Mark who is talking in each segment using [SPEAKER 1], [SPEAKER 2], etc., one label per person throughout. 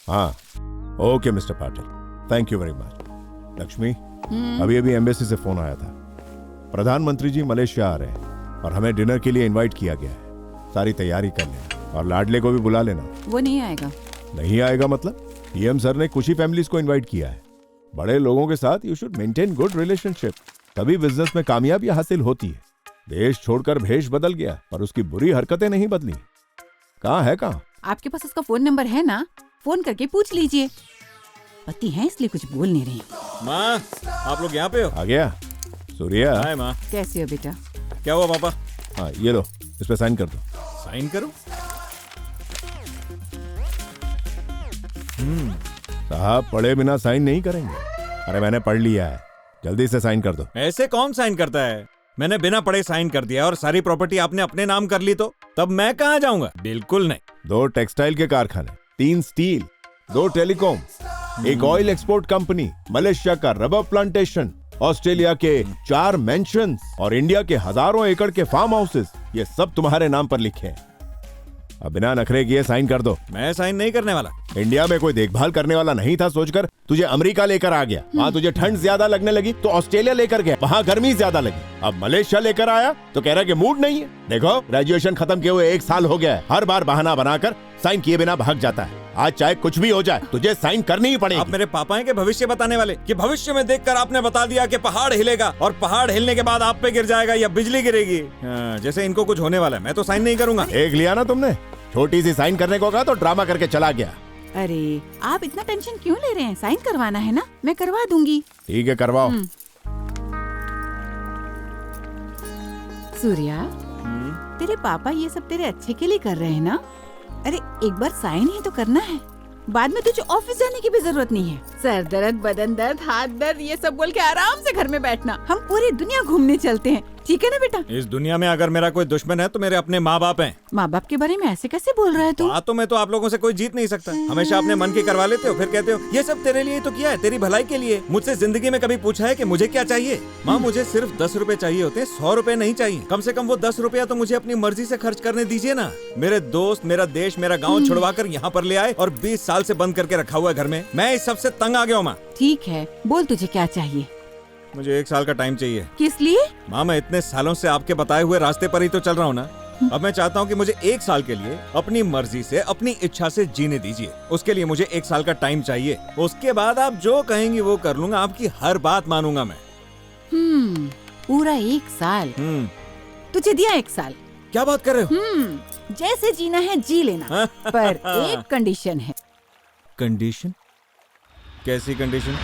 [SPEAKER 1] हाँ, okay mister Patil, thank you very much. Lakshmi, अभी अभी एम्बेसी से फोन आया था। प्रधानमंत्री जी मलेशिया आ रहे हैं और हमें डिनर के लिए इनवाइट किया गया है। सारी तैयारी कर लेना और लाडले को भी बुला लेना।
[SPEAKER 2] वो नहीं आएगा। नहीं
[SPEAKER 1] आएगा मतलब? पीएम सर ने कुछ ही फैमिलीज को इनवाइट किया है। बड़े लोगों के साथ you should maintain good relationship, तभी बिजनेस में कामयाबी हासिल होती है। देश छोड़कर भेष बदल गया पर उसकी बुरी हरकतें नहीं बदली। कहाँ है कहाँ?
[SPEAKER 2] आपके पास उसका फोन नंबर है ना? फोन करके पूछ लीजिए। पति हैं इसलिए कुछ बोल नहीं रही।
[SPEAKER 3] माँ, आप लोग यहाँ पे हो?
[SPEAKER 1] आ गया सूर्या।
[SPEAKER 3] हाय माँ।
[SPEAKER 2] कैसे हो बेटा?
[SPEAKER 3] क्या हुआ पापा?
[SPEAKER 1] हाँ ये लो, इस पे साइन कर दो।
[SPEAKER 3] साइन करो?
[SPEAKER 1] साहब पढ़े बिना साइन नहीं करेंगे। अरे मैंने पढ़ लिया है, जल्दी से साइन कर दो।
[SPEAKER 3] ऐसे कौन साइन करता है? मैंने बिना पढ़े साइन कर दिया और सारी प्रॉपर्टी आपने अपने नाम कर ली तो तब मैं कहाँ जाऊंगा? बिल्कुल नहीं।
[SPEAKER 1] 2 टेक्सटाइल के कारखाने, 3 स्टील, 2 टेलीकॉम, एक ऑयल एक्सपोर्ट कंपनी, मलेशिया का रबर प्लांटेशन, ऑस्ट्रेलिया के 4 मेंशंस और इंडिया के हजारों एकड़ के फार्म हाउसेस, ये सब तुम्हारे नाम पर लिखे हैं। अब बिना नखरे किए साइन कर दो।
[SPEAKER 3] मैं साइन नहीं करने वाला।
[SPEAKER 1] इंडिया में कोई देखभाल करने वाला नहीं था सोचकर तुझे अमेरिका लेकर आ गया। वहाँ तुझे ठंड ज्यादा लगने लगी तो ऑस्ट्रेलिया लेकर गया, वहाँ गर्मी ज्यादा लगी। अब मलेशिया लेकर आया तो कह रहा कि मूड नहीं है। देखो ग्रेजुएशन खत्म किए हुए 1 साल हो गया है, हर बार बहाना बनाकर साइन किए बिना भाग जाता है। आज चाहे कुछ भी हो जाए तुझे साइन करनी ही पड़ेगी।
[SPEAKER 3] आप मेरे पापा हैं कि भविष्य बताने वाले? कि भविष्य में देखकर आपने बता दिया कि पहाड़ हिलेगा और पहाड़ हिलने के बाद आप पे गिर जाएगा या बिजली गिरेगी। जैसे इनको कुछ होने वाला है। मैं तो साइन नहीं करूंगा।
[SPEAKER 1] देख लिया ना तुमने, छोटी सी साइन करने को कहा तो ड्रामा करके चला गया।
[SPEAKER 2] अरे आप इतना टेंशन क्यों ले रहे हैं? साइन करवाना है ना, मैं करवा दूंगी।
[SPEAKER 1] ठीक है करवाओ।
[SPEAKER 2] सूर्या, तेरे पापा ये सब तेरे अच्छे के लिए कर रहे हैं ना? अरे एक बार साइन ही तो करना है, बाद में तुझे ऑफिस जाने की भी जरूरत नहीं है। सर दर्द, बदन दर्द, हाथ दर्द ये सब बोल के आराम से घर में बैठना। हम पूरी दुनिया घूमने चलते हैं, ठीक है ना बेटा?
[SPEAKER 3] इस दुनिया में अगर मेरा कोई दुश्मन है तो मेरे अपने माँ बाप हैं।
[SPEAKER 2] माँ बाप के बारे में ऐसे कैसे बोल रहा है तू?
[SPEAKER 3] बातों में तो आप लोगों से कोई जीत नहीं सकता। हमेशा अपने मन की करवा लेते हो, फिर कहते हो ये सब तेरे लिए तो किया है, तेरी भलाई के लिए। मुझसे जिंदगी में कभी पूछा है कि मुझे क्या चाहिए? माँ मुझे सिर्फ 10 रुपए चाहिए होते हैं, 100 रुपए नहीं चाहिए। कम से कम वो 10 रुपया तो मुझे अपनी मर्जी से खर्च करने दीजिए ना। मेरे दोस्त मेरा देश मेरा गाँव छुड़वा कर यहाँ पर ले आए और 20 साल से बंद करके रखा हुआ है घर में। मैं इस सबसे तंग आ गया हूँ माँ।
[SPEAKER 2] ठीक है, बोल तुझे क्या चाहिए?
[SPEAKER 3] मुझे 1 साल का टाइम चाहिए।
[SPEAKER 2] किस लिए?
[SPEAKER 3] माँ मैं इतने सालों से आपके बताए हुए रास्ते पर ही तो चल रहा हूँ ना। अब मैं चाहता हूँ कि मुझे 1 साल के लिए अपनी मर्जी से अपनी इच्छा से जीने दीजिए। उसके लिए मुझे 1 साल का टाइम चाहिए। उसके बाद आप जो कहेंगी वो कर लूंगा, आपकी हर बात मानूंगा मैं।
[SPEAKER 2] पूरा 1 साल? तुझे दिया 1 साल।
[SPEAKER 3] क्या बात कर रहे हो?
[SPEAKER 2] जैसे जीना है जी लेना, पर एक कंडीशन है।
[SPEAKER 3] कंडीशन? कैसी कंडीशन?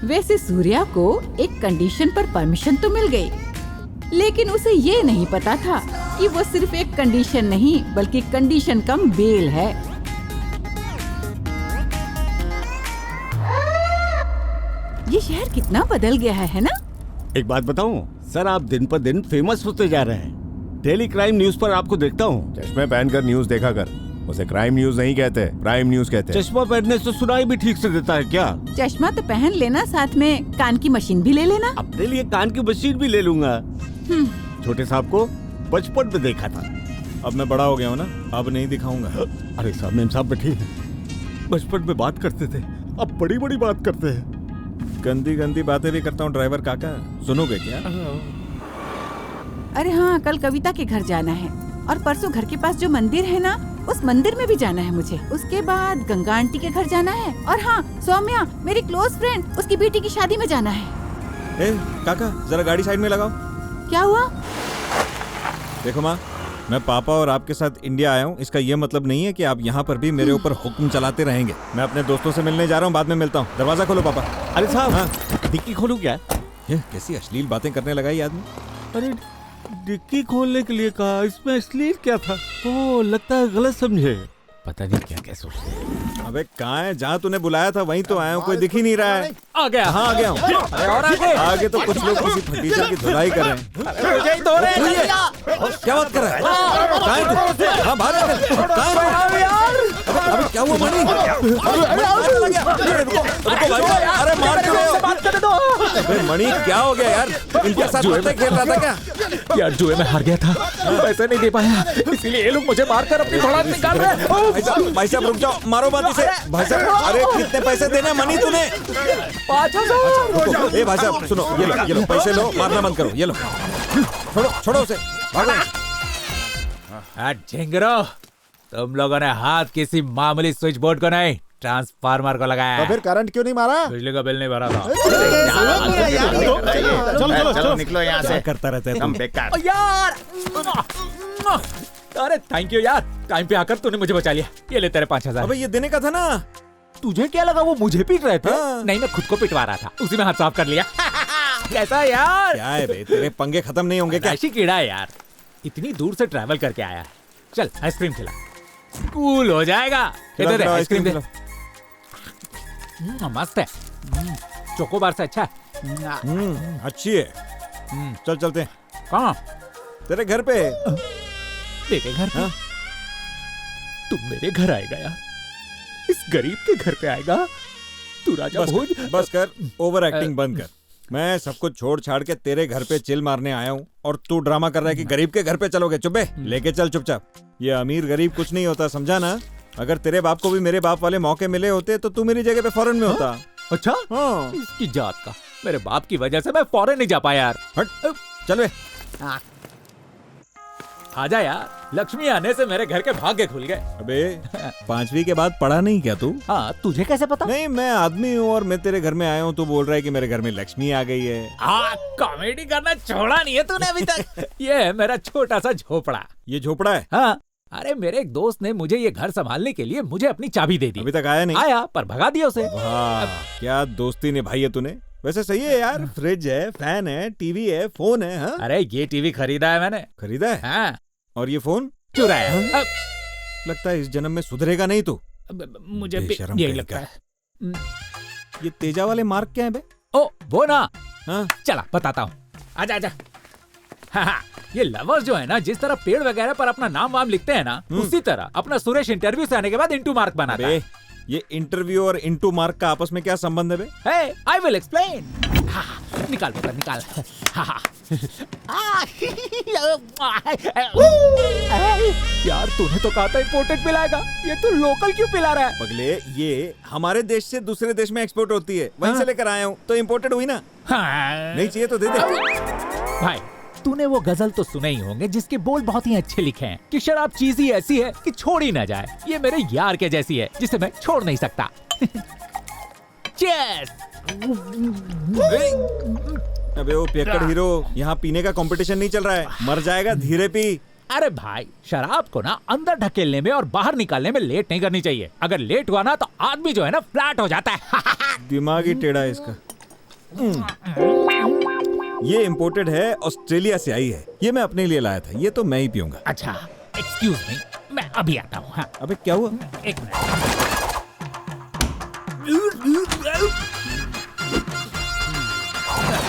[SPEAKER 2] वैसे सूर्या को एक कंडीशन पर परमिशन तो मिल गई, लेकिन उसे ये नहीं पता था कि वो सिर्फ एक कंडीशन नहीं बल्कि कंडीशन कम बेल है। ये शहर कितना बदल गया है ना?
[SPEAKER 4] एक बात बताऊं सर, आप दिन पर दिन फेमस होते जा रहे हैं। डेली क्राइम न्यूज पर आपको देखता हूँ।
[SPEAKER 1] चश्मे पहनकर न्यूज देखा कर, उसे क्राइम न्यूज नहीं कहते, प्राइम न्यूज कहते हैं।
[SPEAKER 4] चश्मा पहनने से सुनाई भी ठीक से देता है क्या?
[SPEAKER 2] चश्मा तो पहन लेना, साथ में कान की मशीन भी ले लेना।
[SPEAKER 4] अपने लिए कान की मशीन भी ले लूंगा। छोटे साहब को बचपन में देखा था।
[SPEAKER 3] अब मैं बड़ा हो गया हूँ ना, अब नहीं दिखाऊंगा।
[SPEAKER 4] अरे साहब, मेम साहब बैठे हैं। बचपन में बात करते थे, अब बड़ी बड़ी बात करते हैं।
[SPEAKER 3] गंदी गंदी बातें भी करता हूँ ड्राइवर काका, सुनोगे क्या?
[SPEAKER 2] अरे हाँ, कल कविता के घर जाना है और परसों घर के पास जो मंदिर है ना, उस मंदिर में भी जाना है मुझे। उसके बाद गंगा आंटी के घर जाना है और हाँ, सौम्या मेरी क्लोज फ्रेंड, उसकी बेटी की शादी में जाना है।
[SPEAKER 3] काका जरा गाड़ी साइड में लगाओ।
[SPEAKER 2] क्या हुआ?
[SPEAKER 3] देखो माँ, मैं पापा और आपके साथ इंडिया आया हूँ, इसका ये मतलब नहीं है कि आप यहाँ पर भी मेरे ऊपर हुक्म चलाते रहेंगे। मैं अपने दोस्तों से मिलने जा रहा हूँ, बाद में मिलता हूँ। दरवाजा खोलो पापा।
[SPEAKER 4] अरे साहब,
[SPEAKER 3] हाँ।
[SPEAKER 4] डिक्की खोलूं क्या?
[SPEAKER 3] ये कैसी अश्लील बातें करने लगा ये आदमी।
[SPEAKER 4] अरे डिक्की खोलने के लिए कहा, इसमें अश्लील क्या था? ओ लगता है गलत समझे। पता नहीं क्या क्या सोचते हैं।
[SPEAKER 3] अबे कहाँ है? जहाँ तूने बुलाया था वहीं तो आया हूँ, कोई दिख ही नहीं रहा है।
[SPEAKER 4] आ गया।
[SPEAKER 3] हाँ आ गया हूँ।
[SPEAKER 4] और
[SPEAKER 3] आगे तो कुछ लोग किसी फटीचर की धुलाई कर रहे हैं। क्या बात कर रहा है? कहाँ है तू? हाँ बाहर निकल। कहाँ है? अबे क्या हुआ मणि? रुको भाई, अरे मार क्यों? अबे मणि क्या हो गया यार? इनके साथ पत्ते खेल रहा था क्या?
[SPEAKER 5] यार जुए में हार गया था, पैसे नहीं दे पाया, इसीलिए ये लोग मुझे मारकर अपनी भड़ास निकाल रहे हैं।
[SPEAKER 3] भाई साहब रुक जाओ, मारो मत इसे। भाई साहब अरे कितने पैसे देने मणि तूने?
[SPEAKER 5] 5000।
[SPEAKER 3] ए भाई साहब सुनो, ये लो पैसे लो, मारना बंद करो, ये लो। छोड़ो उसे, भागो।
[SPEAKER 5] झिंगरो, तुम लोगों ने हाथ किसी मामूली स्विच बोर्ड को नहीं, ट्रांसफार्मर को लगाया।
[SPEAKER 6] तो फिर करंट क्यों नहीं मारा?
[SPEAKER 5] बिजली का बिल नहीं भरा था।
[SPEAKER 6] चलो
[SPEAKER 7] निकलो यहाँ से।
[SPEAKER 3] करता रहता है
[SPEAKER 7] तुम बेकार।
[SPEAKER 5] यार, अरे थैंक यू यार, टाइम पे आकर तूने मुझे बचा लिया। ये ले तेरे 5000।
[SPEAKER 3] अबे ये देने का था ना।
[SPEAKER 5] तुझे क्या लगा वो मुझे पीट रहे थे?
[SPEAKER 3] हाँ।
[SPEAKER 5] नहीं, मैं खुद को पिटवा रहा था, उसी में हाथ साफ कर लिया। कैसा यार?
[SPEAKER 3] क्या है बे, तेरे पंगे खत्म नहीं होंगे क्या?
[SPEAKER 5] ऐसी कीड़ा है यार, इतनी दूर से ट्रैवल करके आया है। चल आइसक्रीम खिला, कूल हो जाएगा।
[SPEAKER 3] खिलाओ,
[SPEAKER 5] इधर आइसक्रीम दे।
[SPEAKER 3] खिलाओ।
[SPEAKER 5] मस्त है, चोकोबार से अच्छा है।
[SPEAKER 3] अच्छी है। चल चलते हैं।
[SPEAKER 5] कहाँ?
[SPEAKER 3] तेरे घर पे।
[SPEAKER 5] तेरे घर पे?
[SPEAKER 3] हाँ?
[SPEAKER 5] तू मेरे घर आएगा यार? इस गरीब के घर पे आएगा? तू राजा भोज।
[SPEAKER 3] बस कर, ओवर एक्टिंग बंद कर। मैं सब कुछ छोड़ छाड़ के तेरे घर पे चिल मारने आया हूँ और तू ड्रामा कर रहा है कि गरीब के घर पे चलोगे। चुप लेके चल चुपचाप। ये अमीर गरीब कुछ नहीं होता, समझा ना? अगर तेरे बाप को भी मेरे बाप वाले मौके मिले होते तो तू मेरी जगह पे फॉरेन में होता।
[SPEAKER 5] अच्छा,
[SPEAKER 3] हाँ।
[SPEAKER 5] इसकी जात का, मेरे बाप की वजह से मैं फॉरेन नहीं जा पाया यार।
[SPEAKER 3] हट चल बे।
[SPEAKER 5] आजा यार, लक्ष्मी आने से मेरे घर के भाग्य खुल गए।
[SPEAKER 3] अबे 5वीं के बाद पढ़ा नहीं क्या तू?
[SPEAKER 5] हाँ, तुझे कैसे पता?
[SPEAKER 3] नहीं, मैं आदमी हूँ और मैं तेरे घर में आया हूँ, तू बोल रहा है कि मेरे घर में लक्ष्मी आ गई है।
[SPEAKER 5] कॉमेडी करना छोड़ा नहीं है तूने अभी तक। ये है मेरा छोटा सा झोपड़ा।
[SPEAKER 3] ये झोपड़ा है?
[SPEAKER 5] हाँ, अरे मेरे एक दोस्त ने मुझे ये घर संभालने के लिए मुझे अपनी चाबी दे दी।
[SPEAKER 3] अभी तक आया नहीं?
[SPEAKER 5] आया पर भगा दिया उसे।
[SPEAKER 3] वाह, क्या दोस्ती निभाई है तूने। वैसे सही है यार, फ्रिज है, फैन है, टीवी है, फोन है। हाँ?
[SPEAKER 5] अरे ये टीवी खरीदा है मैंने।
[SPEAKER 3] खरीदा है?
[SPEAKER 5] हाँ।
[SPEAKER 3] और ये फोन
[SPEAKER 5] चुराया। अब
[SPEAKER 3] लगता है इस जन्म में सुधरेगा नहीं तू।
[SPEAKER 5] मुझे भी
[SPEAKER 3] बेशरम
[SPEAKER 5] यही
[SPEAKER 3] कहीं
[SPEAKER 5] लगता
[SPEAKER 3] का।
[SPEAKER 5] है।
[SPEAKER 3] ये तेजा वाले मार्क क्या है बे?
[SPEAKER 5] ओ वो ना,
[SPEAKER 3] हाँ?
[SPEAKER 5] चला बताता हूँ। आजा आजा। हाँ, ये लवर्स जो है ना, जिस तरह पेड़ वगैरह पर अपना नाम वाम लिखते हैं ना, उसी तरह अपना सुरेश इंटरव्यू से आने के बाद इंटू मार्क बनाता है।
[SPEAKER 3] ये इंटरव्यू और इंटू मार्क का आपस में क्या संबंध है बे?
[SPEAKER 5] Hey, I will explain. निकाल बेटा निकाल। यार तूने तो कहा था इम्पोर्टेड पिलाएगा, ये तू लोकल क्यों पिला रहा है?
[SPEAKER 3] पगले, ये हमारे देश से दूसरे देश में एक्सपोर्ट होती है, वहीं से लेकर आया हूँ, तो इम्पोर्टेड हुई ना।
[SPEAKER 5] हाँ।
[SPEAKER 3] नहीं चाहिए तो दे दे।
[SPEAKER 5] भाई तूने वो गजल तो सुने ही होंगे जिसके बोल बहुत ही अच्छे लिखे हैं कि शराब चीज ही ऐसी है कि छोड़ ही ना जाए। ये मेरे यार के जैसी है जिसे मैं छोड़ नहीं सकता। Cheers!
[SPEAKER 3] अबे वो पियक्कड़ हीरो, यहाँ पीने का कंपटीशन नहीं चल रहा है, मर जाएगा, धीरे पी।
[SPEAKER 5] अरे भाई, शराब को ना अंदर ढकेलने में और बाहर निकालने में लेट नहीं करनी चाहिए। अगर लेट हुआ ना तो आदमी जो है ना फ्लैट हो जाता है।
[SPEAKER 3] दिमाग ही टेढ़ा है इसका। ये इम्पोर्टेड है, ऑस्ट्रेलिया से आई है। ये मैं अपने लिए लाया था, ये तो मैं ही पीऊंगा।
[SPEAKER 5] अच्छा, एक्सक्यूज मी, मैं अभी आता हूँ। हाँ,
[SPEAKER 3] अबे क्या हुआ?
[SPEAKER 5] एक मिनट।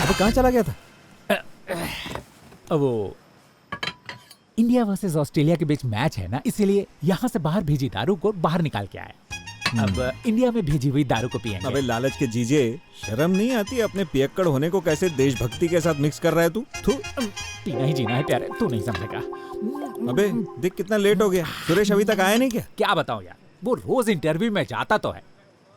[SPEAKER 3] अबे कहाँ चला गया था?
[SPEAKER 5] वो इंडिया वर्सेस ऑस्ट्रेलिया के बीच मैच है ना, इसीलिए यहाँ से बाहर भेजी दारू को बाहर निकाल के आए। अब इंडिया में भेजी हुई दारू को पिएंगे।
[SPEAKER 3] अबे लालच के जीजे, शर्म नहीं आती? अपने पियक्कड़ होने को कैसे देशभक्ति के साथ मिक्स कर रहा है तू?
[SPEAKER 5] पीना ही जीना है प्यारे, तू नहीं समझेगा।
[SPEAKER 3] अबे देख कितना लेट हो गया, सुरेश अभी तक आया नहीं क्या?
[SPEAKER 5] क्या बताऊं यार, वो रोज इंटरव्यू में जाता तो है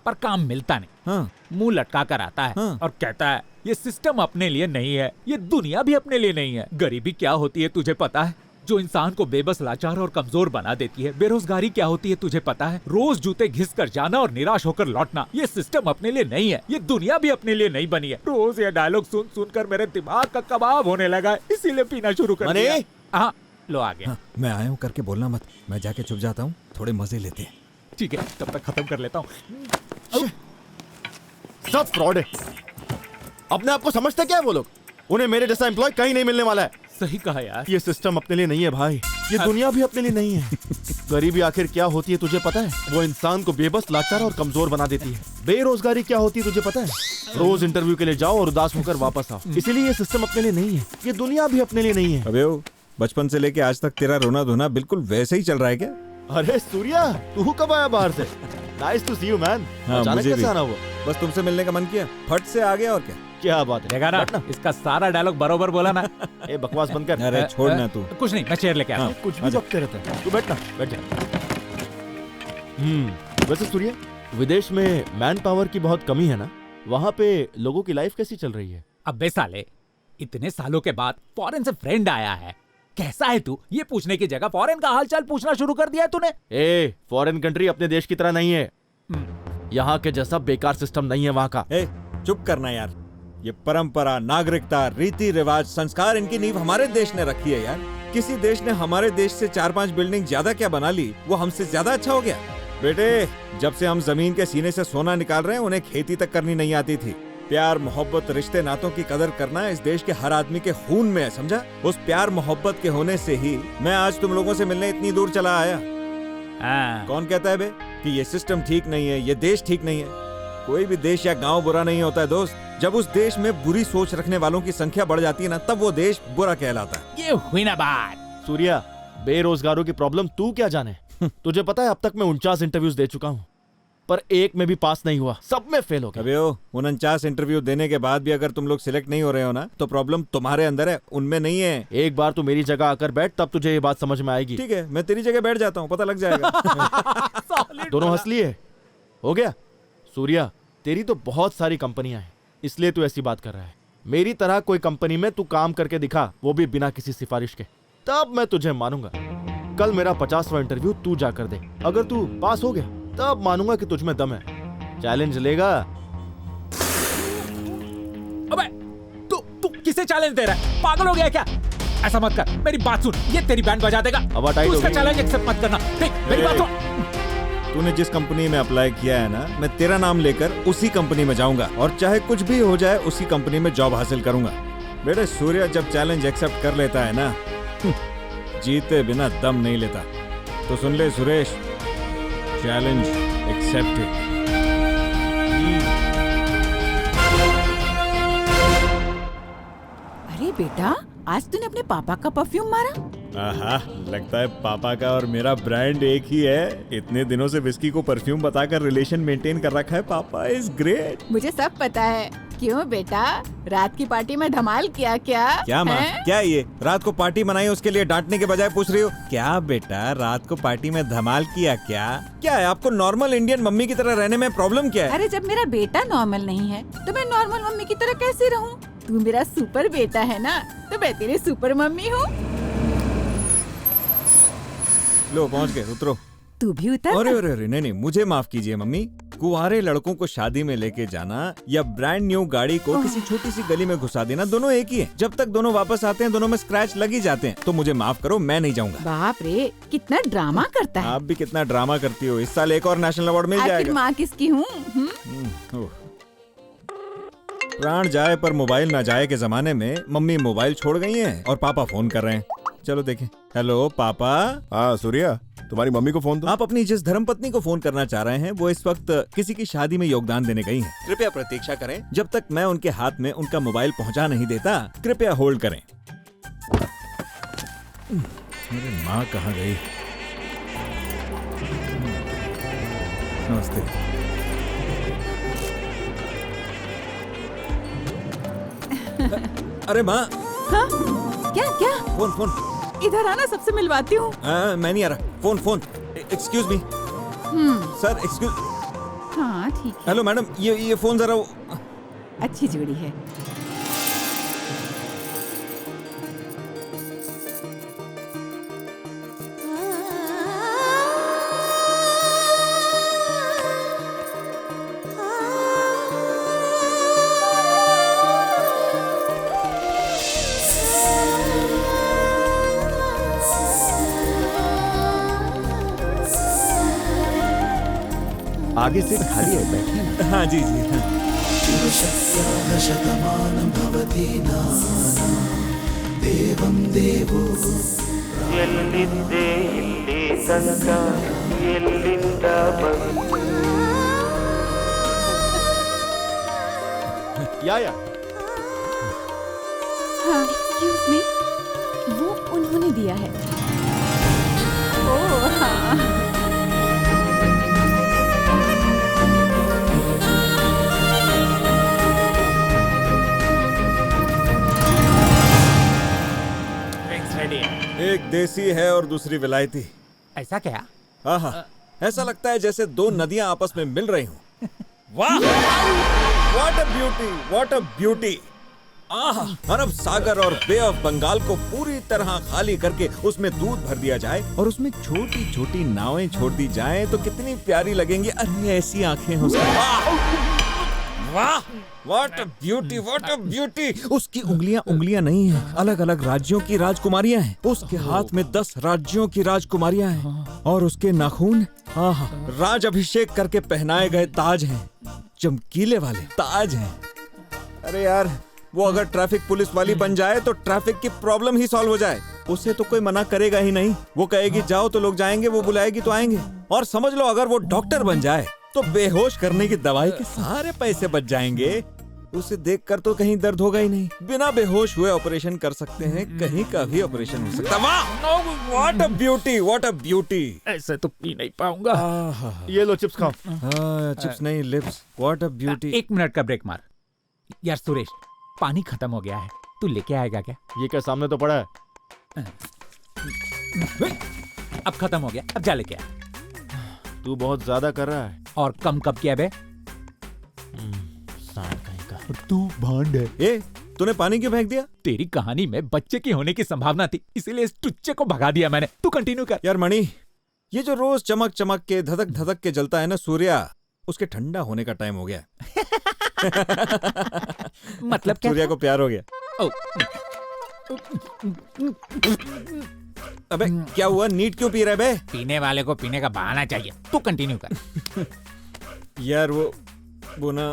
[SPEAKER 5] पर काम मिलता नहीं।
[SPEAKER 3] हाँ।
[SPEAKER 5] मुंह लटका कर आता है।
[SPEAKER 3] हाँ।
[SPEAKER 5] और कहता है ये सिस्टम अपने लिए नहीं है, ये दुनिया भी अपने लिए नहीं है। गरीबी क्या होती है तुझे पता है, जो इंसान को बेबस, लाचार और कमजोर बना देती है। बेरोजगारी क्या होती है तुझे पता है, रोज जूते घिस कर जाना और निराश होकर लौटना। ये सिस्टम अपने लिए नहीं है, ये दुनिया भी अपने लिए नहीं बनी है। रोज ये डायलॉग सुन सुन कर मेरे दिमाग का कबाब होने लगा है, इसीलिए पीना शुरू कर दिया। हाँ, लो आ गया।
[SPEAKER 3] हाँ, मैं आया हूँ करके बोलना मत, मैं जाके छुप जाता हूँ, थोड़े मजे लेते हैं।
[SPEAKER 5] ठीक है, तब तक खत्म कर लेता हूँ।
[SPEAKER 6] सब फ्रॉड है। अपने आप को समझते क्या है वो लोग? उन्हें मेरे जैसा एम्प्लॉय कहीं नहीं मिलने वाला है।
[SPEAKER 5] सही कहा यार।
[SPEAKER 6] ये सिस्टम अपने लिए नहीं है भाई, ये दुनिया भी अपने लिए नहीं है। गरीबी आखिर क्या होती है तुझे पता है? वो इंसान को बेबस, लाचार और कमजोर बना देती है। बेरोजगारी क्या होती है तुझे पता है? रोज इंटरव्यू के लिए जाओ और उदास होकर वापस आओ। इसीलिए ये सिस्टम अपने लिए नहीं है, ये दुनिया भी अपने लिए नहीं है।
[SPEAKER 3] अबे बचपन से लेके आज तक तेरा रोना धोना बिल्कुल वैसे ही चल रहा है क्या?
[SPEAKER 6] अरे सूर्या, तू कब आया बाहर से? Nice to see you man.
[SPEAKER 3] हाँ,
[SPEAKER 6] अचानक
[SPEAKER 3] मुझे
[SPEAKER 6] कैसे
[SPEAKER 3] भी।
[SPEAKER 6] आना हुआ?
[SPEAKER 3] बस तुमसे मिलने का मन किया, फट से आ गया और क्या।
[SPEAKER 6] क्या बात है?
[SPEAKER 5] देखा ना,
[SPEAKER 6] बैठना।
[SPEAKER 5] इसका सारा डायलॉग बरोबर बोला ना।
[SPEAKER 6] ए बकवास बंद कर।
[SPEAKER 3] अरे छोड़ ना तू।
[SPEAKER 5] कुछ नहीं, मैं चेयर लेके आता हूँ।
[SPEAKER 6] कुछ भी बकते रहता है। तू बैठना, बैठ जा। वैसे सूर्या, विदेश में मैन पावर की बहुत कमी है ना? वहाँ पे लोगों की लाइफ कैसी चल रही है?
[SPEAKER 5] अबे साले, इतने सालों के बाद फॉरेन से फ्रेंड आया है, कैसा है तू, ये पूछने की जगह फॉरेन का हालचाल पूछना शुरू कर दिया है तूने।
[SPEAKER 6] ए, फॉरेन कंट्री अपने देश की तरह नहीं है। यहाँ के जैसा बेकार सिस्टम नहीं है वहाँ का।
[SPEAKER 3] ए, चुप करना यार। ये परंपरा, नागरिकता, रीति रिवाज, संस्कार, इनकी नींव हमारे देश ने रखी है यार। किसी देश ने हमारे देश से 4-5 बिल्डिंग ज्यादा क्या बना ली, वो हमसे ज्यादा अच्छा हो गया। बेटे, जब से हम जमीन के सीने से सोना निकाल रहे हैं, उन्हें खेती तक करनी नहीं आती थी। प्यार, मोहब्बत, रिश्ते नातों की कदर करना इस देश के हर आदमी के खून में है, समझा? उस प्यार मोहब्बत के होने से ही मैं आज तुम लोगों से मिलने इतनी दूर चला आया।
[SPEAKER 5] हाँ।
[SPEAKER 3] कौन कहता है बे कि ये सिस्टम ठीक नहीं है, ये देश ठीक नहीं है? कोई भी देश या गांव बुरा नहीं होता है दोस्त। जब उस देश में बुरी सोच रखने वालों की संख्या बढ़ जाती है ना, तब वो देश बुरा कहलाता है।
[SPEAKER 5] ये हुई ना बात।
[SPEAKER 6] सूर्या, बेरोजगारों की प्रॉब्लम तू क्या जाने? तुझे पता है अब तक मैं 49 इंटरव्यूज दे चुका हूँ, पर एक में भी पास नहीं हुआ, सब में फेल हो गया।
[SPEAKER 3] अबे ओ, 49 इंटरव्यू देने के बाद भी अगर तुम लोग सिलेक्ट नहीं हो रहे हो ना, तो प्रॉब्लम तुम्हारे अंदर है, उनमें नहीं है।
[SPEAKER 6] एक बार तू मेरी जगह आकर बैठ, तब तुझे ये बात समझ में आएगी।
[SPEAKER 3] ठीक है, मैं तेरी जगह बैठ जाता हूँ, पता लग जाएगा।
[SPEAKER 6] दोनों हंस लिए? हो गया? सूर्या, तेरी तो बहुत सारी कंपनियां हैं, इसलिए तू ऐसी बात कर रहा है। मेरी तरह कोई कंपनी में तू काम करके दिखा, वो भी बिना किसी सिफारिश के, तब मैं तुझे मानूंगा। कल मेरा 50वां इंटरव्यू तू जाकर दे, अगर तू पास हो गया तब मानूंगा कि तुझ में दम है। चैलेंज लेगा?
[SPEAKER 5] अबे तू किसे चैलेंज दे रहा है? पागल हो गया क्या? ऐसा मत कर, मेरी बात सुन, ये तेरी बैंड बजा देगा।
[SPEAKER 6] अब टाइट
[SPEAKER 5] तू
[SPEAKER 6] हो
[SPEAKER 5] इसका
[SPEAKER 6] गई।
[SPEAKER 5] चैलेंज एक्सेप्ट मत करना। देख मेरी बात सुन।
[SPEAKER 3] तूने जिस कंपनी में अप्लाई किया है ना, मैं तेरा नाम लेकर उसी कंपनी में जाऊंगा और चाहे कुछ भी हो जाए उसी कंपनी में जॉब हासिल करूंगा। बेटे, सूर्या जब चैलेंज एक्सेप्ट कर लेता है ना, जीते बिना दम नहीं लेता। तो सुन ले सुरेश, चैलेंज एक्सेप्टेड।
[SPEAKER 2] अरे बेटा, आज तूने अपने पापा का परफ्यूम मारा?
[SPEAKER 3] आहा, लगता है पापा का और मेरा ब्रांड एक ही है। इतने दिनों से विस्की को परफ्यूम बताकर रिलेशन मेंटेन कर रखा है। पापा इज ग्रेट।
[SPEAKER 2] मुझे सब पता है। क्यों बेटा, रात की पार्टी में धमाल किया क्या?
[SPEAKER 3] क्या माँ,
[SPEAKER 2] हैं?
[SPEAKER 3] क्या ये रात को पार्टी मनाई, उसके लिए डांटने के बजाय पूछ रही हो? क्या बेटा, रात को पार्टी में धमाल किया क्या? क्या है, आपको नॉर्मल इंडियन मम्मी की तरह रहने में प्रॉब्लम क्या है?
[SPEAKER 2] अरे जब मेरा बेटा नॉर्मल नहीं है तो मैं नॉर्मल मम्मी की तरह कैसे रहूं? तू मेरा सुपर बेटा है ना, तो मैं तेरी सुपर मम्मी हूँ।
[SPEAKER 3] लो पहुँच गए, उतरो।
[SPEAKER 2] तू भी उतर
[SPEAKER 3] अरे
[SPEAKER 2] ना।
[SPEAKER 3] अरे अरे, नहीं नहीं, मुझे माफ कीजिए मम्मी। कुंवारे लड़कों को शादी में लेके जाना या ब्रांड न्यू गाड़ी को किसी छोटी सी गली में घुसा देना, दोनों एक ही है। जब तक दोनों वापस आते हैं, दोनों में स्क्रैच लग ही जाते हैं। तो मुझे माफ करो, मैं नहीं जाऊंगा।
[SPEAKER 2] बाप रे, कितना ड्रामा करता है।
[SPEAKER 3] आप भी कितना ड्रामा करती हो। इस साल एक और नेशनल अवार्ड मिल
[SPEAKER 2] आखिर
[SPEAKER 3] जाएगा।
[SPEAKER 2] माँ किसकी हूँ?
[SPEAKER 3] ओह। प्राण जाए पर मोबाइल ना जाए के जमाने में मम्मी मोबाइल छोड़ गई हैं और पापा फोन कर रहे हैं। चलो देखें। हेलो पापा।
[SPEAKER 1] हाँ सूर्या, तुम्हारी मम्मी को फोन दो।
[SPEAKER 3] आप अपनी जिस धर्मपत्नी को फोन करना चाह रहे हैं, वो इस वक्त किसी की शादी में योगदान देने गई हैं। कृपया प्रतीक्षा करें, जब तक मैं उनके हाथ में उनका मोबाइल पहुंचा नहीं देता। कृपया होल्ड करें। मेरी माँ कहाँ गई? नमस्ते। अरे माँ,
[SPEAKER 2] हाँ? क्या क्या?
[SPEAKER 3] Phone phone.
[SPEAKER 2] इधर आना, सबसे मिलवाती हूँ।
[SPEAKER 3] मैं नहीं आ रहा। Phone phone. Excuse me sir, excuse.
[SPEAKER 2] हाँ ठीक है,
[SPEAKER 3] हेलो मैडम, ये फोन जरा
[SPEAKER 2] अच्छी जोड़ी है।
[SPEAKER 6] आगे सीट खाली है, बैठिए ना।
[SPEAKER 3] हाँ जी जी हाँ।
[SPEAKER 7] ಎಲ್ಲಿದ್ದೆ ಇಲ್ಲಿ ತನಕ ಎಲ್ಲಿಂದ ಬಂದೆ
[SPEAKER 6] या
[SPEAKER 2] हाँ, एक्सक्यूज मी, वो उन्होंने दिया है। ओह हाँ।
[SPEAKER 3] देसी है और दूसरी विलायती।
[SPEAKER 5] ऐसा क्या?
[SPEAKER 3] आहा, ऐसा लगता है जैसे दो नदियां आपस में मिल रही हूँ। वाह, what a beauty, what a beauty. आहा, अरब सागर और बे ऑफ बंगाल को पूरी तरह खाली करके उसमें दूध भर दिया जाए और उसमें छोटी छोटी नावें छोड़ दी जाएं तो कितनी प्यारी लगेंगी। अरे ऐसी आंखें हो वाह, what a beauty, what a beauty. उसकी उंगलियां नहीं हैं, अलग अलग राज्यों की राजकुमारियां हैं। उसके हाथ में 10 राज्यों की राजकुमारियां हैं और उसके नाखून आहा, राज अभिषेक करके पहनाए गए ताज हैं, चमकीले वाले ताज हैं। अरे यार, वो अगर ट्रैफिक पुलिस वाली बन जाए तो ट्रैफिक की प्रॉब्लम ही सॉल्व हो जाए। उसे तो कोई मना करेगा ही नहीं। वो कहेगी जाओ तो लोग जाएंगे, वो बुलाएगी तो आएंगे। और समझ लो अगर वो डॉक्टर बन जाए तो बेहोश करने की दवाई के सारे पैसे बच जाएंगे। उसे देखकर तो कहीं दर्द होगा ही नहीं। बिना बेहोश हुए ऑपरेशन कर सकते हैं, कहीं का भी ऑपरेशन हो सकता है। वाह, what a beauty, what a beauty.
[SPEAKER 5] ऐसे तो पी नहीं पाऊंगा।
[SPEAKER 6] ये लो चिप्स खाओ।
[SPEAKER 3] चिप्स नहीं, lips. What a beauty.
[SPEAKER 5] 1 minute का ब्रेक मार। यार सुरेश, पानी खत्म हो गया है, तू लेके आएगा क्या?
[SPEAKER 6] ये क्या सामने तो पड़ा है।
[SPEAKER 5] अब खत्म हो गया, अब जा लेके आ।
[SPEAKER 6] तू बहुत ज्यादा कर रहा है।
[SPEAKER 5] और कम कब किया बे?
[SPEAKER 6] सांड कहीं का।
[SPEAKER 5] तू भांड है।
[SPEAKER 3] ए, तूने पानी क्यों फेंक दिया?
[SPEAKER 5] तेरी कहानी में बच्चे की होने की संभावना थी, इसीलिए इस टुच्चे को भगा दिया मैंने। तू कंटिन्यू कर।
[SPEAKER 3] यार मणि, ये जो रोज चमक चमक के धधक धधक के जलता है ना सूर्या, उसके ठंडा होने का टाइम हो गया।
[SPEAKER 5] मतलब क्या?
[SPEAKER 3] सूर्या को प्यार हो गया।
[SPEAKER 5] ओ,
[SPEAKER 3] अबे क्या हुआ, नीट क्यों पी रहा है बे?
[SPEAKER 5] पीने वाले को पीने का बहाना चाहिए। तू कंटिन्यू कर।
[SPEAKER 3] यार वो ना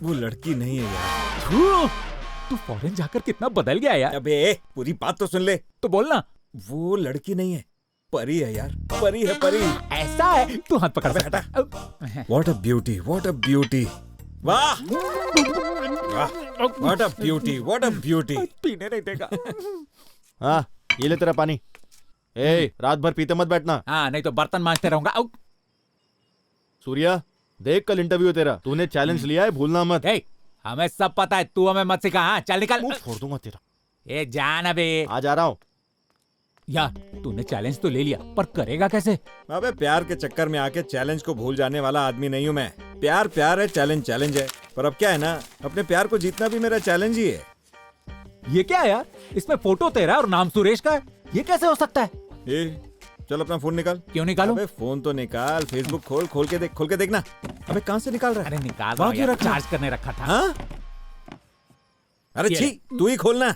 [SPEAKER 3] वो लड़की नहीं है यार।
[SPEAKER 5] तू फॉरेन जाकर कितना बदल गया यार।
[SPEAKER 3] अबे पूरी बात तो सुन ले।
[SPEAKER 5] तो बोलना।
[SPEAKER 3] वो लड़की नहीं है, परी है यार, परी है, परी।
[SPEAKER 5] ऐसा है? तू हाथ पकड़।
[SPEAKER 3] हटा। What a beauty, what a beauty. वाह, what a beauty, what a beauty.
[SPEAKER 5] पीने नहीं देगा।
[SPEAKER 6] हाँ, ये ले तेरा पानी। ए, रात भर पीते मत बैठना।
[SPEAKER 5] हाँ, नहीं तो बर्तन मांजते रहूंगा।
[SPEAKER 6] सूर्या, देख कल इंटरव्यू है तेरा। तूने चैलेंज लिया है, भूलना मत।
[SPEAKER 5] ए, हमें सब पता है, तू हमें मत सिखा। हाँ, चल निकल।
[SPEAKER 6] मुंह फोड़ दूंगा तेरा।
[SPEAKER 5] ए जान अबे।
[SPEAKER 6] आ जा रहा हूँ।
[SPEAKER 5] यार तूने चैलेंज तो ले लिया, पर करेगा कैसे?
[SPEAKER 3] अबे प्यार के चक्कर में आके चैलेंज को भूल जाने वाला आदमी नहीं हूँ मैं। प्यार प्यार है, चैलेंज चैलेंज है। पर अब क्या है ना, अपने प्यार को जीतना भी मेरा चैलेंज ही है।
[SPEAKER 5] ये क्या है यार? इसमें फोटो तेरा और नाम सुरेश का है। ये कैसे हो सकता है?
[SPEAKER 3] ए, चल अपना फोन निकाल।
[SPEAKER 5] क्यों निकालूं?
[SPEAKER 3] अबे फोन तो निकाल, फेसबुक खोल, खोल के देखना। अबे कहाँ से निकाल रहा है?
[SPEAKER 5] अरे निकाल
[SPEAKER 3] वहाँ
[SPEAKER 5] रहा
[SPEAKER 3] क्यों
[SPEAKER 5] यार,
[SPEAKER 3] रखा?
[SPEAKER 5] चार्ज करने रखा था।
[SPEAKER 3] हाँ? अरे
[SPEAKER 5] ये
[SPEAKER 3] छी, तू ही खोलना।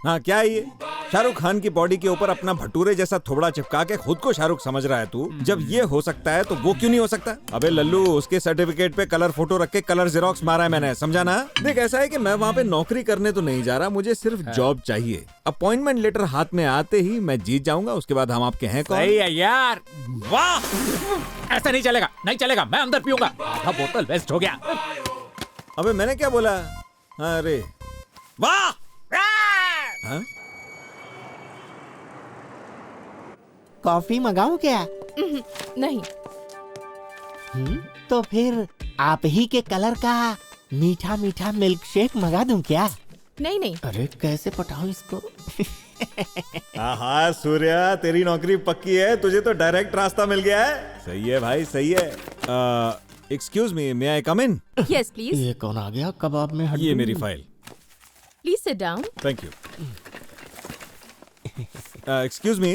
[SPEAKER 3] हाँ, क्या है ये? शाहरुख खान की बॉडी के ऊपर अपना भटूरे जैसा थोबड़ा चिपका के खुद को शाहरुख समझ रहा है तू। जब ये हो सकता है तो वो क्यों नहीं हो सकता? अबे लल्लू, उसके सर्टिफिकेट पे कलर फोटो रख के कलर जेरोक्स मारा है मैंने, समझा ना? देख, ऐसा है कि मैं वहाँ पे नौकरी करने तो नहीं जा रहा, मुझे सिर्फ जॉब चाहिए। अपॉइंटमेंट लेटर हाथ में आते ही मैं जीत जाऊंगा, उसके बाद हम आपके हैं कौन?
[SPEAKER 5] सही है यार। वाह, ऐसा नहीं चलेगा, नहीं चलेगा। मैं अंदर पीऊंगा। आधा बोतल वेस्ट हो गया।
[SPEAKER 3] अबे मैंने क्या बोला? अरे वाह। हाँ?
[SPEAKER 8] कॉफी मंगाऊं क्या?
[SPEAKER 9] नहीं।
[SPEAKER 8] तो फिर आप ही के कलर का मीठा मीठा मिल्क शेक मंगा दूं क्या?
[SPEAKER 9] नहीं नहीं।
[SPEAKER 8] अरे कैसे पटाऊं इसको?
[SPEAKER 3] हाँ सूर्या, तेरी नौकरी पक्की है, तुझे तो डायरेक्ट रास्ता मिल गया है। सही है भाई, सही है। Excuse me, may I come in?
[SPEAKER 9] Yes please.
[SPEAKER 8] ये कौन आ गया कबाब में हड्डी?
[SPEAKER 3] ये मेरी file.
[SPEAKER 9] Please sit down.
[SPEAKER 3] Thank you. Excuse me,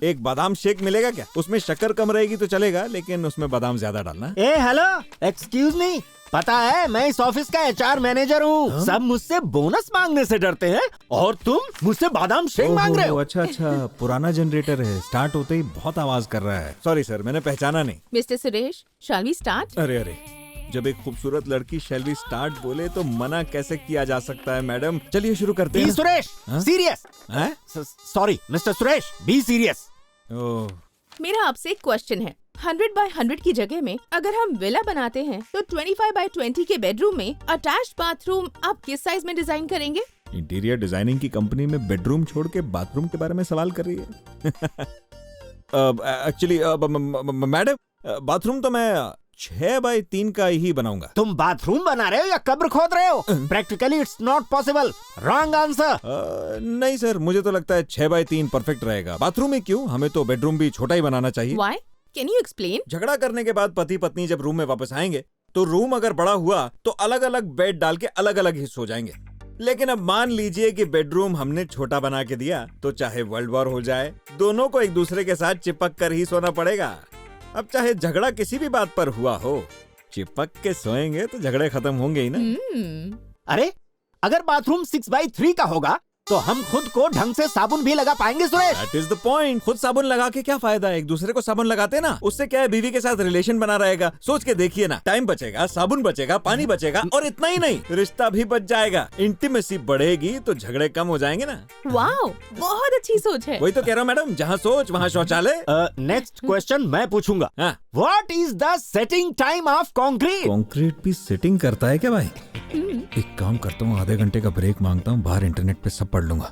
[SPEAKER 3] एक बादाम शेक मिलेगा क्या? उसमें शक्कर कम रहेगी तो चलेगा, लेकिन उसमें बादाम ज्यादा डालना।
[SPEAKER 8] ए हेलो, एक्सक्यूज मी, पता है मैं इस ऑफिस का एचआर मैनेजर हूँ। सब मुझसे बोनस मांगने से डरते हैं और तुम मुझसे बादाम शेक मांग रहे हो।
[SPEAKER 3] अच्छा अच्छा, पुराना जनरेटर है, स्टार्ट होते ही बहुत आवाज कर रहा है। सॉरी सर, मैंने पहचाना नहीं।
[SPEAKER 9] Mister Suresh, shall we start?
[SPEAKER 3] अरे अरे, जब एक खूबसूरत लड़की शैल वी स्टार्ट बोले तो मना कैसे किया जा सकता है मैडम? चलिए शुरू करते हैं।
[SPEAKER 8] Suresh, serious. Sorry mister Suresh, be serious.
[SPEAKER 3] Oh,
[SPEAKER 9] मेरा आपसे एक क्वेश्चन है। 100 by 100 की जगह में अगर हम विला बनाते हैं तो 25 by 20 के बेडरूम में अटैच्ड बाथरूम आप किस साइज में डिजाइन करेंगे?
[SPEAKER 3] इंटीरियर डिजाइनिंग की कंपनी में बेडरूम छोड़ के बाथरूम के बारे में सवाल कर रही है। एक्चुअली मैडम, बाथरूम तो मैं 6x3 का ही बनाऊंगा।
[SPEAKER 8] तुम बाथरूम बना रहे हो या कब्र खोद रहे हो? Practically it's not possible. Wrong answer.
[SPEAKER 3] नहीं सर, मुझे तो लगता है 6x3 परफेक्ट रहेगा। बाथरूम में क्यों, हमें तो बेडरूम भी छोटा ही बनाना चाहिए।
[SPEAKER 9] Why? Can you explain?
[SPEAKER 3] झगड़ा करने के बाद पति पत्नी जब रूम में वापस आएंगे तो रूम अगर बड़ा हुआ तो अलग अलग बेड डाल के अलग अलग हिस्से हो जाएंगे। लेकिन अब मान लीजिए कि बेडरूम हमने छोटा बना के दिया तो चाहे वर्ल्ड वॉर हो जाए, दोनों को एक दूसरे के साथ चिपक कर ही सोना पड़ेगा। अब चाहे झगड़ा किसी भी बात पर हुआ हो, चिपक के सोएंगे तो झगड़े खत्म होंगे ही ना।
[SPEAKER 8] अरे अगर बाथरूम 6x3 का होगा तो हम खुद को ढंग से साबुन भी लगा पाएंगे Suresh.
[SPEAKER 3] That is the point। खुद साबुन लगा के क्या फायदा, एक दूसरे को साबुन लगाते ना, उससे क्या है, बीवी के साथ रिलेशन बना रहेगा। सोच के देखिए ना, टाइम बचेगा, साबुन बचेगा, पानी बचेगा, और इतना ही नहीं, रिश्ता भी बच जाएगा। इंटीमेसी बढ़ेगी तो झगड़े कम हो जाएंगे ना।
[SPEAKER 9] वाओ, बहुत अच्छी सोच है।
[SPEAKER 3] वही तो कह रहा हूँ मैडम, जहाँ सोच वहाँ शौचालय।
[SPEAKER 8] नेक्स्ट क्वेश्चन मैं पूछूंगा।
[SPEAKER 3] हाँ।
[SPEAKER 8] What is the setting time of concrete?
[SPEAKER 3] Concrete भी सेटिंग करता है क्या भाई? एक काम करता हूँ, आधे घंटे का ब्रेक मांगता हूँ, बाहर इंटरनेट पे सब पढ़ लूंगा।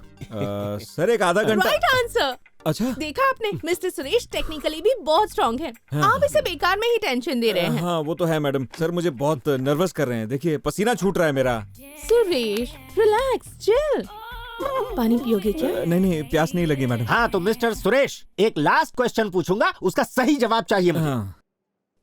[SPEAKER 3] सर एक आधा घंटा।
[SPEAKER 9] Right answer.
[SPEAKER 3] अच्छा,
[SPEAKER 9] देखा आपने, मिस्टर सुरेश टेक्निकली भी बहुत स्ट्रॉन्ग है।
[SPEAKER 3] हाँ।
[SPEAKER 9] आप इसे बेकार में ही टेंशन दे रहे हैं।
[SPEAKER 3] हाँ वो तो है मैडम। सर मुझे बहुत नर्वस कर रहे हैं, देखिए पसीना छूट रहा है मेरा।
[SPEAKER 9] Suresh relax, chill. पानी पियोगे क्या?
[SPEAKER 3] नहीं, प्यास नहीं लगी मैडम।
[SPEAKER 8] हाँ तो मिस्टर सुरेश, एक लास्ट क्वेश्चन पूछूंगा, उसका सही जवाब चाहिए मुझे।
[SPEAKER 3] हाँ।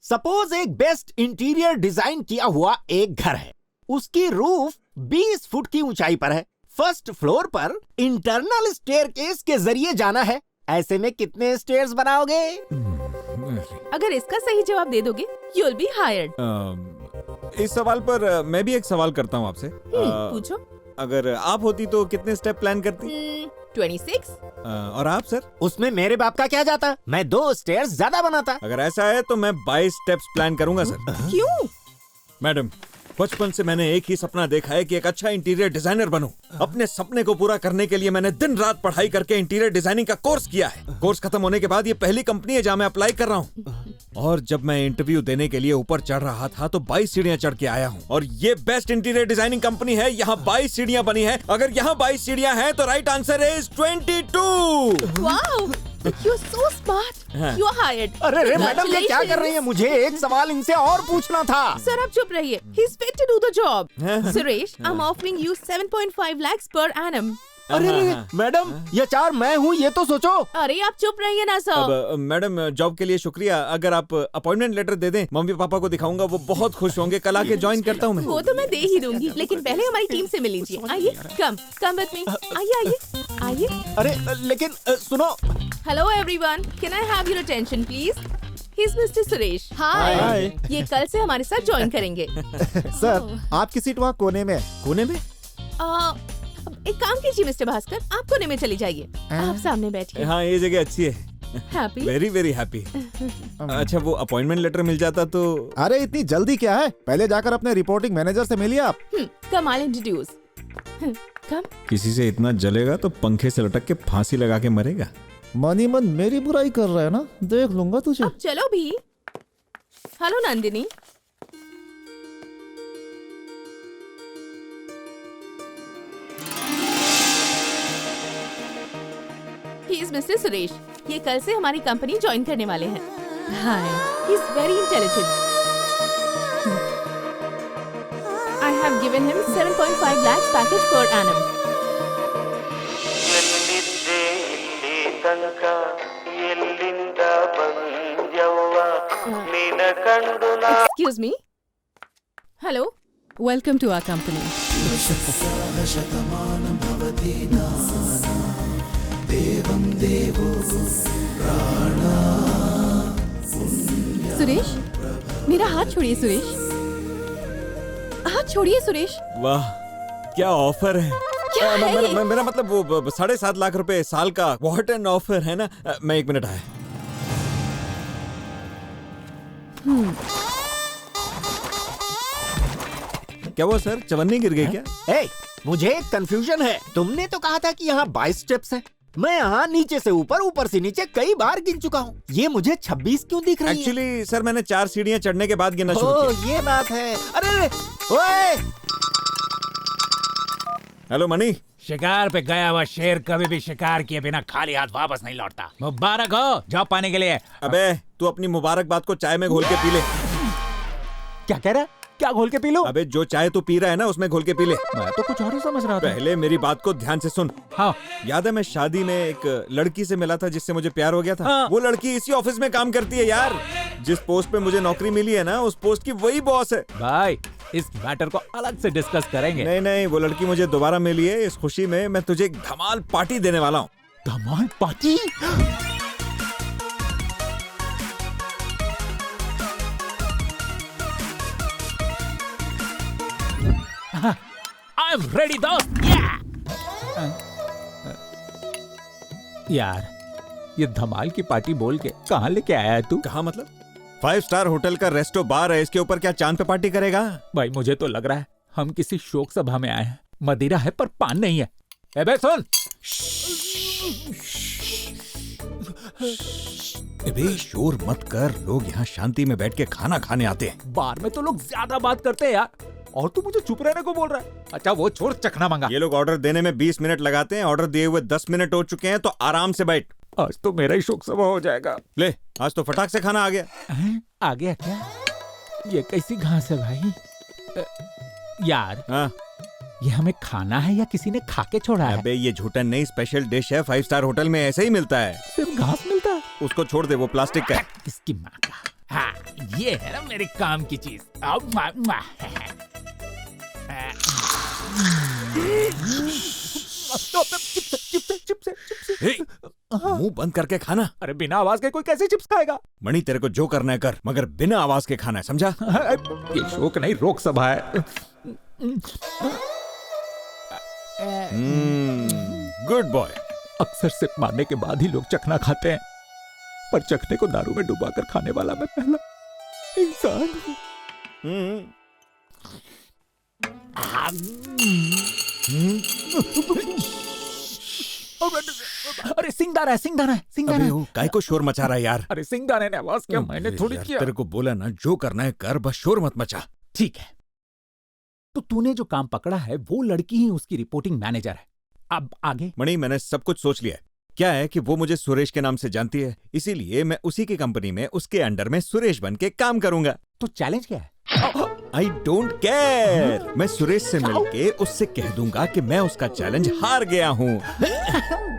[SPEAKER 8] सपोज एक बेस्ट इंटीरियर डिजाइन किया हुआ एक घर है, उसकी रूफ 20 फुट की ऊंचाई पर है, फर्स्ट फ्लोर पर इंटरनल स्टेयरकेस के जरिए जाना है, ऐसे में कितने स्टेयर्स बनाओगे?
[SPEAKER 9] अगर इसका सही जवाब दे दोगे, यू विल बी हायर्ड।
[SPEAKER 3] इस सवाल पर मैं भी एक सवाल करता हूँ आपसे।
[SPEAKER 9] पूछो।
[SPEAKER 3] अगर आप होती तो कितने स्टेप प्लान करती?
[SPEAKER 9] 26।
[SPEAKER 3] और आप सर?
[SPEAKER 8] उसमें मेरे बाप का क्या जाता, मैं 2 स्टेयर्स ज्यादा बनाता।
[SPEAKER 3] अगर ऐसा है तो मैं 22 स्टेप्स प्लान करूंगा सर।
[SPEAKER 9] क्यों?
[SPEAKER 3] मैडम, बचपन से मैंने एक ही सपना देखा है कि एक अच्छा इंटीरियर डिजाइनर बनूं। अपने सपने को पूरा करने के लिए मैंने दिन रात पढ़ाई करके इंटीरियर डिजाइनिंग का कोर्स किया है। कोर्स खत्म होने के बाद ये पहली कंपनी है जहां मैं अप्लाई कर रहा हूं। और जब मैं इंटरव्यू देने के लिए ऊपर चढ़ रहा था तो 22 सीढ़ियां चढ़ के आया हूं। और ये बेस्ट इंटीरियर डिजाइनिंग कंपनी है, यहाँ 22 सीढ़ियां बनी है। अगर यहाँ 22 सीढ़ियां हैं तो right answer is 22।
[SPEAKER 9] Wow, you're so smart. You are hired.
[SPEAKER 8] अरे मैडम, ये क्या कर रही है? मुझे एक सवाल इनसे और पूछना था।
[SPEAKER 9] सर आप चुप रहिए. He's fit to do the job. Suresh, I'm offering you 7.5 lakhs per annum.
[SPEAKER 8] अरे मैडम, ये 4 मैं हूँ, ये तो सोचो।
[SPEAKER 9] अरे आप चुप रहिए ना सर।
[SPEAKER 3] अब मैडम, जॉब के लिए शुक्रिया। अगर आप अपॉइंटमेंट लेटर दे दें, मम्मी पापा को दिखाऊंगा, वो बहुत खुश होंगे। कल आके ज्वाइन करता हूँ मैं।
[SPEAKER 9] वो तो मैं दे ही दूंगी, लेकिन पहले हमारी टीम से मिल लीजिए। आइए, कम विद मी। आइए।
[SPEAKER 8] अरे लेकिन सुनो।
[SPEAKER 9] Hello everyone, can I have your attention please? He is mister Suresh. Hi. ये कल से हमारे साथ ज्वाइन करेंगे।
[SPEAKER 10] सर, आपकी सीट वहाँ कोने में।
[SPEAKER 3] कोने में?
[SPEAKER 9] एक काम कीजिए मिस्टर भास्कर, आप कोने में चली जाइए। आप सामने बैठिए।
[SPEAKER 3] हाँ, ये जगह अच्छी है।
[SPEAKER 9] हैप्पी?
[SPEAKER 3] Very very happy. अच्छा, वो अपॉइंटमेंट लेटर मिल जाता तो?
[SPEAKER 10] अरे इतनी जल्दी क्या है, पहले जाकर अपने रिपोर्टिंग मैनेजर से मिलिए आप।
[SPEAKER 9] कम, आई इंट्रोड्यूस। कम।
[SPEAKER 3] किसी से इतना जलेगा तो पंखे से लटक के फांसी लगा के मरेगा।
[SPEAKER 10] मनी मन मेरी बुराई कर रहा है ना, देख लूंगा तुझे।
[SPEAKER 9] अब चलो भी। Hello Nandini. He is mister Suresh. ये कल से हमारी कंपनी ज्वाइन करने वाले हैं। Hi, he is very intelligent. I have given him 7.5 lakhs package per annum. Excuse me. Hello.
[SPEAKER 2] Welcome to our company. Suresh, मेरा हाथ छोड़िए सुरेश। हाथ छोड़िए सुरेश।
[SPEAKER 3] वाह, क्या ऑफर है। मेरा मतलब वो 7.5 लाख रुपए साल का। व्हाट एन ऑफर है ना। मैं 1 मिनट आया। क्या वो सर, चवन्नी गिर गई क्या?
[SPEAKER 8] मुझे एक कंफ्यूजन है। तुमने तो कहा था कि यहाँ 22 स्टेप्स हैं। मैं यहाँ नीचे से ऊपर, ऊपर से नीचे कई बार गिन चुका हूँ। ये मुझे 26 क्यों दिख रही है?
[SPEAKER 3] एक्चुअली सर, मैंने 4 सीढ़ियाँ चढ़ने के बाद गिनना शुरू किया।
[SPEAKER 8] ये बात है। अरे ओए!
[SPEAKER 3] Hello money.
[SPEAKER 5] शिकार पे गया हुआ शेर कभी भी शिकार किए बिना खाली हाथ वापस नहीं लौटता। मुबारक हो जॉब पाने के लिए।
[SPEAKER 3] अबे तू अपनी मुबारक बात को चाय में घोल के पी ले।
[SPEAKER 5] क्या कह रहा है? क्या घोल के पी लो?
[SPEAKER 3] अबे जो चाय तू पी रहा है ना उसमें घोल के पी ले।
[SPEAKER 5] मैं तो कुछ और ही समझ रहा था।
[SPEAKER 3] पहले मेरी बात को ध्यान से सुन।
[SPEAKER 5] हाँ।
[SPEAKER 3] याद है मैं शादी में एक लड़की से मिला था जिससे मुझे प्यार हो गया था।
[SPEAKER 5] हाँ।
[SPEAKER 3] वो लड़की इसी ऑफिस में काम करती है यार। जिस पोस्ट पे मुझे नौकरी मिली है ना उस पोस्ट की वही बॉस है।
[SPEAKER 5] भाई इस मैटर को अलग से डिस्कस करेंगे।
[SPEAKER 3] नहीं नहीं, वो लड़की मुझे दोबारा मिली है। इस खुशी में मैं तुझे एक धमाल पार्टी देने वाला हूँ।
[SPEAKER 5] धमाल पार्टी? आई एम रेडी दोस्त। यार ये धमाल की पार्टी बोल के कहाँ लेके आया है तू?
[SPEAKER 3] कहाँ मतलब? 5 स्टार होटल का रेस्टो बार है, इसके ऊपर क्या चांद पे पार्टी करेगा?
[SPEAKER 5] भाई मुझे तो लग रहा है हम किसी शोक सभा में आए हैं। मदिरा है पर पान नहीं है। ए बे सुन।
[SPEAKER 3] अबे शोर मत कर, लोग यहाँ शांति में बैठ के खाना खाने आते हैं।
[SPEAKER 5] बार में तो लोग ज्यादा बात करते हैं यार, और तू मुझे चुप रहने को बोल रहा है। अच्छा वो छोड़, चखना मांगा।
[SPEAKER 3] ये लोग ऑर्डर देने में 20 मिनट लगाते हैं, ऑर्डर दिए हुए 10 मिनट हो चुके हैं, तो आराम से बैठ।
[SPEAKER 5] आज तो मेरा ही शोक सभा हो जाएगा।
[SPEAKER 3] ले आज तो फटाक से खाना आ गया।
[SPEAKER 5] आ गया क्या? ये कैसी घास है भाई? यार
[SPEAKER 3] हाँ
[SPEAKER 5] ये हमें खाना है या किसी ने खा के छोड़ा है?
[SPEAKER 3] अबे ये झूठन नहीं, स्पेशल डिश है। 5 स्टार होटल में ऐसे ही मिलता है।
[SPEAKER 5] सिर्फ घास मिलता है?
[SPEAKER 3] उसको छोड़ दे, वो प्लास्टिक का है।
[SPEAKER 5] इसकी माँ का। हाँ ये है ना मेरे काम की चीज।
[SPEAKER 3] मुंह बंद करके खाना।
[SPEAKER 5] अरे बिना आवाज के कोई कैसे चिप्स खाएगा?
[SPEAKER 3] मणि तेरे को जो करना है कर, मगर बिना आवाज के खाना है, समझा?
[SPEAKER 5] ये शोक नहीं रोक सभा है।
[SPEAKER 3] Good boy.
[SPEAKER 5] अक्सर सिप मारने के बाद ही लोग चखना खाते हैं, पर चखने को दारू में डुबाकर खाने वाला मैं पहला इंसान हूँ। अरे सिंगदाना है, सिंगदाना है, सिंगदाना है।
[SPEAKER 3] काय को शोर मचा रहा है यार?
[SPEAKER 5] अरे सिंगदाने ने आवाज किया, मैंने थोड़ी किया।
[SPEAKER 3] तेरे को बोला ना जो करना है कर, बस शोर मत मचा।
[SPEAKER 5] ठीक है, तो तूने जो काम पकड़ा है वो लड़की ही उसकी रिपोर्टिंग मैनेजर है। अब आगे?
[SPEAKER 3] मणि मैंने सब कुछ सोच लिया है। क्या है कि वो मुझे सुरेश के नाम से जानती है, इसीलिए मैं उसी की कंपनी में उसके अंडर में सुरेश बन के काम करूंगा।
[SPEAKER 5] तो चैलेंज क्या है?
[SPEAKER 3] I don't care. मैं सुरेश से मिलके उससे कह दूंगा कि मैं उसका चैलेंज हार गया हूँ।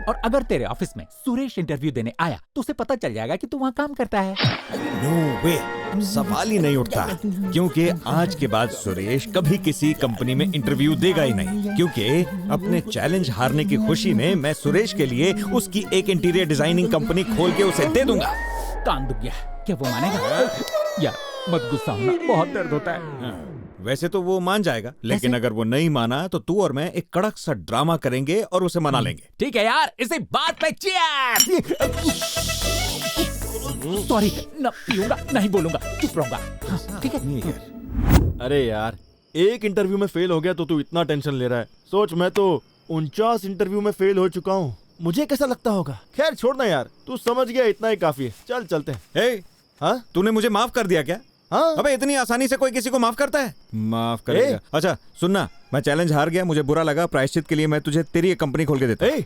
[SPEAKER 5] और अगर तेरे ऑफिस में सुरेश इंटरव्यू देने आया तो उसे पता चल जाएगा कि तू वहाँ काम करता है।
[SPEAKER 3] नो वे, सवाल ही नहीं उठता, क्योंकि आज के बाद सुरेश कभी किसी कंपनी में इंटरव्यू देगा ही नहीं, क्योंकि अपने चैलेंज हारने की खुशी में मैं सुरेश के लिए उसकी एक इंटीरियर डिजाइनिंग कंपनी खोल के उसे दे दूंगा।
[SPEAKER 5] कान दुख गया, क्या वो मानेगा? यार मत गुस्सा होना, बहुत दर्द होता है।
[SPEAKER 3] वैसे तो वो मान जाएगा, लेकिन अगर वो नहीं माना तो तू और मैं एक कड़क सा ड्रामा करेंगे और उसे मना लेंगे।
[SPEAKER 5] ठीक है यार, इसी बात पे चीयर्स। सॉरी, न पीऊंगा, नहीं बोलूंगा, चुप रहूंगा। ठीक है।
[SPEAKER 6] अरे यार, एक इंटरव्यू में फेल हो गया तो तू इतना टेंशन ले रहा है। सोच, मैं तो 49 इंटरव्यू में फेल हो चुका हूँ। मुझे कैसा लगता होगा? खैर छोड़ना यार, तू समझ गया, इतना ही काफी है। चल चलते हैं।
[SPEAKER 3] हे, हाँ तूने मुझे माफ कर दिया क्या?
[SPEAKER 6] हाँ।
[SPEAKER 3] अबे इतनी आसानी से कोई किसी को माफ करता है? माफ करेगा। अच्छा सुनना, मैं चैलेंज हार गया, मुझे बुरा लगा, प्रायश्चित के लिए मैं तुझे तेरी एक कंपनी खोल के देता हूं।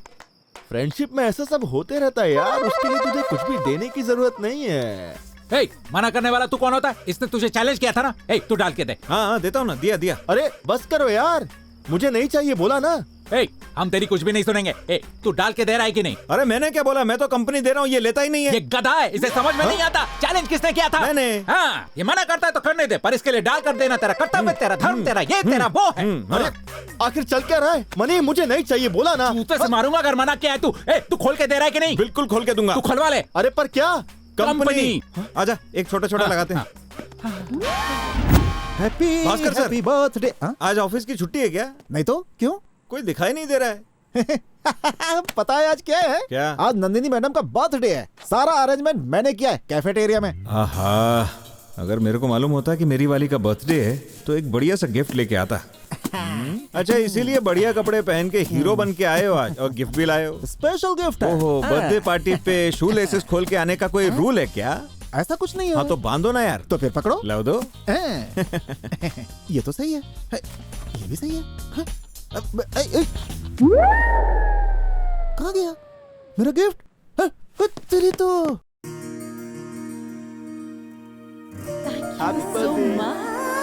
[SPEAKER 6] फ्रेंडशिप में ऐसा सब होते रहता है यार, उसके लिए तुझे कुछ भी देने की जरूरत नहीं है।
[SPEAKER 5] हे, मना करने वाला तू कौन होता है? इसने तुझे चैलेंज किया था ना। हे, तू डाल के दे।
[SPEAKER 3] हाँ देता हूँ ना, दिया।
[SPEAKER 6] अरे बस करो यार, मुझे नहीं चाहिए बोला ना।
[SPEAKER 5] हे, हम तेरी कुछ भी नहीं सुनेंगे। हे, तू डाल के दे रहा है कि नहीं?
[SPEAKER 3] अरे मैंने क्या बोला, मैं तो कंपनी दे रहा हूँ, ये लेता ही नहीं है।
[SPEAKER 5] ये गधा है, इसे समझ में नहीं आता। चैलेंज किसने किया था?
[SPEAKER 3] मैंने।
[SPEAKER 5] हाँ, ये मना करता है तो करने दे, पर इसके लिए डाल कर देना तेरा कर्तव्य, तेरा धर्म, तेरा ये, तेरा वो है।
[SPEAKER 6] अरे आखिर चल क्या रहा है? मनी, मुझे नहीं चाहिए बोला ना।
[SPEAKER 5] जूते से मारूंगा अगर मना किया है तू। तू खोल के दे रहा है कि नहीं?
[SPEAKER 3] बिल्कुल खोल के दूंगा।
[SPEAKER 5] तू खुलवा ले।
[SPEAKER 6] अरे पर क्या?
[SPEAKER 5] कंपनी।
[SPEAKER 3] आजा, एक छोटा लगाते हैं। Bhaskar sir,
[SPEAKER 10] happy birthday.
[SPEAKER 3] आज ऑफिस की छुट्टी है क्या?
[SPEAKER 10] नहीं तो क्यों?
[SPEAKER 3] कोई दिखाई नहीं दे रहा है।
[SPEAKER 10] पता है आज क्या है?
[SPEAKER 3] क्या?
[SPEAKER 10] आज नंदिनी मैडम का बर्थडे है। सारा अरेंजमेंट मैंने किया है कैफेटेरिया में।
[SPEAKER 3] आहा, अगर मेरे को मालूम होता कि मेरी वाली का बर्थडे है तो एक बढ़िया सा गिफ्ट लेके आता। अच्छा, इसीलिए बढ़िया कपड़े पहन के हीरो बन के आए हो आज, और गिफ्ट भी लाए हो।
[SPEAKER 10] स्पेशल गिफ्ट है।
[SPEAKER 3] ओहो, बर्थडे पार्टी पे शू लेसेस खोल के आने का कोई रूल है क्या?
[SPEAKER 10] ऐसा कुछ नहीं है।
[SPEAKER 3] हाँ तो बांधो ना यार।
[SPEAKER 10] तो फिर पकड़ो।
[SPEAKER 3] लाओ दो।
[SPEAKER 10] ये तो सही है। ये भी सही है। हाँ? कहाँ गया मेरा गिफ्ट? तेरी तो
[SPEAKER 2] Thank you so much.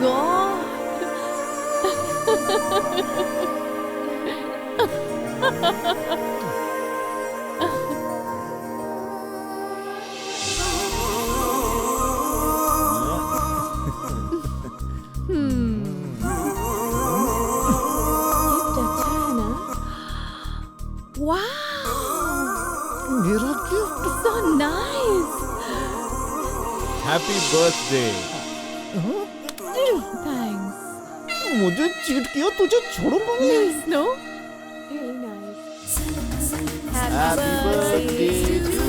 [SPEAKER 9] God.
[SPEAKER 10] मेरा gift.
[SPEAKER 9] So nice.
[SPEAKER 3] Happy birthday.
[SPEAKER 9] Thanks.
[SPEAKER 10] मुझे चीट किया, तुझे छोड़ूंगा नहीं।
[SPEAKER 9] Nice, no? Very nice.
[SPEAKER 10] Happy birthday to
[SPEAKER 9] you.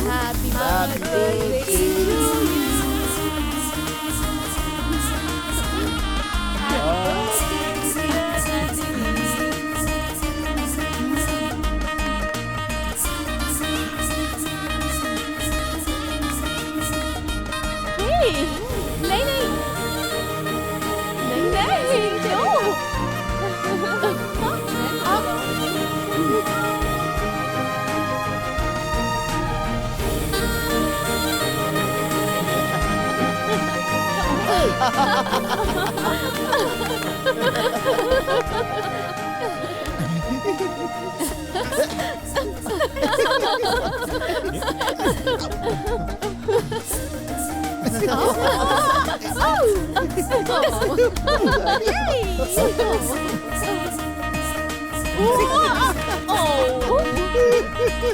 [SPEAKER 9] Happy birthday to you. Hey, नहीं नहीं नहीं नहीं क्यों?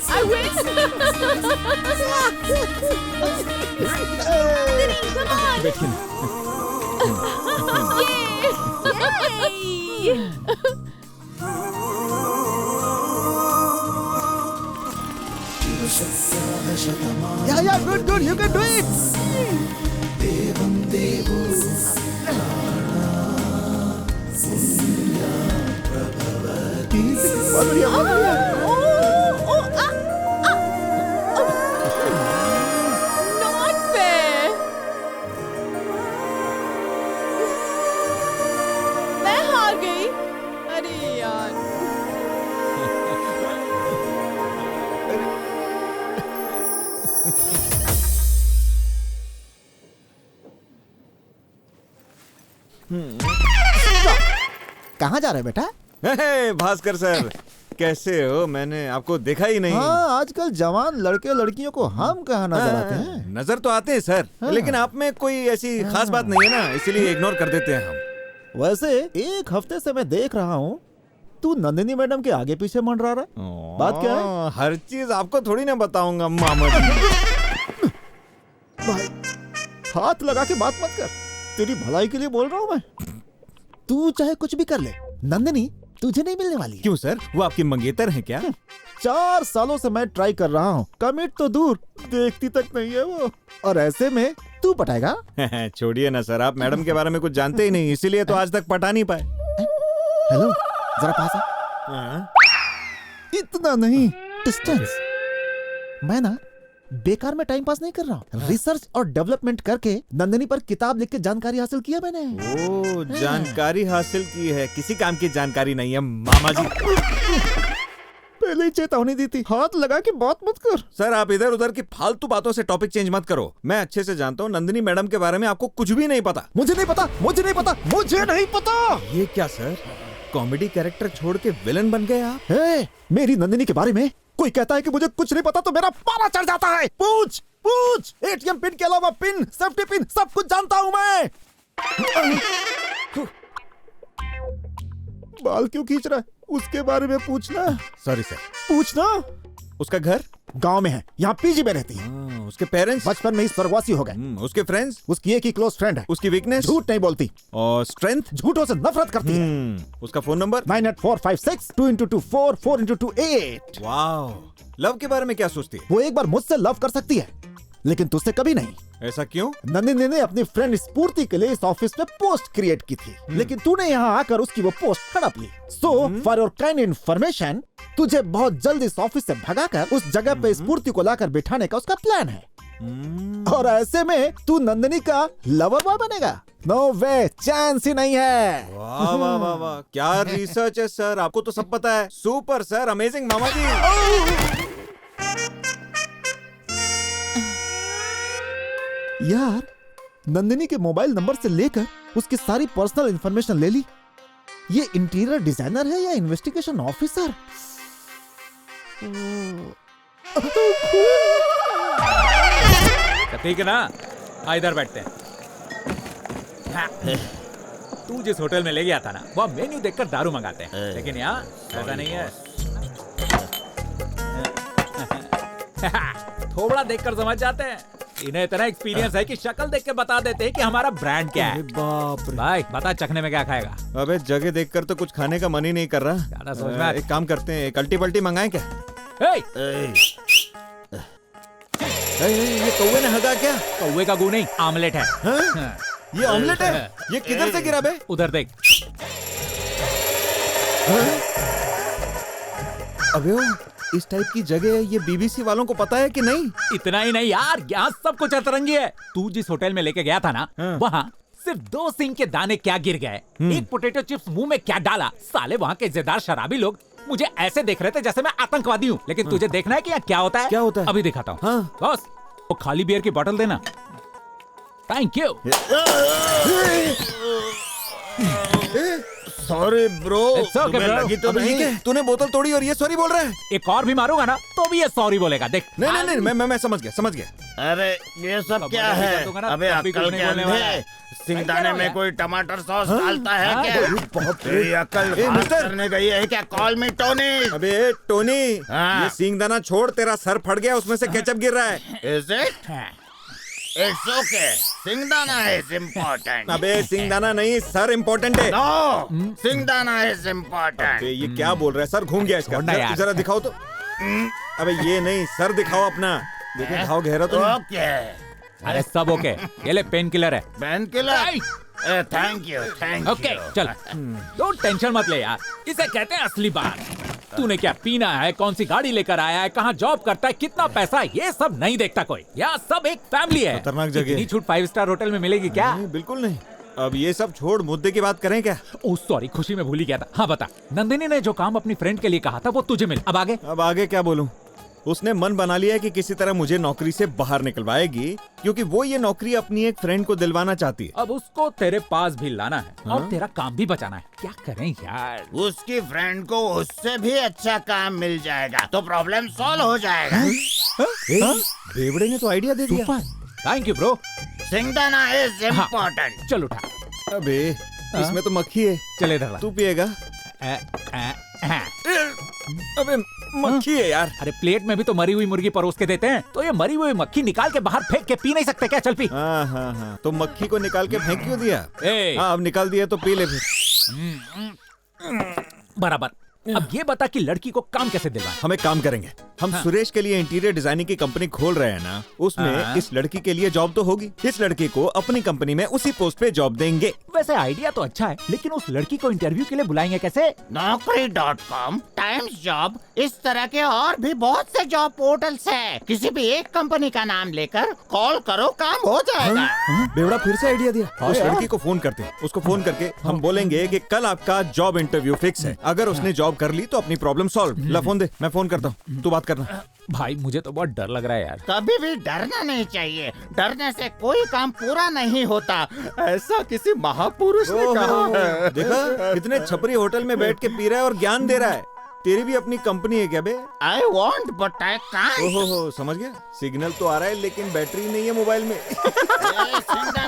[SPEAKER 9] I win! Diddy, come on! Yay! Yay!
[SPEAKER 10] Yeah, good, you can do it. बहुत बढ़िया, बहुत बढ़िया।
[SPEAKER 9] Not fair! मैं हार गई। अरे यार।
[SPEAKER 10] कहाँ जा रहे बेटा?
[SPEAKER 3] हे, भास्कर सर, कैसे हो? मैंने आपको देखा ही नहीं।
[SPEAKER 10] हाँ, आजकल जवान लड़के और लड़कियों को हम कहाँ नजर आते हैं?
[SPEAKER 3] नजर तो आते हैं सर, लेकिन आप में कोई ऐसी खास बात नहीं है ना, इसीलिए इग्नोर कर देते हैं हम।
[SPEAKER 10] वैसे एक हफ्ते से मैं देख रहा हूँ तू नंदिनी मैडम के आगे पीछे मंडरा रहा है। बात क्या है?
[SPEAKER 3] हर चीज आपको थोड़ी ना बताऊंगा मामा जी।
[SPEAKER 10] भाई हाथ लगा के बात मत कर, तेरी भलाई के लिए बोल रहा हूँ मैं। तू चाहे कुछ भी कर ले, नंदिनी तुझे नहीं मिलने वाली।
[SPEAKER 3] क्यों सर, वो आपकी मंगेतर है क्या?
[SPEAKER 10] 4 सालों से मैं ट्राई कर रहा हूँ, कमिट तो दूर, देखती तक नहीं है वो। और ऐसे में तू पटाएगा?
[SPEAKER 3] छोड़िए ना सर, आप मैडम के बारे में कुछ जानते ही नहीं, इसीलिए तो आज तक पटा नहीं पाए।
[SPEAKER 10] हेलो, जरा पास आ। इतना नहीं, डिस्टेंस। मैं ना बेकार में टाइम पास नहीं कर रहा हूँ, रिसर्च और डेवलपमेंट करके नंदिनी पर किताब लिख के जानकारी हासिल किया मैंने।
[SPEAKER 3] ओ, जानकारी हासिल की है, किसी काम की जानकारी नहीं है मामा जी।
[SPEAKER 10] पहले ही चेतावनी दी थी, हाथ लगा के बात मत कर।
[SPEAKER 3] सर आप इधर उधर की फालतू बातों से टॉपिक चेंज मत करो। मैं अच्छे से जानता हूँ नंदिनी मैडम के बारे में आपको कुछ भी नहीं पता।
[SPEAKER 10] मुझे नहीं पता, मुझे नहीं पता, मुझे नहीं पता।
[SPEAKER 3] ये क्या सर, कॉमेडी कैरेक्टर छोड़ के विलन बन गए आप?
[SPEAKER 10] मेरी नंदिनी के बारे में कोई कहता है कि मुझे कुछ नहीं पता तो मेरा पारा चढ़ जाता है। पूछ पूछ, एटीएम पिन के अलावा पिन, सेफ्टी पिन, सब कुछ जानता हूं मैं। बाल क्यों खींच रहा है? उसके बारे में पूछना।
[SPEAKER 3] Sorry sir.
[SPEAKER 10] पूछना।
[SPEAKER 3] उसका घर
[SPEAKER 10] गांव में है, यहाँ पीजी में रहती है।
[SPEAKER 3] उसके पेरेंट्स
[SPEAKER 10] बचपन में ही स्वर्गवासी हो गए।
[SPEAKER 3] उसके फ्रेंड्स?
[SPEAKER 10] उसकी एक ही क्लोज फ्रेंड है।
[SPEAKER 3] उसकी वीकनेस?
[SPEAKER 10] झूठ नहीं बोलती।
[SPEAKER 3] और स्ट्रेंथ?
[SPEAKER 10] झूठों से नफरत करती है।
[SPEAKER 3] उसका phone number?
[SPEAKER 10] 98456 2x24 4x28।
[SPEAKER 3] Wow, love के बारे में क्या सोचती है?
[SPEAKER 10] वो एक बार मुझसे लव कर सकती है, लेकिन तुझसे कभी नहीं।
[SPEAKER 3] ऐसा क्यों?
[SPEAKER 10] नंदिनी ने अपनी फ्रेंड स्फूर्ति के लिए इस ऑफिस में पोस्ट क्रिएट की थी, लेकिन तूने यहाँ आकर उसकी वो पोस्ट हड़प ली। So for your kind information, तुझे बहुत जल्द इस ऑफिस से भगाकर उस जगह पे स्फूर्ति को लाकर बिठाने का उसका प्लान है। और ऐसे में तू नंदिनी का लवर बॉय बनेगा। नो वे, चांस ही नहीं है।
[SPEAKER 3] वाह वाह वाह वाह, क्या रिसर्च है सर, आपको तो सब पता है। सुपर सर, अमेजिंग मामा जी।
[SPEAKER 10] यार नंदिनी के मोबाइल नंबर से लेकर उसकी सारी पर्सनल इंफॉर्मेशन ले ली। ये इंटीरियर डिजाइनर है या इन्वेस्टिगेशन ऑफिसर?
[SPEAKER 5] ठीक है ना, इधर बैठते हैं। हाँ। तू जिस होटल में ले गया था ना, वह मेन्यू देखकर दारू मंगाते हैं, लेकिन यहाँ ऐसा नहीं है। थोड़ा देखकर समझ जाते हैं। इन्हें इतना एक्सपीरियंस है कि शक्ल देख के बता देते हैं कि हमारा ब्रांड क्या है।
[SPEAKER 3] बाप रे।
[SPEAKER 5] भाई बता चखने में क्या खाएगा?
[SPEAKER 3] अबे जगह देखकर तो कुछ खाने का मन ही नहीं कर रहा।
[SPEAKER 5] ज्यादा सोच मत।
[SPEAKER 3] एक काम करते हैं, एक अल्टी पल्टी मंगाएं क्या? ये कौवे ने हगा क्या?
[SPEAKER 5] कौवे का गू नहीं, आमलेट है।
[SPEAKER 3] हाँ? ये ऑमलेट है? ये किधर से गिरा बे?
[SPEAKER 5] उधर देख।
[SPEAKER 3] अबे ओ, इस टाइप की जगह ये बीबीसी वालों को पता है कि नहीं?
[SPEAKER 5] इतना ही नहीं यार, यहाँ सब कुछ अतरंगी है। तू जिस होटल में लेके गया था ना, वहाँ सिर्फ 2 सिंग के दाने क्या गिर गए, एक पोटैटो चिप्स मुंह में क्या डाला। साले वहाँ के इज्जतदार शराबी लोग मुझे ऐसे देख रहे थे जैसे मैं आतंकवादी हूँ। लेकिन तुझे देखना है कि यहाँ क्या होता है?
[SPEAKER 3] क्या होता है?
[SPEAKER 5] अभी दिखाता हूँ।
[SPEAKER 3] हाँ।
[SPEAKER 5] बॉस, वो खाली बियर की बोतल देना। Thank you.
[SPEAKER 6] सॉरी ब्रो,
[SPEAKER 5] तुम्हें
[SPEAKER 3] लगी तो नहीं? तूने बोतल तोड़ी और ये सॉरी बोल रहा है?
[SPEAKER 5] एक और भी मारूंगा ना तो भी ये सॉरी बोलेगा। देख।
[SPEAKER 3] नहीं, मैं समझ गया।
[SPEAKER 6] अरे ये सब क्या है? अबे अक्ल के अंधे, सिंगदाने में कोई टमाटर सॉस डालता है क्या? तेरी अक्ल बात करने गई है क्या? कॉल मी टोनी।
[SPEAKER 3] अबे टोनी,
[SPEAKER 6] हाँ।
[SPEAKER 3] ये सिंगदाना छोड़, तेरा सर फट गया, उसमें से केचप गिर रहा है।
[SPEAKER 6] Is it? It's okay. सिंगदाना is important.
[SPEAKER 3] अबे सिंगदाना नहीं, सर इम्पोर्टेंट है।
[SPEAKER 6] No, सिंगदाना is important.
[SPEAKER 3] अबे ये क्या बोल रहा है? सर घूम गया इसका।
[SPEAKER 5] छोड़ना यार।
[SPEAKER 3] जरा दिखाओ तो। अबे ये नहीं, सर दिखाओ अपना। देखो घाव गहरा तो नहीं?
[SPEAKER 6] Okay.
[SPEAKER 5] अरे सब ओके। ये ले पेन किलर है।
[SPEAKER 6] Pain killer? Thank you, thank you.
[SPEAKER 5] Okay चल, तो टेंशन मत ले यार, इसे कहते हैं असली बात। तूने क्या पीना है, कौन सी गाड़ी लेकर आया है, कहाँ जॉब करता है, कितना पैसा है, ये सब नहीं देखता कोई। यहाँ सब एक फैमिली है।
[SPEAKER 3] खतरनाक जगह।
[SPEAKER 5] इतनी छूट 5 स्टार होटल में मिलेगी क्या?
[SPEAKER 3] नहीं, बिल्कुल नहीं। अब ये सब छोड़, मुद्दे की बात करें क्या?
[SPEAKER 5] ओह सॉरी, खुशी में भूल ही गया था। हाँ बता, नंदिनी ने जो काम अपनी फ्रेंड के लिए कहा था वो तुझे मिल। अब आगे?
[SPEAKER 3] अब आगे क्या बोलूं? उसने मन बना लिया है कि किसी तरह मुझे नौकरी से बाहर निकलवाएगी, क्योंकि वो ये नौकरी अपनी एक फ्रेंड को दिलवाना चाहती है।
[SPEAKER 5] अब उसको तेरे पास भी लाना है और तेरा काम भी बचाना है। क्या करें यार?
[SPEAKER 6] उसकी फ्रेंड को उससे भी अच्छा काम मिल जाएगा तो प्रॉब्लम सॉल्व हो जाएगा।
[SPEAKER 3] बेवड़े ने तो आइडिया दे दिया।
[SPEAKER 5] Thank you bro.
[SPEAKER 6] Singdana is important.
[SPEAKER 5] चल उठा।
[SPEAKER 3] अबे इसमें तो मक्खी है।
[SPEAKER 5] चल इधर ला।
[SPEAKER 3] तू पिएगा? अबे मक्खी है यार।
[SPEAKER 5] अरे प्लेट में भी तो मरी हुई मुर्गी परोस के देते हैं, तो ये मरी हुई मक्खी निकाल के बाहर फेंक के पी नहीं सकते क्या? चल पी।
[SPEAKER 3] हाँ, तो मक्खी को निकाल के फेंक क्यों दिया?
[SPEAKER 5] हाँ,
[SPEAKER 3] अब निकाल दिया तो पी ले फिर।
[SPEAKER 5] बराबर। अब ये बता कि लड़की को काम कैसे दिलवाएं?
[SPEAKER 3] हम एक काम करेंगे, हम सुरेश के लिए इंटीरियर डिजाइनिंग की कंपनी खोल रहे हैं ना, उसमें इस लड़की के लिए जॉब तो होगी। इस लड़की को अपनी कंपनी में उसी पोस्ट पे जॉब देंगे।
[SPEAKER 5] वैसे आइडिया तो अच्छा है, लेकिन उस लड़की को इंटरव्यू के लिए बुलाएंगे कैसे?
[SPEAKER 6] Naukri.com, टाइम्स जॉब, इस तरह के और भी बहुत से जॉब पोर्टल्स हैं। किसी भी एक कंपनी का नाम लेकर कॉल करो, काम हो जाएगा।
[SPEAKER 3] बेवड़ा फिर से आइडिया दिया। उस लड़की को फोन करते हैं। उसको फोन करके हम बोलेंगे कि कल आपका जॉब इंटरव्यू फिक्स है। अगर उसने जॉब कर ली तो अपनी प्रॉब्लम सॉल्व। ला फोन दे, मैं फोन करता हूँ, तू बात करना।
[SPEAKER 5] भाई मुझे तो बहुत डर लग रहा है यार।
[SPEAKER 6] कभी भी डरना नहीं चाहिए, डरने से कोई काम पूरा नहीं होता, ऐसा किसी महापुरुष ने कहा है।
[SPEAKER 3] देखा कितने छपरी होटल में बैठ के पी रहा है और ज्ञान दे रहा है। तेरी भी अपनी कंपनी है क्या बे?
[SPEAKER 6] I want but I can't।
[SPEAKER 3] ओहो, समझ गया। सिग्नल तो आ रहा है लेकिन बैटरी नहीं है मोबाइल में।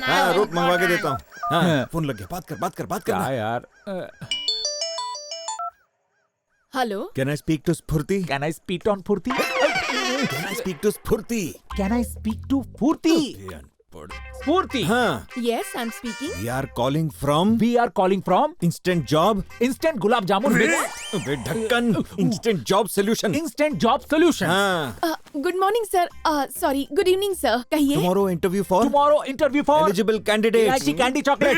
[SPEAKER 3] हाँ, रुक मंगवा के देता हूँ। हाँ, फोन लग गया। बात कर
[SPEAKER 5] यार।
[SPEAKER 9] Hello,
[SPEAKER 3] can I speak to Sphurti?
[SPEAKER 5] Can I speak on Phurti?
[SPEAKER 3] Can I speak to Sphurti?
[SPEAKER 5] Can I speak to Phurti? Sphurti?
[SPEAKER 3] हाँ।
[SPEAKER 9] Yes I am speaking.
[SPEAKER 3] We are calling from instant job.
[SPEAKER 5] Instant gulab jamun.
[SPEAKER 3] ढक्कन instant job solution.
[SPEAKER 5] Instant job solution.
[SPEAKER 3] हाँ।
[SPEAKER 9] Good morning sir, sorry good evening sir, कहिए।
[SPEAKER 3] Tomorrow interview for
[SPEAKER 5] eligible
[SPEAKER 3] candidates.
[SPEAKER 5] Candy chocolate.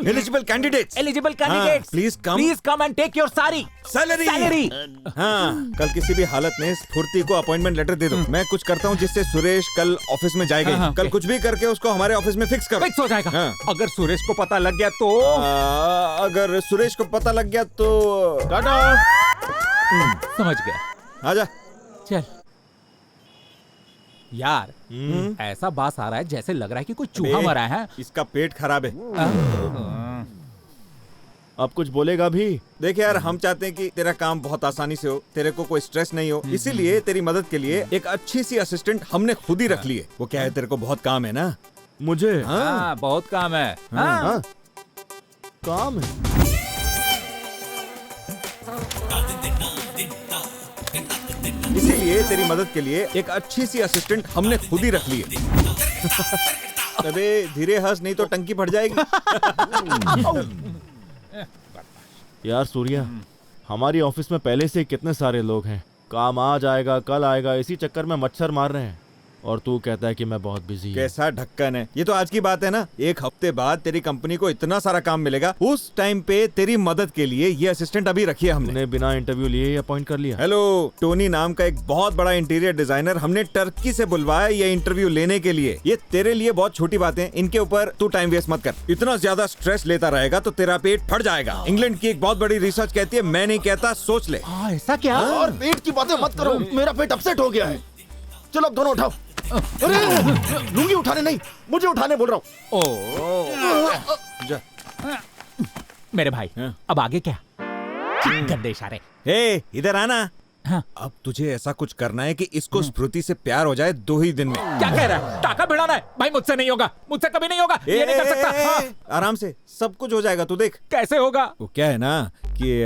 [SPEAKER 3] Eligible candidates. Please
[SPEAKER 5] come and take your salary.
[SPEAKER 3] हाँ, कल किसी भी हालत में स्फूर्ति को अपॉइंटमेंट लेटर दे दो। मैं कुछ करता हूँ जिससे सुरेश कल ऑफिस में जाएगा। कल कुछ भी करके उसको हमारे ऑफिस में फिक्स कर।
[SPEAKER 5] फिक्स हो जाएगा।
[SPEAKER 3] हाँ।
[SPEAKER 5] अगर सुरेश को पता लग गया तो?
[SPEAKER 3] अगर सुरेश को पता लग गया तो
[SPEAKER 5] समझ गया।
[SPEAKER 3] आजा।
[SPEAKER 5] चल। यार ऐसा बास आ रहा है जैसे लग रहा है कि कोई चूहा मरा है।
[SPEAKER 3] इसका पेट खराब है।
[SPEAKER 6] अब कुछ बोलेगा भी?
[SPEAKER 3] देख यार, हम चाहते हैं कि तेरा काम बहुत आसानी से हो, तेरे को कोई स्ट्रेस नहीं हो, इसीलिए तेरी मदद के लिए एक अच्छी सी असिस्टेंट हमने खुद ही रख ली है। वो क्या है, तेरे को बहुत काम है ना?
[SPEAKER 6] मुझे?
[SPEAKER 5] हाँ, बहुत काम है।
[SPEAKER 6] हाँ। काम है।
[SPEAKER 3] इसीलिए तेरी मदद के लिए एक अच्छी सी असिस्टेंट हमने खुद ही रख ली है। अबे धीरे हंस, नहीं तो टंकी फट जाएगी।
[SPEAKER 6] यार सूर्या, हमारी ऑफिस में पहले से कितने सारे लोग हैं, काम आज आएगा कल आएगा, इसी चक्कर में मच्छर मार रहे हैं, और तू कहता है कि मैं बहुत बिजी हूँ।
[SPEAKER 3] कैसा ढक्कन है ये, तो आज की बात है ना। एक हफ्ते बाद तेरी कंपनी को इतना सारा काम मिलेगा, उस टाइम पे तेरी मदद के लिए ये असिस्टेंट अभी रखी है हमने।
[SPEAKER 6] बिना इंटरव्यू लिए अपॉइंट कर लिया?
[SPEAKER 3] हेलो, टोनी नाम का एक बहुत बड़ा इंटीरियर डिजाइनर हमने टर्की से बुलवाया ये इंटरव्यू लेने के लिए। ये तेरे लिए बहुत छोटी बातें, इनके ऊपर तू टाइम वेस्ट मत कर। इतना ज्यादा स्ट्रेस लेता रहेगा तो तेरा पेट फट जाएगा। इंग्लैंड की एक बहुत बड़ी रिसर्च कहती है, मैं नहीं कहता, सोच ले।
[SPEAKER 10] ऐसा क्या?
[SPEAKER 6] और पेट की बातें मत करो, मेरा पेट अपसेट हो गया है। चलो अब दोनों उठाओ। अरे लुंगी उठाने नहीं, मुझे उठाने बोल रहा हूँ।
[SPEAKER 5] मेरे भाई, अब आगे क्या? गंदे इशारे।
[SPEAKER 3] हे, इधर आना।
[SPEAKER 5] हाँ।
[SPEAKER 3] अब तुझे ऐसा कुछ करना है कि इसको स्मृति से प्यार हो जाए 2 ही दिन में।
[SPEAKER 5] क्या कह रहा है? टाका भिड़ाना है? भाई मुझसे नहीं होगा, मुझसे कभी नहीं होगा, ये नहीं कर सकता। हाँ।
[SPEAKER 3] आराम से सब कुछ हो जाएगा, तू देख।
[SPEAKER 5] कैसे होगा?
[SPEAKER 3] वो क्या है ना कि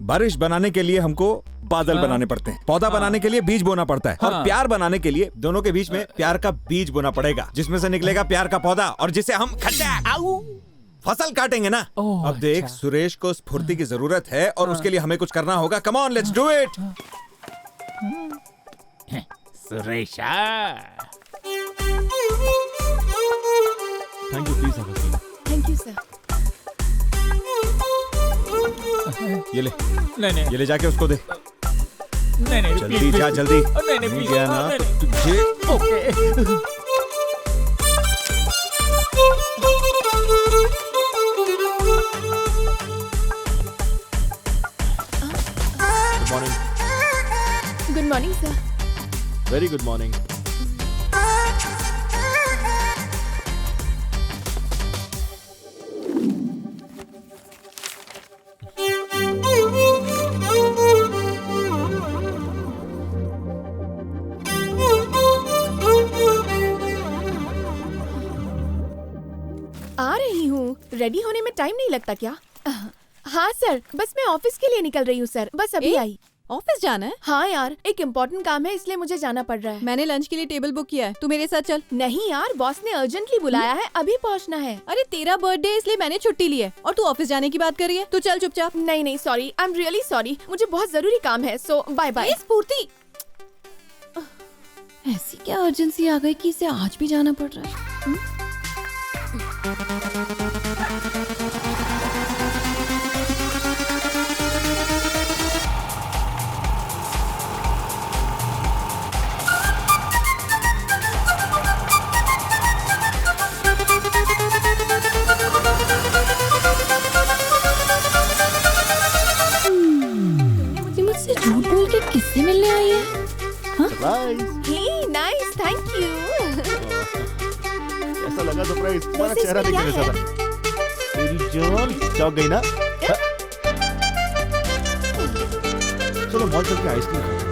[SPEAKER 3] बारिश बनाने के लिए हमको बादल बनाने पड़ते हैं, पौधा बनाने के लिए बीज बोना पड़ता है, और प्यार बनाने के लिए दोनों के बीच में प्यार का बीज बोना पड़ेगा, जिसमें से निकलेगा प्यार का पौधा, और जिसे हम फसल काटेंगे ना। अब देख, सुरेश को स्फूर्ति की जरूरत है और उसके लिए हमें कुछ करना होगा। Come on, let's do it.
[SPEAKER 5] Suresha,
[SPEAKER 6] thank you, please Agasti.
[SPEAKER 9] Thank you sir.
[SPEAKER 3] ये ले,
[SPEAKER 5] नहीं
[SPEAKER 3] ये ले जाके उसको दे।
[SPEAKER 5] नहीं,
[SPEAKER 3] जल्दी जा, जल्दी।
[SPEAKER 5] नहीं,
[SPEAKER 3] गया ना तुझे।
[SPEAKER 5] Okay.
[SPEAKER 6] Good morning.
[SPEAKER 9] Good morning sir.
[SPEAKER 6] Very good morning.
[SPEAKER 9] आ रही हूँ। रेडी होने में टाइम नहीं लगता क्या? हाँ सर, बस मैं ऑफिस के लिए निकल रही हूँ सर, बस अभी आई।
[SPEAKER 2] ऑफिस जाना है?
[SPEAKER 9] हाँ यार, एक इम्पोर्टेंट काम है, इसलिए मुझे जाना पड़ रहा है।
[SPEAKER 2] मैंने लंच के लिए टेबल बुक किया है, तू मेरे साथ चल।
[SPEAKER 9] नहीं यार, बॉस ने अर्जेंटली बुलाया है, अभी पहुँचना है।
[SPEAKER 2] अरे तेरा बर्थडे इसलिए मैंने छुट्टी ली है, और तू ऑफिस जाने की बात कर रही है। तू चल चुपचाप।
[SPEAKER 9] नहीं, sorry, I am really sorry, मुझे बहुत जरूरी काम है, सो बाय बाय।
[SPEAKER 2] स्फूर्ति, ऐसी क्या अर्जेंसी आ गई कि इसे आज भी जाना पड़ रहा है? मुझसे झूठ बोल के किससे मिलने आई है?
[SPEAKER 6] Surprise.
[SPEAKER 9] Hey nice, thank you.
[SPEAKER 6] कैसा लगा सरप्राइज? तुम्हारा
[SPEAKER 9] वैसे
[SPEAKER 6] चेहरा
[SPEAKER 9] इसमें
[SPEAKER 6] देखने
[SPEAKER 9] क्या
[SPEAKER 6] जैसा था। तेरी जान चौंक गई ना? चलो मॉल चल के आइसक्रीम खाते हैं।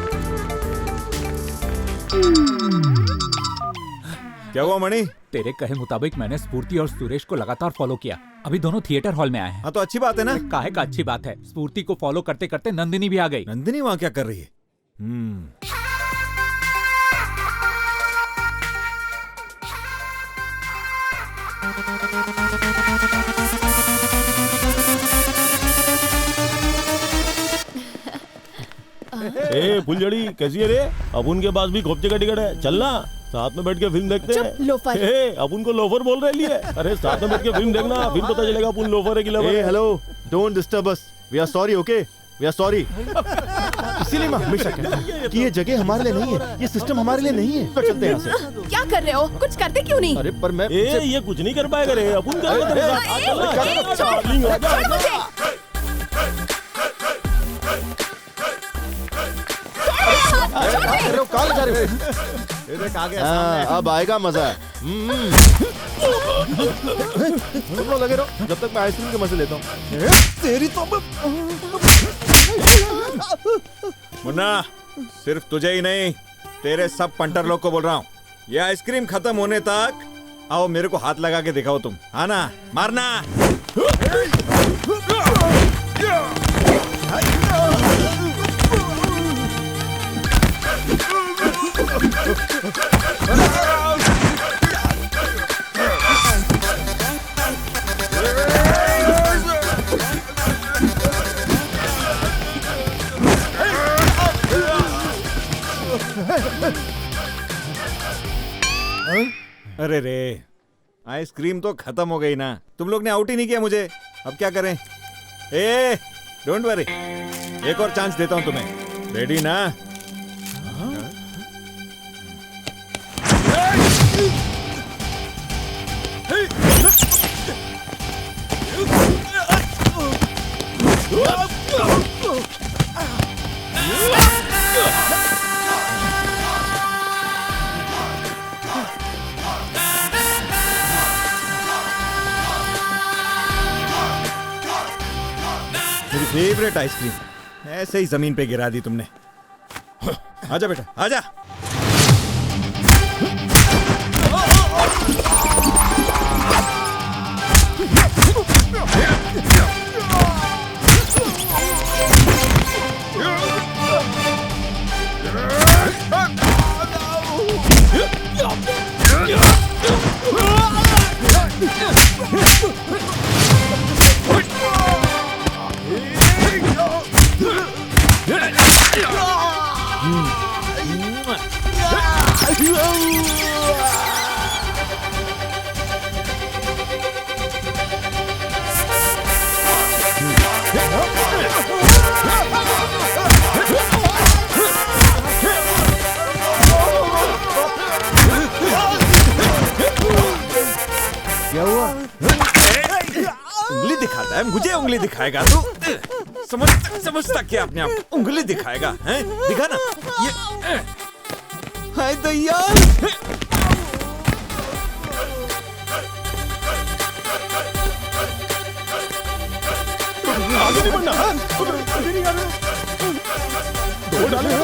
[SPEAKER 3] क्या हुआ मणि?
[SPEAKER 5] तेरे कहे मुताबिक मैंने स्फूर्ति और सुरेश को लगातार फॉलो किया। अभी दोनों थिएटर हॉल में आए हैं।
[SPEAKER 3] हाँ तो अच्छी बात है ना।
[SPEAKER 5] काहे का अच्छी बात है? स्फूर्ति को फॉलो करते करते नंदिनी भी आ गई।
[SPEAKER 3] नंदिनी वहाँ क्या कर रही है?
[SPEAKER 1] ए फुलझड़ी, कैसी है रे? अब उनके पास भी खोपचे का टिकट है, चलना साथ में बैठ के फिल्म देखते हैं।
[SPEAKER 9] लोफर।
[SPEAKER 1] अब उनको लोफर बोल रहे लिए। अरे साथ में बैठ के फिल्म देखना, फिर पता चलेगा अपन लोफर है कि लवर
[SPEAKER 6] Hey,
[SPEAKER 1] है।
[SPEAKER 6] hello, don't disturb us. We are sorry, okay? We are sorry. इसीलिए मैं हमेशा कहता हूँ कि ये जगह हमारे लिए नहीं है, ये सिस्टम हमारे लिए नहीं है। तो चलते हैं यहाँ से।
[SPEAKER 9] क्या कर रहे हो? कुछ करते क्यों नहीं?
[SPEAKER 6] अरे पर मैं
[SPEAKER 1] ये कुछ नहीं कर पाएगा रे, अपन करेंगे तेरे साथ।
[SPEAKER 9] छोड़ मुझे।
[SPEAKER 6] कहाँ ले जा रहे हो?
[SPEAKER 3] ये देख आ गया
[SPEAKER 6] हाँ,
[SPEAKER 3] सामने।
[SPEAKER 6] अब आएगा मजा। तुम लोग लगे रहो जब तक मैं आइसक्रीम के मजे लेता हूँ।
[SPEAKER 10] तेरी तो
[SPEAKER 3] मुन्ना, सिर्फ तुझे ही नहीं, तेरे सब पंटर लोग को बोल रहा हूँ, ये आइसक्रीम खत्म होने तक आओ मेरे को हाथ लगा के दिखाओ तुम। हाँ ना, मारना। अरे रे, आइसक्रीम तो खत्म हो गई ना। तुम लोग ने आउट ही नहीं किया मुझे, अब क्या करें? ए, डोंट वरी, एक और चांस देता हूं तुम्हें। रेडी ना? मेरी फेवरेट आइसक्रीम ऐसे ही जमीन पे गिरा दी तुमने। आजा बेटा, आजा।
[SPEAKER 10] क्या हुआ?
[SPEAKER 3] उंगली दिखाता है मुझे, उंगली दिखाएगा तू? समझता क्या अपने आप? उंगली दिखाएगा हैं? दिखा ना ये। हाय दैया,
[SPEAKER 1] आगे नहीं बढ़ना। दो डाले।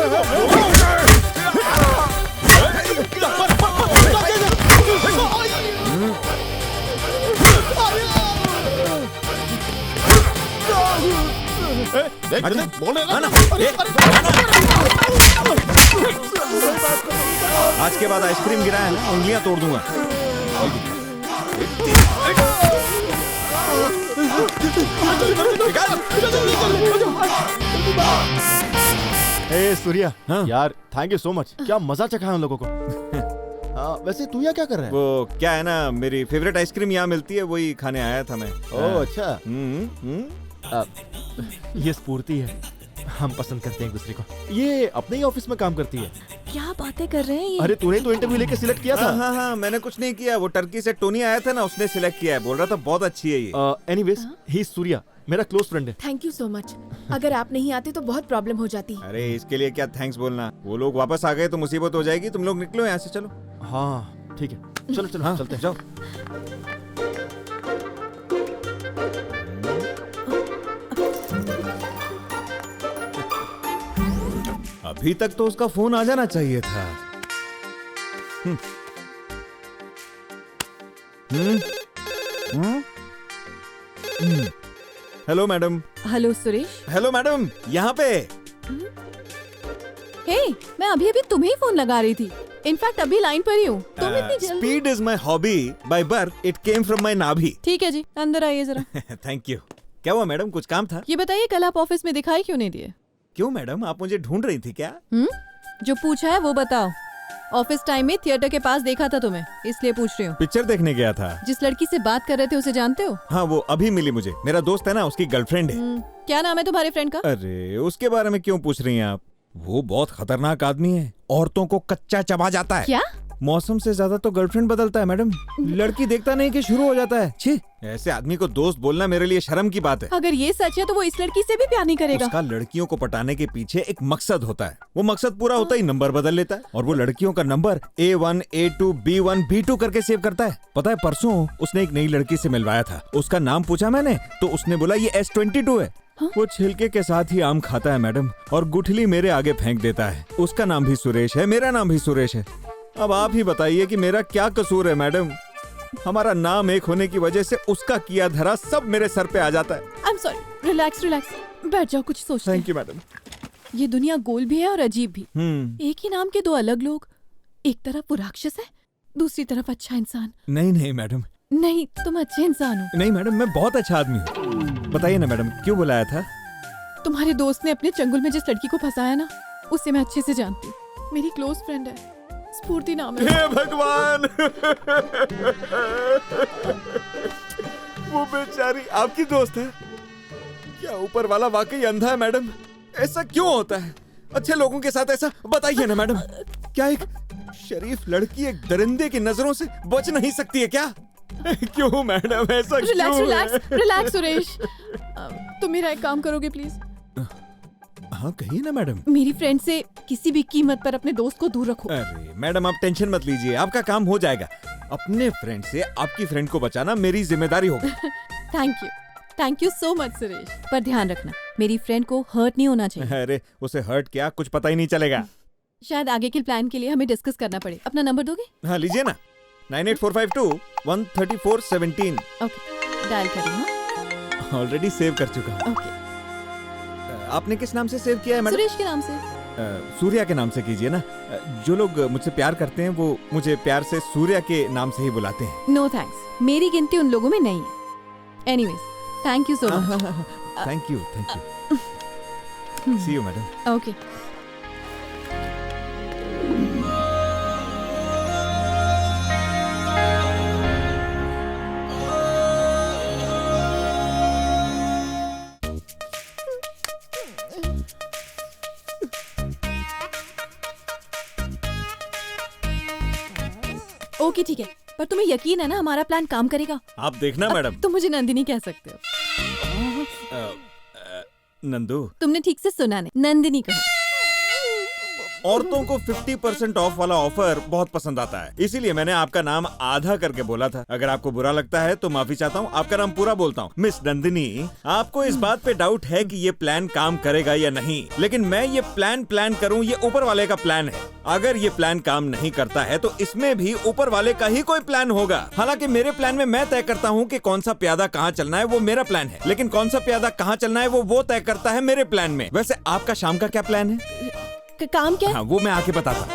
[SPEAKER 1] देख बोल रहे ना।
[SPEAKER 3] आज के बाद आइसक्रीम गिराया ना, उंगलियां तोड़ दूंगा।
[SPEAKER 6] ए सूर्या,
[SPEAKER 3] हाँ?
[SPEAKER 6] यार थैंक यू सो मच, क्या मजा चखा हम लोगों को। वैसे तू यहाँ क्या कर रहा है?
[SPEAKER 3] वो क्या है ना, मेरी फेवरेट आइसक्रीम यहाँ मिलती है, वही खाने आया था मैं।
[SPEAKER 6] ओह अच्छा।
[SPEAKER 3] हम्म।
[SPEAKER 6] ये स्फूर्ति है, हम पसंद करते हैं एक दूसरे को। ये अपने ही ऑफिस में काम करती है।
[SPEAKER 9] क्या बातें कर रहे हैं ये?
[SPEAKER 6] अरे तूने तो इंटरव्यू लेके सिलेक्ट किया था।
[SPEAKER 3] हाँ, मैंने कुछ नहीं किया, वो टर्की से टोनी आया था ना, उसने सिलेक्ट किया है, बोल रहा था बहुत अच्छी है ये।
[SPEAKER 6] एनीवेज, ही इज सूर्या, मेरा क्लोज फ्रेंड है।
[SPEAKER 9] Thank you so much. अगर आप नहीं आते तो बहुत प्रॉब्लम हो जाती।
[SPEAKER 3] अरे इसके लिए क्या थैंक्स बोलना, वो लोग वापस आ गए तो मुसीबत हो जाएगी। तुम लोग निकलो यहाँ से, चलो।
[SPEAKER 6] हाँ ठीक है, चलो चलो
[SPEAKER 3] हाँ,
[SPEAKER 6] चलते हैं।
[SPEAKER 3] जाओ। अभी तक तो उसका फोन आ जाना चाहिए था। Hello madam.
[SPEAKER 9] Hello Suresh.
[SPEAKER 3] Hello madam, यहाँ पे।
[SPEAKER 9] हे, मैं अभी अभी तुम्हें ही फोन लगा रही थी। इनफैक्ट अभी लाइन पर ही हूँ। तुम इतनी जल्दी?
[SPEAKER 3] Speed is my hobby, by birth it came from my नाभि।
[SPEAKER 9] ठीक है जी, अंदर आइए जरा।
[SPEAKER 3] Thank you. क्या हुआ मैडम, कुछ काम था?
[SPEAKER 9] ये बताइए, कल आप ऑफिस में दिखाई क्यों नहीं दिए?
[SPEAKER 3] क्यों मैडम, आप मुझे ढूंढ रही थी क्या?
[SPEAKER 9] जो पूछा है वो बताओ। ऑफिस टाइम में थिएटर के पास देखा था तुम्हें, इसलिए पूछ रही हूँ।
[SPEAKER 3] पिक्चर देखने गया था।
[SPEAKER 9] जिस लड़की से बात कर रहे थे उसे जानते हो?
[SPEAKER 3] हाँ, वो अभी मिली मुझे, मेरा दोस्त है ना, उसकी गर्लफ्रेंड है।
[SPEAKER 9] क्या नाम है तुम्हारे फ्रेंड का?
[SPEAKER 3] अरे उसके बारे में क्यों पूछ रही हैं आप? वो बहुत खतरनाक आदमी है, औरतों को कच्चा चबा जाता है।
[SPEAKER 9] क्या?
[SPEAKER 3] मौसम से ज्यादा तो गर्लफ्रेंड बदलता है मैडम। लड़की देखता नहीं कि शुरू हो जाता है। छी, ऐसे आदमी को दोस्त बोलना मेरे लिए शर्म की बात है।
[SPEAKER 2] अगर ये सच है तो वो इस लड़की से भी प्यार नहीं करेगा।
[SPEAKER 3] उसका लड़कियों को पटाने के पीछे एक मकसद होता है। वो मकसद पूरा होता ही नंबर बदल लेता है और वो लड़कियों का number A1, A2, B1, B2 करके सेव करता है। पता है परसों उसने एक नई लड़की से मिलवाया था। उसका नाम पूछा मैंने तो उसने बोला ये S22 है। वो छिलके के साथ ही आम खाता है मैडम और गुठली मेरे आगे फेंक देता है। उसका नाम भी सुरेश है, मेरा नाम भी सुरेश है। अब आप ही बताइए कि मेरा क्या कसूर है मैडम। हमारा नाम एक होने की वजह से उसका किया धरा सब मेरे सर पे आ जाता है।
[SPEAKER 2] I am sorry, relax relax, बैठ जाओ, कुछ सोचते हैं।
[SPEAKER 3] Thank you madam.
[SPEAKER 2] ये दुनिया गोल भी है और अजीब भी। एक ही नाम के दो अलग लोग, एक तरफ वो राक्षस है, दूसरी तरफ अच्छा इंसान।
[SPEAKER 3] नहीं नहीं मैडम,
[SPEAKER 2] नहीं, तुम अच्छे इंसान हो।
[SPEAKER 3] नहीं मैडम, मैं बहुत अच्छा आदमी हूँ। बताइए ना मैडम, क्यों बुलाया था?
[SPEAKER 2] तुम्हारे दोस्त ने अपने चंगुल में जिस लड़की को फंसाया ना, उसे मैं अच्छे से जानती हूँ। मेरी क्लोज फ्रेंड है, स्फूर्ति नाम है।
[SPEAKER 3] हे भगवान, वो बेचारी आपकी दोस्त है? क्या ऊपर वाला वाकई अंधा है मैडम? ऐसा क्यों होता है अच्छे लोगों के साथ? ऐसा बताइए ना मैडम। क्या एक शरीफ लड़की एक दरिंदे की नजरों से बच नहीं सकती है क्या? क्यों मैडम, ऐसा
[SPEAKER 2] रिलैक्स
[SPEAKER 3] क्यों
[SPEAKER 2] रिलैक्स
[SPEAKER 3] है?
[SPEAKER 2] रिलैक्स सुरेश, तुम मेरा एक काम करोगे प्लीज?
[SPEAKER 3] हाँ कहिए ना मैडम।
[SPEAKER 2] मेरी फ्रेंड से किसी भी कीमत पर अपने दोस्त को दूर रखो।
[SPEAKER 3] अरे मैडम, आप टेंशन मत लीजिए, आपका काम हो जाएगा। अपने फ्रेंड से आपकी फ्रेंड को बचाना मेरी जिम्मेदारी होगी।
[SPEAKER 2] Thank you so much Suresh. पर ध्यान रखना, मेरी फ्रेंड को हर्ट नहीं होना चाहिए।
[SPEAKER 3] अरे उसे हर्ट क्या, कुछ पता ही नहीं चलेगा।
[SPEAKER 2] शायद आगे के प्लान के लिए हमें डिस्कस करना पड़े। अपना नंबर दोगे?
[SPEAKER 3] हाँ लीजिए ना, 9845213417।
[SPEAKER 2] ओके, डायल करिए।
[SPEAKER 3] ऑलरेडी सेव कर चुका हूँ।
[SPEAKER 2] ओके।
[SPEAKER 3] आपने किस नाम से सेव किया है मैडम?
[SPEAKER 2] सुरेश के नाम से।
[SPEAKER 3] सूर्या के नाम से कीजिए ना। जो लोग मुझसे प्यार करते हैं वो मुझे प्यार से सूर्या के नाम से ही बुलाते हैं।
[SPEAKER 2] नो थैंक्स, मेरी गिनती उन लोगों में नहीं है। Anyways, thank you so much.
[SPEAKER 3] Thank you see you madam.
[SPEAKER 2] Okay. Okay ठीक है, पर तुम्हें यकीन है ना हमारा प्लान काम करेगा?
[SPEAKER 3] आप देखना मैडम।
[SPEAKER 2] तुम मुझे नंदिनी कह सकते हो।
[SPEAKER 3] नंदू।
[SPEAKER 2] तुमने ठीक से सुना नहीं, नंदिनी कहो।
[SPEAKER 3] औरतों को 50% ऑफ वाला ऑफर बहुत पसंद आता है, इसीलिए मैंने आपका नाम आधा करके बोला था। अगर आपको बुरा लगता है तो माफी चाहता हूँ, आपका नाम पूरा बोलता हूँ। मिस नंदिनी, आपको इस बात पे डाउट है कि ये प्लान काम करेगा या नहीं, लेकिन मैं ये प्लान करूँ, ये ऊपर वाले का प्लान है। अगर ये प्लान काम नहीं करता है तो इसमें भी ऊपर वाले का ही कोई प्लान होगा। हालांकि मेरे प्लान में मैं तय करता हूँ कि कौन सा प्यादा कहाँ चलना है, वो मेरा प्लान है, लेकिन कौन सा प्यादा कहाँ चलना है वो तय करता है मेरे प्लान में। वैसे आपका शाम का क्या प्लान है?
[SPEAKER 2] काम क्या?
[SPEAKER 3] हाँ वो मैं आके बताता।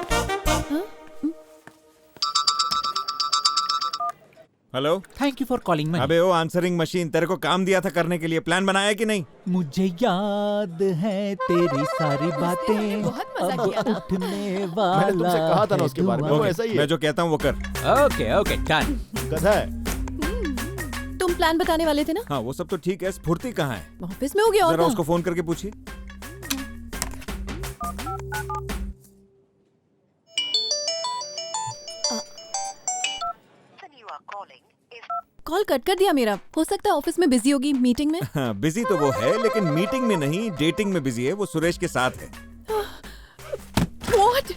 [SPEAKER 3] Hello,
[SPEAKER 5] thank you for calling me.
[SPEAKER 3] अबे ओ आंसरिंग मशीन, तेरे को काम दिया था करने के लिए, प्लान बनाया कि नहीं?
[SPEAKER 5] मुझे याद है तेरी सारी बातें,
[SPEAKER 2] बहुत मजा किया था।
[SPEAKER 5] उठने वाला
[SPEAKER 6] मैंने तुमसे कहा था ना उसके बारे में, वो
[SPEAKER 3] ओके,
[SPEAKER 6] ऐसा ही है।
[SPEAKER 3] मैं जो कहता हूँ वो कर।
[SPEAKER 5] Okay okay done.
[SPEAKER 6] गधा है।
[SPEAKER 2] तुम प्लान बताने वाले थे ना?
[SPEAKER 3] हाँ वो सब तो ठीक है, स्फूर्ति कहाँ है?
[SPEAKER 2] ऑफिस में हो गया। और
[SPEAKER 3] जरा उसको फोन करके पूछिए।
[SPEAKER 2] कॉल कट कर दिया मेरा। हो सकता है ऑफिस में बिजी होगी, मीटिंग में।
[SPEAKER 3] हाँ बिजी तो वो है, लेकिन मीटिंग में नहीं, डेटिंग में बिजी है। वो सुरेश के साथ है।
[SPEAKER 2] What?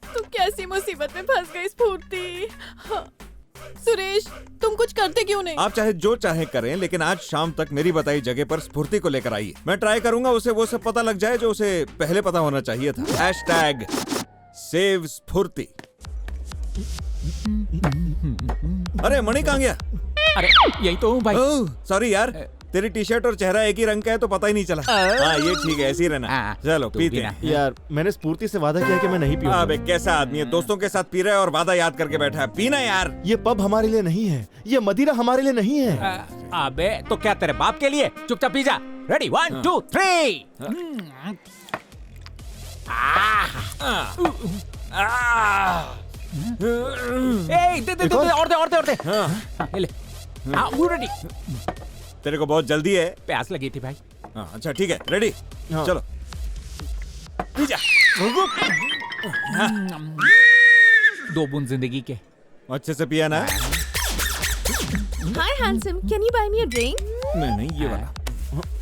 [SPEAKER 2] तुम कैसी मुसीबत में फंस गई स्फूर्ति। हाँ। सुरेश, तुम कुछ करते क्यों नहीं?
[SPEAKER 3] आप चाहे जो चाहे करें, लेकिन आज शाम तक मेरी बताई जगह पर स्फूर्ति को लेकर आइए। मैं ट्राई करूंगा उसे वो सब पता लग जाए जो उसे पहले पता होना चाहिए था। #सेव स्फूर्ति। अरे मणि कहाँ गया?
[SPEAKER 5] अरे यही तो हूँ भाई।
[SPEAKER 3] सॉरी यार, तेरी टी शर्ट और चेहरा एक ही रंग का है तो पता ही नहीं चला। हाँ ये ठीक है, ऐसे ही रहना। चलो पीते हैं।
[SPEAKER 6] यार मैंने स्फूर्ति से वादा किया कि मैं नहीं पीऊंगा।
[SPEAKER 3] अबे कैसा आदमी है, दोस्तों के साथ पी रहा है और वादा याद करके बैठा है। पीना यार।
[SPEAKER 6] ये पब हमारे लिए नहीं है, ये मदिरा हमारे लिए नहीं है।
[SPEAKER 5] अबे तो क्या तेरे बाप के लिए? चुपचाप पी जा। रेडी 1 2 3। दे और दे। हाँ ले। हाँ रेडी।
[SPEAKER 3] तेरे को बहुत जल्दी है?
[SPEAKER 5] प्यास लगी थी भाई।
[SPEAKER 3] हाँ अच्छा ठीक है, रेडी। चलो पी जा।
[SPEAKER 5] 2 बूंद जिंदगी के।
[SPEAKER 3] अच्छे से पिया ना?
[SPEAKER 9] Hi handsome, can you buy me a drink?
[SPEAKER 3] नहीं ये वाला।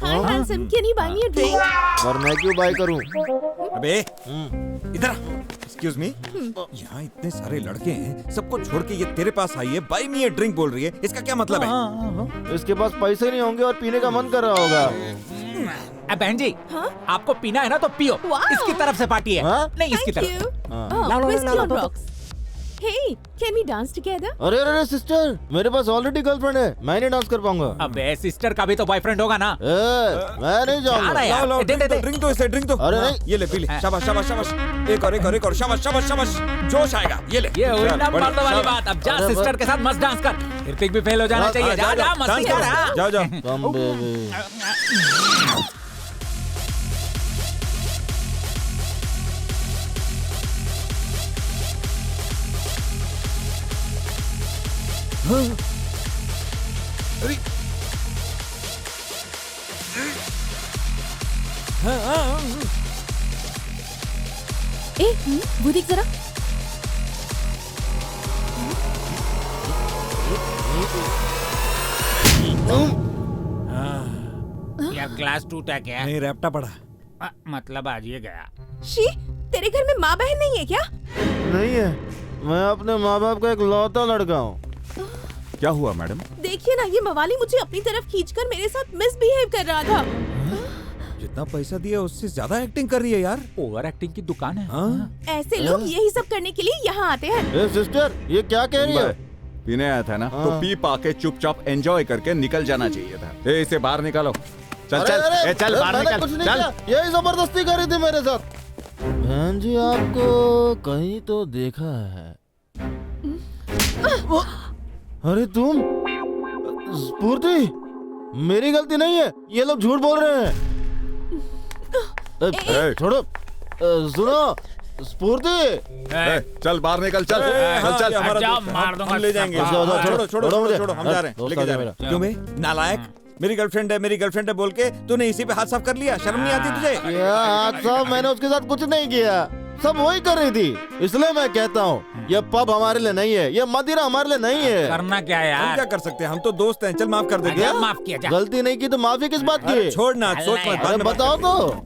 [SPEAKER 9] Hi handsome, can you buy me a drink?
[SPEAKER 6] और मैं क्यों बाय करूं?
[SPEAKER 3] अबे इधर एक्सक्यूज मी, यहाँ इतने सारे लड़के हैं, सबको छोड़ के ये तेरे पास आई है, बाय मी अ ड्रिंक बोल रही है, इसका क्या मतलब है?
[SPEAKER 6] इसके पास पैसे नहीं होंगे और पीने का मन कर रहा होगा।
[SPEAKER 5] बहन जी, आपको पीना है ना तो पियो। इसकी तरफ से पार्टी है। नहीं इसकी
[SPEAKER 9] Thank
[SPEAKER 5] तरफ।
[SPEAKER 9] you. Oh, whiskey on rocks. Hey, can we dance together?
[SPEAKER 6] अरे अरे सिस्टर, मेरे पास ऑलरेडी गर्लफ्रेंड है, मैं नहीं डांस कर पाऊंगा।
[SPEAKER 5] अबे सिस्टर का भी तो बॉयफ्रेंड होगा ना।
[SPEAKER 6] मैं नहीं जाऊंगा।
[SPEAKER 5] यार,
[SPEAKER 3] लाओ,
[SPEAKER 5] दे, दे, दे।
[SPEAKER 3] ड्रिंक दो इसे, ड्रिंक दो।
[SPEAKER 6] अरे नहीं।
[SPEAKER 3] ये ले पी ले, शाबाश शाबाश शाबाश, एक और शाबाश शाबाश शाबाश, जोश आएगा। ये ले।
[SPEAKER 5] ये हुई ना
[SPEAKER 3] बड़ी-
[SPEAKER 5] मर्द वाली
[SPEAKER 3] शाबाश।
[SPEAKER 5] बात। अब जा
[SPEAKER 6] अरे
[SPEAKER 5] सिस्टर के साथ मस्त डांस कर। ऋतिक भी फेल हो जाना चाहिए। जा जा मस्ती
[SPEAKER 3] डांस
[SPEAKER 5] कर।
[SPEAKER 3] करो, जाओ जाओ।
[SPEAKER 6] Come baby.
[SPEAKER 9] ए, वो देख जरा।
[SPEAKER 5] यार ग्लास टूटा क्या?
[SPEAKER 3] नहीं रैप्टा पड़ा।
[SPEAKER 5] मतलब आज ये गया।
[SPEAKER 9] शी, तेरे घर में माँ बहन नहीं है क्या?
[SPEAKER 6] नहीं है, मैं अपने माँ बाप का एक लौता लड़का हूँ।
[SPEAKER 3] क्या हुआ मैडम?
[SPEAKER 9] देखिए ना, ये मवाली मुझे अपनी तरफ खींचकर मेरे साथ मिसबिहेव कर रहा था।
[SPEAKER 3] जितना पैसा दिया उससे ज्यादा एक्टिंग कर रही है यार।
[SPEAKER 5] ओवर एक्टिंग की दुकान है।
[SPEAKER 9] ऐसे लोग यही सब करने के लिए यहाँ आते हैं।
[SPEAKER 6] ए सिस्टर, ये क्या कह रही है?
[SPEAKER 11] पीने आया था ना, तो
[SPEAKER 6] हाँ।
[SPEAKER 11] पी पाके चुपचाप एंजॉय करके निकल जाना चाहिए था। ए, इसे बाहर निकालो। चल
[SPEAKER 6] अरे,
[SPEAKER 11] चल
[SPEAKER 6] अरे,
[SPEAKER 11] ए, चल बाहर
[SPEAKER 6] मैंने
[SPEAKER 11] निकल।
[SPEAKER 6] कुछ नहीं
[SPEAKER 11] चल।
[SPEAKER 6] किया, यही जबरदस्ती कर रही थी मेरे साथ। बहन जी आपको कहीं तो देखा है। अरे तुम स्फूर्ति, मेरी गलती नहीं है, ये लोग झूठ बोल रहे हैं। छोड़ो, सुनो स्फूर्ति।
[SPEAKER 11] ए, चल बाहर निकल। चल चल चल।
[SPEAKER 3] हमारा
[SPEAKER 5] जाओ,
[SPEAKER 3] दोस्त है,
[SPEAKER 5] मार दूंगा
[SPEAKER 3] हम ले जाएंगे।
[SPEAKER 5] सबको।
[SPEAKER 3] छोड़ो छोड़ो छोड़ो
[SPEAKER 6] छोड़ो मुझे।
[SPEAKER 3] छोड़ो, हम जा रहे हैं,
[SPEAKER 6] दोस्त
[SPEAKER 3] लेके
[SPEAKER 6] आ
[SPEAKER 3] जा
[SPEAKER 6] गया
[SPEAKER 3] रहे हैं।
[SPEAKER 6] मेरा।
[SPEAKER 3] क्यों बे नालायक, मेरी गर्लफ्रेंड है बोल के तूने इसी पे हाथ साफ कर लिया, शर्म नहीं आती तुझे?
[SPEAKER 6] हाथ साफ मैंने उसके साथ कुछ नहीं किया, सब वही कर रही थी। इसलिए मैं कहता हूँ ये पब हमारे लिए नहीं है, ये मदिरा हमारे लिए नहीं है।
[SPEAKER 5] करना क्या
[SPEAKER 3] हम
[SPEAKER 5] यार?
[SPEAKER 3] क्या कर सकते हैं, हम तो दोस्त हैं, चल माफ कर दे।
[SPEAKER 5] जा, माफ किया जा।
[SPEAKER 6] गलती नहीं की तो माफी किस बात की?
[SPEAKER 3] छोड़ ना, सोच मत, बाद
[SPEAKER 6] अरे
[SPEAKER 3] में बात
[SPEAKER 6] बताओ तो।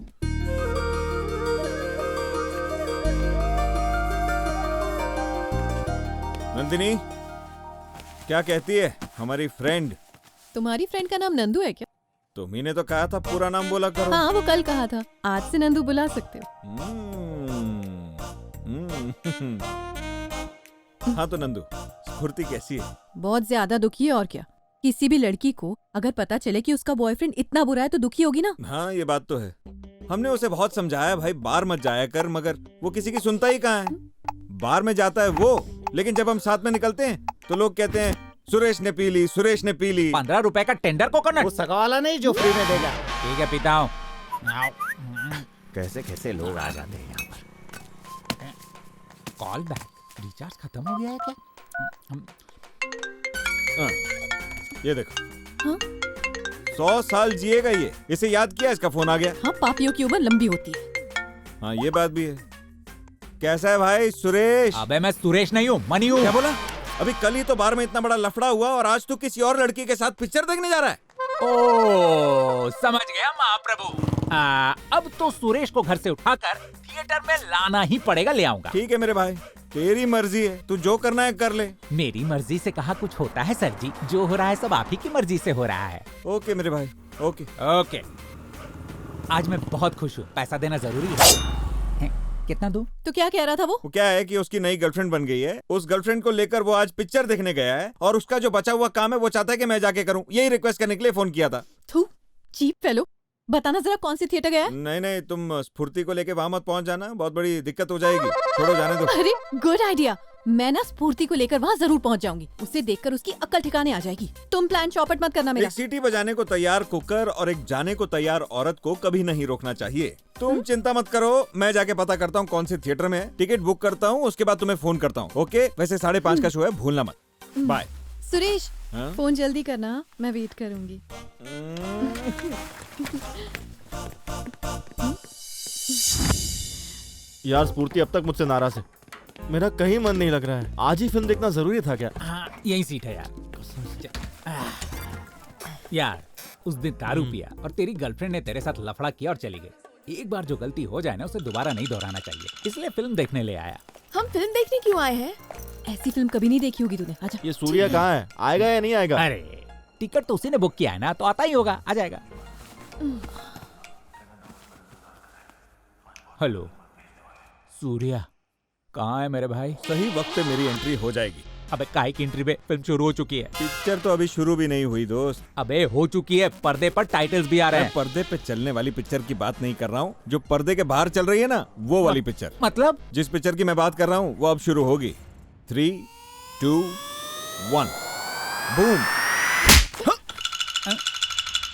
[SPEAKER 3] नंदिनी क्या कहती है हमारी फ्रेंड?
[SPEAKER 12] तुम्हारी फ्रेंड का नाम नंदू है क्या?
[SPEAKER 3] तुम्ही ने तो कहा था पूरा नाम बोला करो।
[SPEAKER 12] हाँ, वो कल कहा था, आज से नंदू बुला सकते हो।
[SPEAKER 3] हाँ तो नंदू, स्फूर्ति कैसी है?
[SPEAKER 12] बहुत ज्यादा दुखी है और क्या। किसी भी लड़की को अगर पता चले कि उसका बॉयफ्रेंड इतना बुरा है तो दुखी होगी ना।
[SPEAKER 3] हाँ ये बात तो है, हमने उसे बहुत समझाया भाई बार मत जाया कर, मगर वो किसी की सुनता ही कहाँ है। बार में जाता है वो, लेकिन जब हम साथ में निकलते हैं तो लोग कहते हैं सुरेश ने पी ली, सुरेश ने पी ली।
[SPEAKER 5] 15 रुपए का टेंडर कोकोनट।
[SPEAKER 8] वो सगा वाला नहीं जो फ्री में देगा।
[SPEAKER 5] ठीक है पीता हूँ।
[SPEAKER 8] कैसे कैसे लोग आ जाते हैं यहाँ पर।
[SPEAKER 5] कॉल बैक, रिचार्ज खत्म हो गया है क्या?
[SPEAKER 3] ये देखो,
[SPEAKER 12] हाँ?
[SPEAKER 3] 100 साल जिएगा ये, इसे याद किया, इसका फोन आ गया।
[SPEAKER 12] हाँ, पापियों की उम्र लंबी होती है।
[SPEAKER 3] हाँ ये बात भी है। कैसा है भाई सुरेश?
[SPEAKER 5] अबे मैं सुरेश नहीं हूँ, मनी हूँ।
[SPEAKER 3] क्या बोला? अभी कल ही तो बार में इतना बड़ा लफड़ा हुआ और आज तू किसी और लड़की के साथ पिक्चर देखने जा रहा है।
[SPEAKER 5] ओ समझ गया महाप्रभु। अब तो सुरेश को घर से उठाकर थिएटर में लाना ही पड़ेगा, ले आऊंगा।
[SPEAKER 3] ठीक है मेरे भाई, तेरी मर्जी है, तू जो करना है कर ले।
[SPEAKER 5] मेरी मर्जी से कहा कुछ होता है सर जी, जो हो रहा है सब आप ही की मर्जी से हो रहा है।
[SPEAKER 3] ओके मेरे भाई, ओके
[SPEAKER 5] ओके। आज मैं बहुत खुश हूँ, पैसा देना जरूरी है। कितना दूं?
[SPEAKER 12] तो क्या कह रहा था वो?
[SPEAKER 3] वो क्या है कि उसकी नई गर्लफ्रेंड बन गई है, उस गर्लफ्रेंड को लेकर वो आज पिक्चर देखने गया है और उसका जो बचा हुआ काम है वो चाहता है कि मैं जाके करूं, यही रिक्वेस्ट करने के लिए फोन किया था।
[SPEAKER 12] थू, चीप फेलो। बताना जरा कौन सी थिएटर गया है?
[SPEAKER 3] नहीं नहीं, तुम स्फूर्ति को लेके वहां मत पहुंच जाना, बहुत बड़ी दिक्कत हो जाएगी। छोड़ो जाने दो।
[SPEAKER 12] अरे गुड आइडिया, मैं ना स्फूर्ति को लेकर वहाँ जरूर पहुँच जाऊंगी, उसे देखकर उसकी अक्ल ठिकाने आ जाएगी। तुम प्लान चौपट मत करना मेरा।
[SPEAKER 3] एक सीटी बजाने को तैयार कुकर और एक जाने को तैयार औरत को कभी नहीं रोकना चाहिए। तुम चिंता मत करो, मैं जाके पता करता हूँ कौन से थिएटर में है, टिकट बुक करता हूँ, उसके बाद तुम्हें फोन करता हूँ। ओके? वैसे 5:30 का शो है, भूलना मत। बाय।
[SPEAKER 12] सुरेश,
[SPEAKER 3] हाँ?
[SPEAKER 12] फोन जल्दी करना, मैं वेट करूंगी।
[SPEAKER 6] यार स्फूर्ति अब तक मुझसे नाराज है, मेरा कहीं मन नहीं लग रहा है। आज ही फिल्म देखना जरूरी था क्या?
[SPEAKER 5] हाँ, यही सीट है यार। यार उस दिन दारू पिया और तेरी गर्लफ्रेंड ने तेरे साथ लफड़ा किया और चली गई। एक बार जो गलती हो जाए ना उसे दोबारा नहीं दोहराना चाहिए, इसलिए फिल्म देखने ले आया।
[SPEAKER 12] हम फिल्म देखने क्यों आए हैं? ऐसी फिल्म कभी नहीं देखी होगी तूने। आजा।
[SPEAKER 6] ये सूर्या कहाँ है? आएगा या नहीं आएगा?
[SPEAKER 5] अरे टिकट तो उसी ने बुक किया है ना, तो आता ही होगा, आ जाएगा। हेलो सूर्या, कहाँ है मेरे भाई?
[SPEAKER 3] सही वक्त पे मेरी एंट्री हो जाएगी।
[SPEAKER 5] अबे काहे की एंट्री पे? फिल्म शुरू हो चुकी है।
[SPEAKER 3] पिक्चर तो अभी शुरू भी नहीं हुई दोस्त।
[SPEAKER 5] अबे हो चुकी है, पर्दे पर टाइटल्स भी आ रहे हैं।
[SPEAKER 3] पर्दे पे चलने वाली पिक्चर की बात नहीं कर रहा हूँ, जो पर्दे के बाहर चल रही है ना, वो वाली पिक्चर।
[SPEAKER 5] मतलब
[SPEAKER 3] जिस पिक्चर की मैं बात कर रहा हूँ वो अब शुरू होगी। 3, 2, 1 बूम।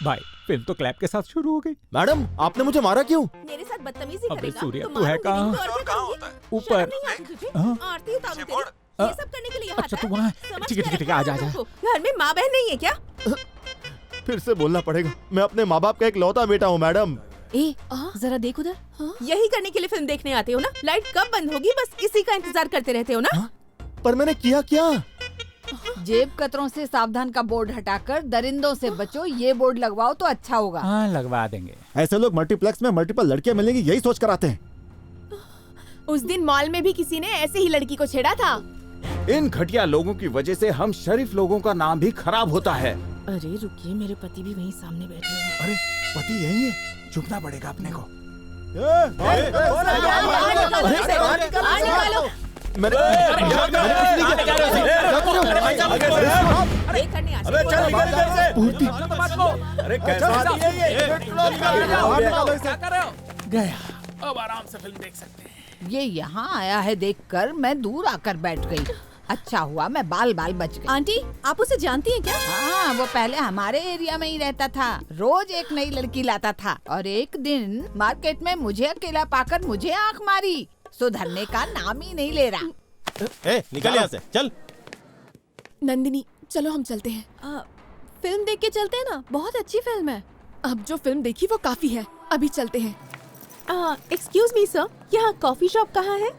[SPEAKER 5] भाई फिल्म तो क्लैप के साथ शुरू हो गई।
[SPEAKER 6] मैडम आपने मुझे मारा क्यों?
[SPEAKER 9] मेरे साथ बदतमीजी
[SPEAKER 5] अबे
[SPEAKER 9] करेगा
[SPEAKER 5] सूर्या,
[SPEAKER 9] तो
[SPEAKER 5] तू है
[SPEAKER 9] मारूंगी
[SPEAKER 5] कहाँ?
[SPEAKER 9] नहीं तो और क्या करूंगी?
[SPEAKER 5] ऊपर।
[SPEAKER 9] शर्म नहीं आती तुझे?
[SPEAKER 5] हाँ?
[SPEAKER 9] आरती उतारू तेरी। ये सब करने के लिए यहाँ
[SPEAKER 5] अच्छा
[SPEAKER 9] आता
[SPEAKER 5] तू वहाँ है।
[SPEAKER 9] समझ
[SPEAKER 5] ठीक है
[SPEAKER 9] के
[SPEAKER 5] ठीक है, आजा आजा।
[SPEAKER 9] रखो। घर में माँ बहन नहीं है क्या?
[SPEAKER 6] फिर से बोलना पड़ेगा, मैं अपने माँ बाप का एक लौता बेटा हूँ मैडम।
[SPEAKER 12] ए जरा देख उधर।
[SPEAKER 9] यही करने के लिए फिल्म देखने आते हो ना? लाइट कब बंद होगी बस इसी का इंतजार करते रहते हो ना?
[SPEAKER 6] पर मैंने किया क्या?
[SPEAKER 2] जेब कतरों से सावधान का बोर्ड हटाकर दरिंदों से बचो ये बोर्ड लगवाओ तो अच्छा होगा।
[SPEAKER 5] हाँ लगवा देंगे।
[SPEAKER 10] ऐसे लोग मल्टीप्लेक्स में मल्टीपल लड़कियां मिलेंगी यही सोच कर आते हैं।
[SPEAKER 9] उस दिन मॉल में भी किसी ने ऐसे ही लड़की को छेड़ा था।
[SPEAKER 11] इन घटिया लोगों की वजह से हम शरीफ लोगों का नाम भी खराब होता है।
[SPEAKER 9] अरे रुकिए, मेरे पति भी वहीं सामने बैठे हैं।
[SPEAKER 11] अरे पति यही है, चुपना पड़ेगा अपने को।
[SPEAKER 3] अरे कैसा
[SPEAKER 5] गया, अब आराम से फिल्म देख सकते हैं।
[SPEAKER 2] ये यहाँ आया है देखकर मैं दूर आकर बैठ गई। अच्छा हुआ मैं बाल बच गई।
[SPEAKER 12] आंटी आप उसे जानती हैं क्या?
[SPEAKER 2] हाँ वो पहले हमारे एरिया में ही रहता था, रोज एक नई लड़की लाता था और एक दिन मार्केट में मुझे अकेला पाकर मुझे आंख मारी। सुधरने का नाम ही नहीं ले रहा।
[SPEAKER 6] निकल यहाँ से, चल।
[SPEAKER 12] नंदिनी चलो हम चलते हैं। फिल्म देख के चलते हैं ना, बहुत अच्छी फिल्म है। अब जो फिल्म देखी वो काफी है, अभी चलते हैं।
[SPEAKER 9] एक्सक्यूज मी सर, यहाँ कॉफी शॉप कहाँ है?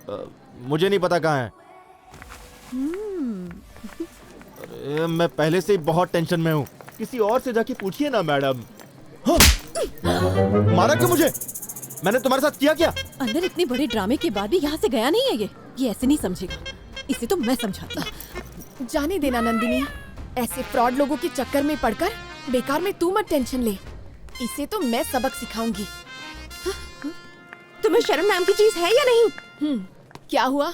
[SPEAKER 6] मुझे नहीं पता कहाँ है। अरे, मैं पहले से ही बहुत टेंशन में हूँ, किसी और से जाके पूछिए ना मैडम। हाँ! मारा क्यों मुझे? मैंने तुम्हारे साथ किया क्या?
[SPEAKER 12] अंदर इतने बड़े ड्रामे के बाद भी यहाँ से गया नहीं है ये ऐसे नहीं समझेगा, इसे तो मैं समझाती हूँ। जाने देना नंदिनी, ऐसे फ्रॉड लोगों के चक्कर में पड़कर बेकार में तू मत टेंशन ले, इसे तो मैं सबक सिखाऊंगी।
[SPEAKER 9] तुम्हें शर्म नाम की चीज है या नहीं?
[SPEAKER 12] क्या हुआ?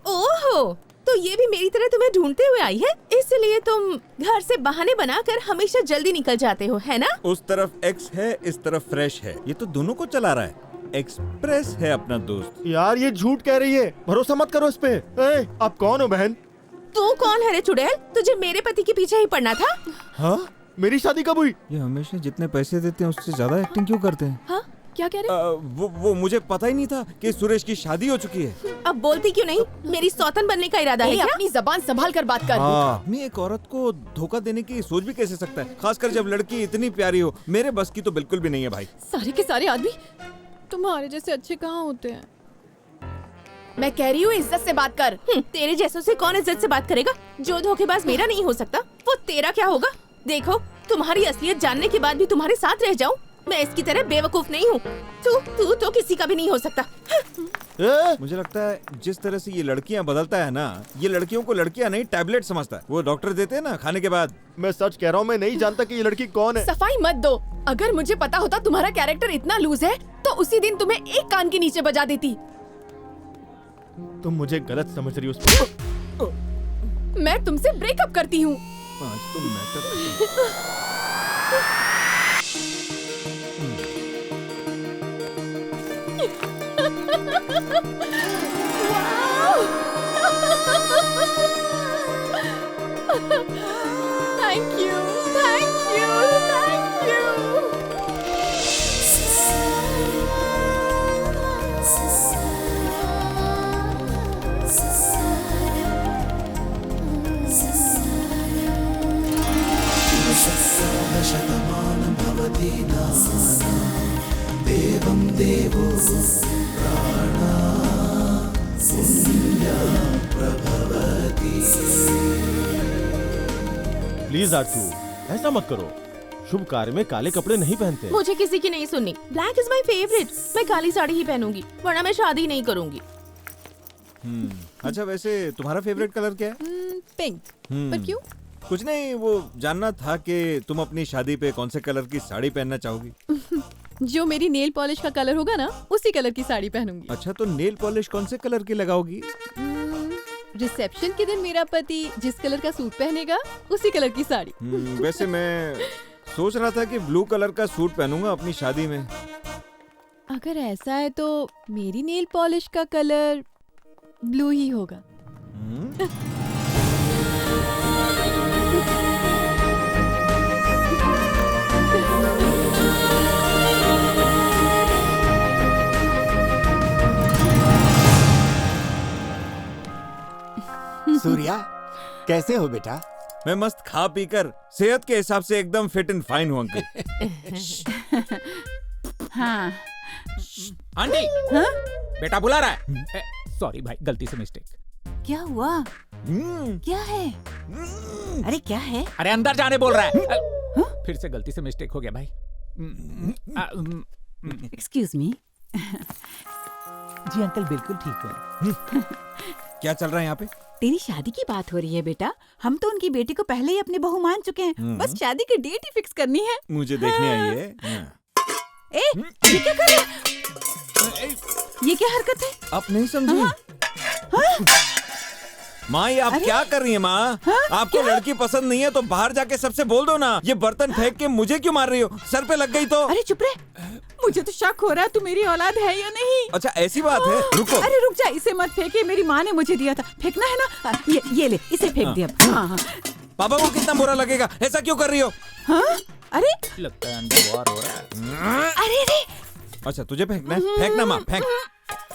[SPEAKER 9] ओहो, तो ये भी मेरी तरह तुम्हें ढूंढते हुए आई है, इसलिए तुम घर से बहाने बनाकर हमेशा जल्दी निकल जाते हो, है ना?
[SPEAKER 3] उस तरफ एक्स है, इस तरफ फ्रेश है, ये तो दोनों को चला रहा है। एक्सप्रेस है अपना दोस्त।
[SPEAKER 6] यार ये झूठ कह रही है, भरोसा मत करो इस पे। आप कौन हो बहन?
[SPEAKER 9] तू कौन है रे चुड़ैल? तुझे मेरे पति के पीछे ही पड़ना था।
[SPEAKER 6] हाँ? मेरी शादी कब हुई?
[SPEAKER 3] ये हमेशा जितने पैसे देते हैं उससे ज्यादा एक्टिंग क्यों करते हैं?
[SPEAKER 12] हाँ? क्या कह रहे?
[SPEAKER 3] वो मुझे पता ही नहीं था कि सुरेश की शादी हो चुकी है।
[SPEAKER 9] अब बोलती क्यों नहीं? मेरी सौतन बनने का इरादा है क्या?
[SPEAKER 12] अपनी जबान संभाल कर बात कर।
[SPEAKER 3] आदमी एक औरत को धोखा देने की सोच भी कैसे सकता है, खासकर जब लड़की इतनी प्यारी हो। मेरे बस की तो बिल्कुल भी नहीं है भाई।
[SPEAKER 12] सारे के सारे आदमी तुम्हारे जैसे अच्छे कहाँ होते हैं? मैं कह रही हूँ इज्जत से बात कर।
[SPEAKER 9] तेरे जैसों से कौन इज्जत से बात करेगा? जो धोखेबाज मेरा नहीं हो सकता वो तेरा क्या होगा? देखो, तुम्हारी असलियत जानने के बाद भी तुम्हारे साथ रह जाऊं, मैं इसकी तरह बेवकूफ नहीं हूँ। तू तो किसी का भी नहीं हो सकता।
[SPEAKER 3] मुझे लगता है जिस तरह से ये लड़कियाँ बदलता है ना, ये लड़कियों को लड़कियाँ नहीं टैबलेट समझता है। वो डॉक्टर देते हैं ना खाने के बाद।
[SPEAKER 6] मैं सच कह रहा हूँ, मैं नहीं जानता कि ये लड़की कौन है।
[SPEAKER 12] सफाई मत दो, अगर मुझे पता होता तुम्हारा कैरेक्टर इतना लूज है तो उसी दिन तुम्हें एक कान के नीचे बजा देती।
[SPEAKER 6] तुम मुझे गलत समझ रही हो।
[SPEAKER 12] मैं तुमसे ब्रेकअप करती हूँ।
[SPEAKER 3] आज तुम
[SPEAKER 12] Thank you, thank you, thank you.
[SPEAKER 13] शतमानं भवति नाना देवं देवो प्राणा
[SPEAKER 6] प्लीज आरजू, ऐसा मत करो। शुभ कार्य में काले कपड़े नहीं पहनते।
[SPEAKER 9] मुझे किसी की नहीं सुननी। Black is my favourite. मैं काली साड़ी ही पहनूंगी, वरना मैं शादी नहीं करूंगी।
[SPEAKER 3] अच्छा, वैसे तुम्हारा फेवरेट कलर क्या है?
[SPEAKER 12] पिंक। पर क्यों?
[SPEAKER 3] कुछ नहीं, वो जानना था कि तुम अपनी शादी पे कौन से कलर की साड़ी पहनना चाहोगी।
[SPEAKER 12] जो मेरी नेल पॉलिश का कलर होगा ना, उसी कलर की साड़ी पहनूंगी।
[SPEAKER 3] अच्छा, तो नेल पॉलिश कौन से कलर की लगाओगी?
[SPEAKER 12] रिसेप्शन के दिन मेरा पति जिस कलर का सूट पहनेगा, उसी कलर की साड़ी।
[SPEAKER 3] वैसे मैं सोच रहा था कि ब्लू कलर का सूट पहनूंगा अपनी शादी में।
[SPEAKER 12] अगर ऐसा है तो मेरी नेल पॉलिश का कलर ब्लू ही होगा।
[SPEAKER 8] सूर्या, कैसे हो बेटा?
[SPEAKER 3] मैं मस्त खा पी कर सेहत के हिसाब से एकदम फिट एंड फाइन हूँ अंकल।
[SPEAKER 2] हाँ।
[SPEAKER 5] आंटी, बेटा बुला रहा है। सॉरी भाई, गलती से मिस्टेक।
[SPEAKER 2] क्या हुआ? क्या है? अरे क्या है?
[SPEAKER 5] अरे अंदर जाने बोल रहा है। फिर से गलती से मिस्टेक हो गया भाई।
[SPEAKER 2] Excuse me.
[SPEAKER 5] जी अंकल, बिल्कुल ठीक है।
[SPEAKER 3] क्या चल रहा है यहाँ पे?
[SPEAKER 2] तेरी शादी की बात हो रही है बेटा। हम तो उनकी बेटी को पहले ही अपनी बहू मान चुके हैं। बस शादी की डेट ही फिक्स करनी है।
[SPEAKER 3] मुझे देखने आई है।
[SPEAKER 2] ए, ये क्या कर रहे हैं? ये क्या हरकत है?
[SPEAKER 3] आप नहीं समझी? माँ, ये आप क्या कर रही हैं माँ? आपको लड़की पसंद नहीं है तो बाहर जाके सबसे बोल दो ना। ये बर्तन फेंक के मुझे क्यों मार रही हो? सर पे लग गई तो?
[SPEAKER 2] अरे चुप रहे। मुझे तो शक हो रहा है तू मेरी औलाद है या नहीं।
[SPEAKER 3] अच्छा, ऐसी बात है? रुको।
[SPEAKER 2] अरे रुक जा, इसे मत फेंके। मेरी माँ ने मुझे दिया था। फेंकना है ना? ये ले, इसे फेंक दे अब। हाँ।
[SPEAKER 3] पापा को कितना बुरा लगेगा? ऐसा क्यों कर रही हो?
[SPEAKER 2] हाँ? अरे
[SPEAKER 5] लगता है अंदर वार हो रहा है।
[SPEAKER 2] अरे
[SPEAKER 3] अच्छा, तुझे फेंकना है? फेंकना माँ, फेंक।